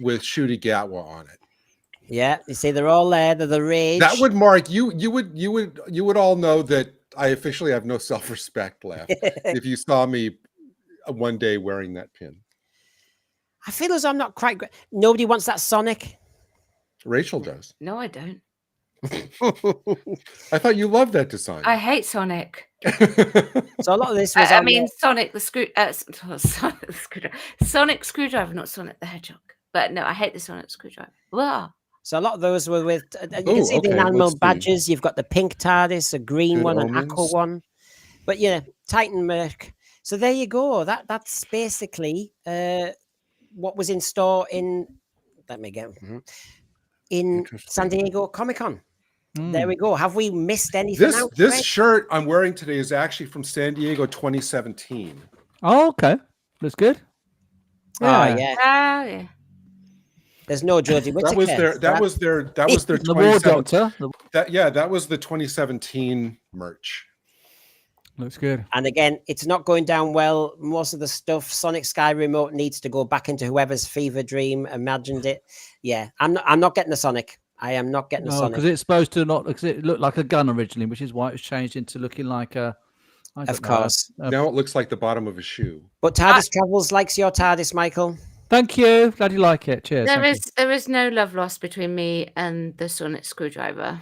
with Ncuti Gatwa on it. Yeah, you see, they're all there. They're the rage. That would mark you. You would all know that I officially have no self-respect left if you saw me one day wearing that pin. I feel as though I'm not quite. Nobody wants that Sonic. Rachel does. No, I don't. I thought you loved that design. I hate Sonic. So a lot of this was. Sonic the Sonic Screwdriver, not Sonic the Hedgehog. But no, I hate the Sonic Screwdriver. Wow. So a lot of those were with. You can see the enamel badges. You've got the pink TARDIS, a green one, an aqua one. But yeah, Titan Merc. So there you go. That's basically what was in store in. Let me get in San Diego Comic-Con. There we go. Have we missed anything out? This shirt I'm wearing today is actually from San Diego 2017. Oh, okay. That's good. Yeah. Yeah. There's no Jodie Whittaker. That was their the War Doctor. That was the 2017 merch. Looks good. And again, it's not going down well. Most of the stuff, Sonic Sky Remote needs to go back into whoever's fever dream imagined it. Yeah, I'm not getting the Sonic. I am not getting the Sonic. Because it's supposed to not, because it looked like a gun originally, which is why it was changed into looking like a. Of course. Now it looks like the bottom of a shoe. But TARDIS Travels likes your TARDIS, Michael. Thank you. Glad you like it. Cheers. There is no love lost between me and the Sonic screwdriver.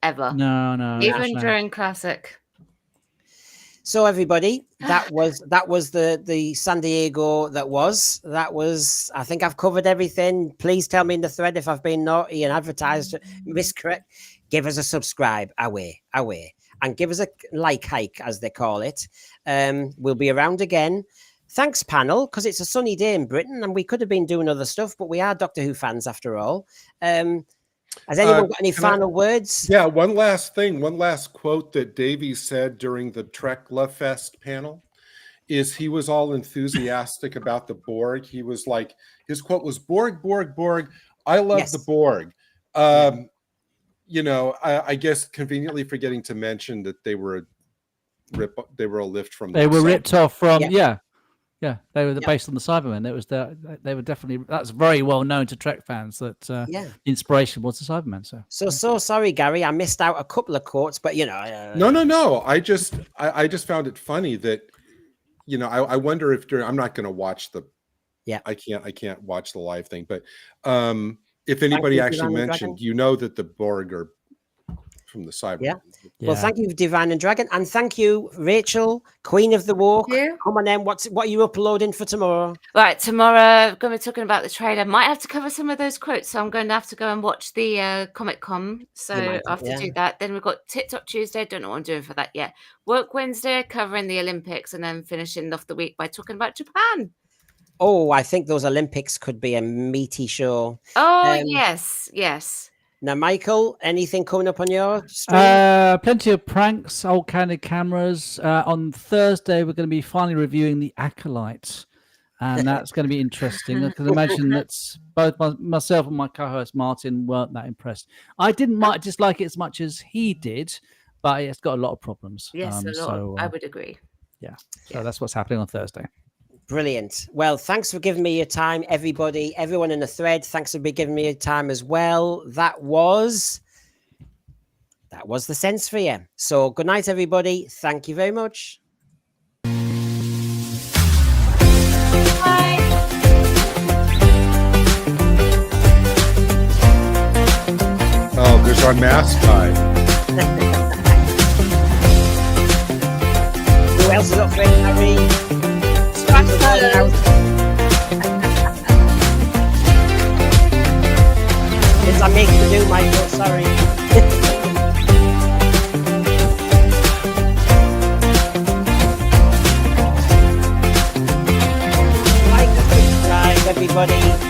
Ever. No. Even during Classic. So everybody, that was the San Diego. That was. I think I've covered everything. Please tell me in the thread if I've been naughty and advertised miscorrect. Give us a subscribe. Away. And give us a like hike, as they call it. We'll be around again. Thanks, panel, because it's a sunny day in Britain and we could have been doing other stuff, but we are Doctor Who fans after all. Has anyone got any final words? Yeah, one last thing. One last quote that Davey said during the Trek Love Fest panel is he was all enthusiastic about the Borg. He was like, his quote was, Borg, Borg, Borg. I love the Borg. I guess conveniently forgetting to mention that they were a lift from. They were ripped off from. Yeah. They were based on the Cybermen. They were definitely. That's very well known to Trek fans that the inspiration was the Cybermen. So sorry, Gary. I missed out a couple of quotes, but No. I just found it funny that I wonder if I'm not going to watch the. Yeah. I can't watch the live thing, but if anybody actually mentioned, that the Borg are from the Cyber. Yeah. Well, thank you, Divine and Dragon, and thank you, Rachel, Queen of the Walk. Come on, then. What are you uploading for tomorrow? Right, tomorrow, going to be talking about the trailer. Might have to cover some of those quotes, so I'm going to have to go and watch the Comic-Con. So I have to do that. Then we've got TikTok Tuesday. Don't know what I'm doing for that yet. Work Wednesday, covering the Olympics, and then finishing off the week by talking about Japan. Oh, I think those Olympics could be a meaty show. Oh, yes. Now, Michael, anything coming up on your stream? Plenty of pranks, old Canon cameras. On Thursday, we're going to be finally reviewing The Acolyte, and that's going to be interesting. I can imagine that both myself and my co-host Martin weren't that impressed. I didn't dislike it as much as he did, but it's got a lot of problems. Yes, a lot. So, I would agree. Yeah, so that's what's happening on Thursday. Brilliant. Well, thanks for giving me your time, everybody. Everyone in the thread, thanks for giving me your time as well. That was the Sense Sphere. So good night, everybody. Thank you very much. Bye. Oh, there's our mask guy. Who else is up for it, Harry? Yes, I'm making the do, Michael. Sorry. Like and subscribe, everybody.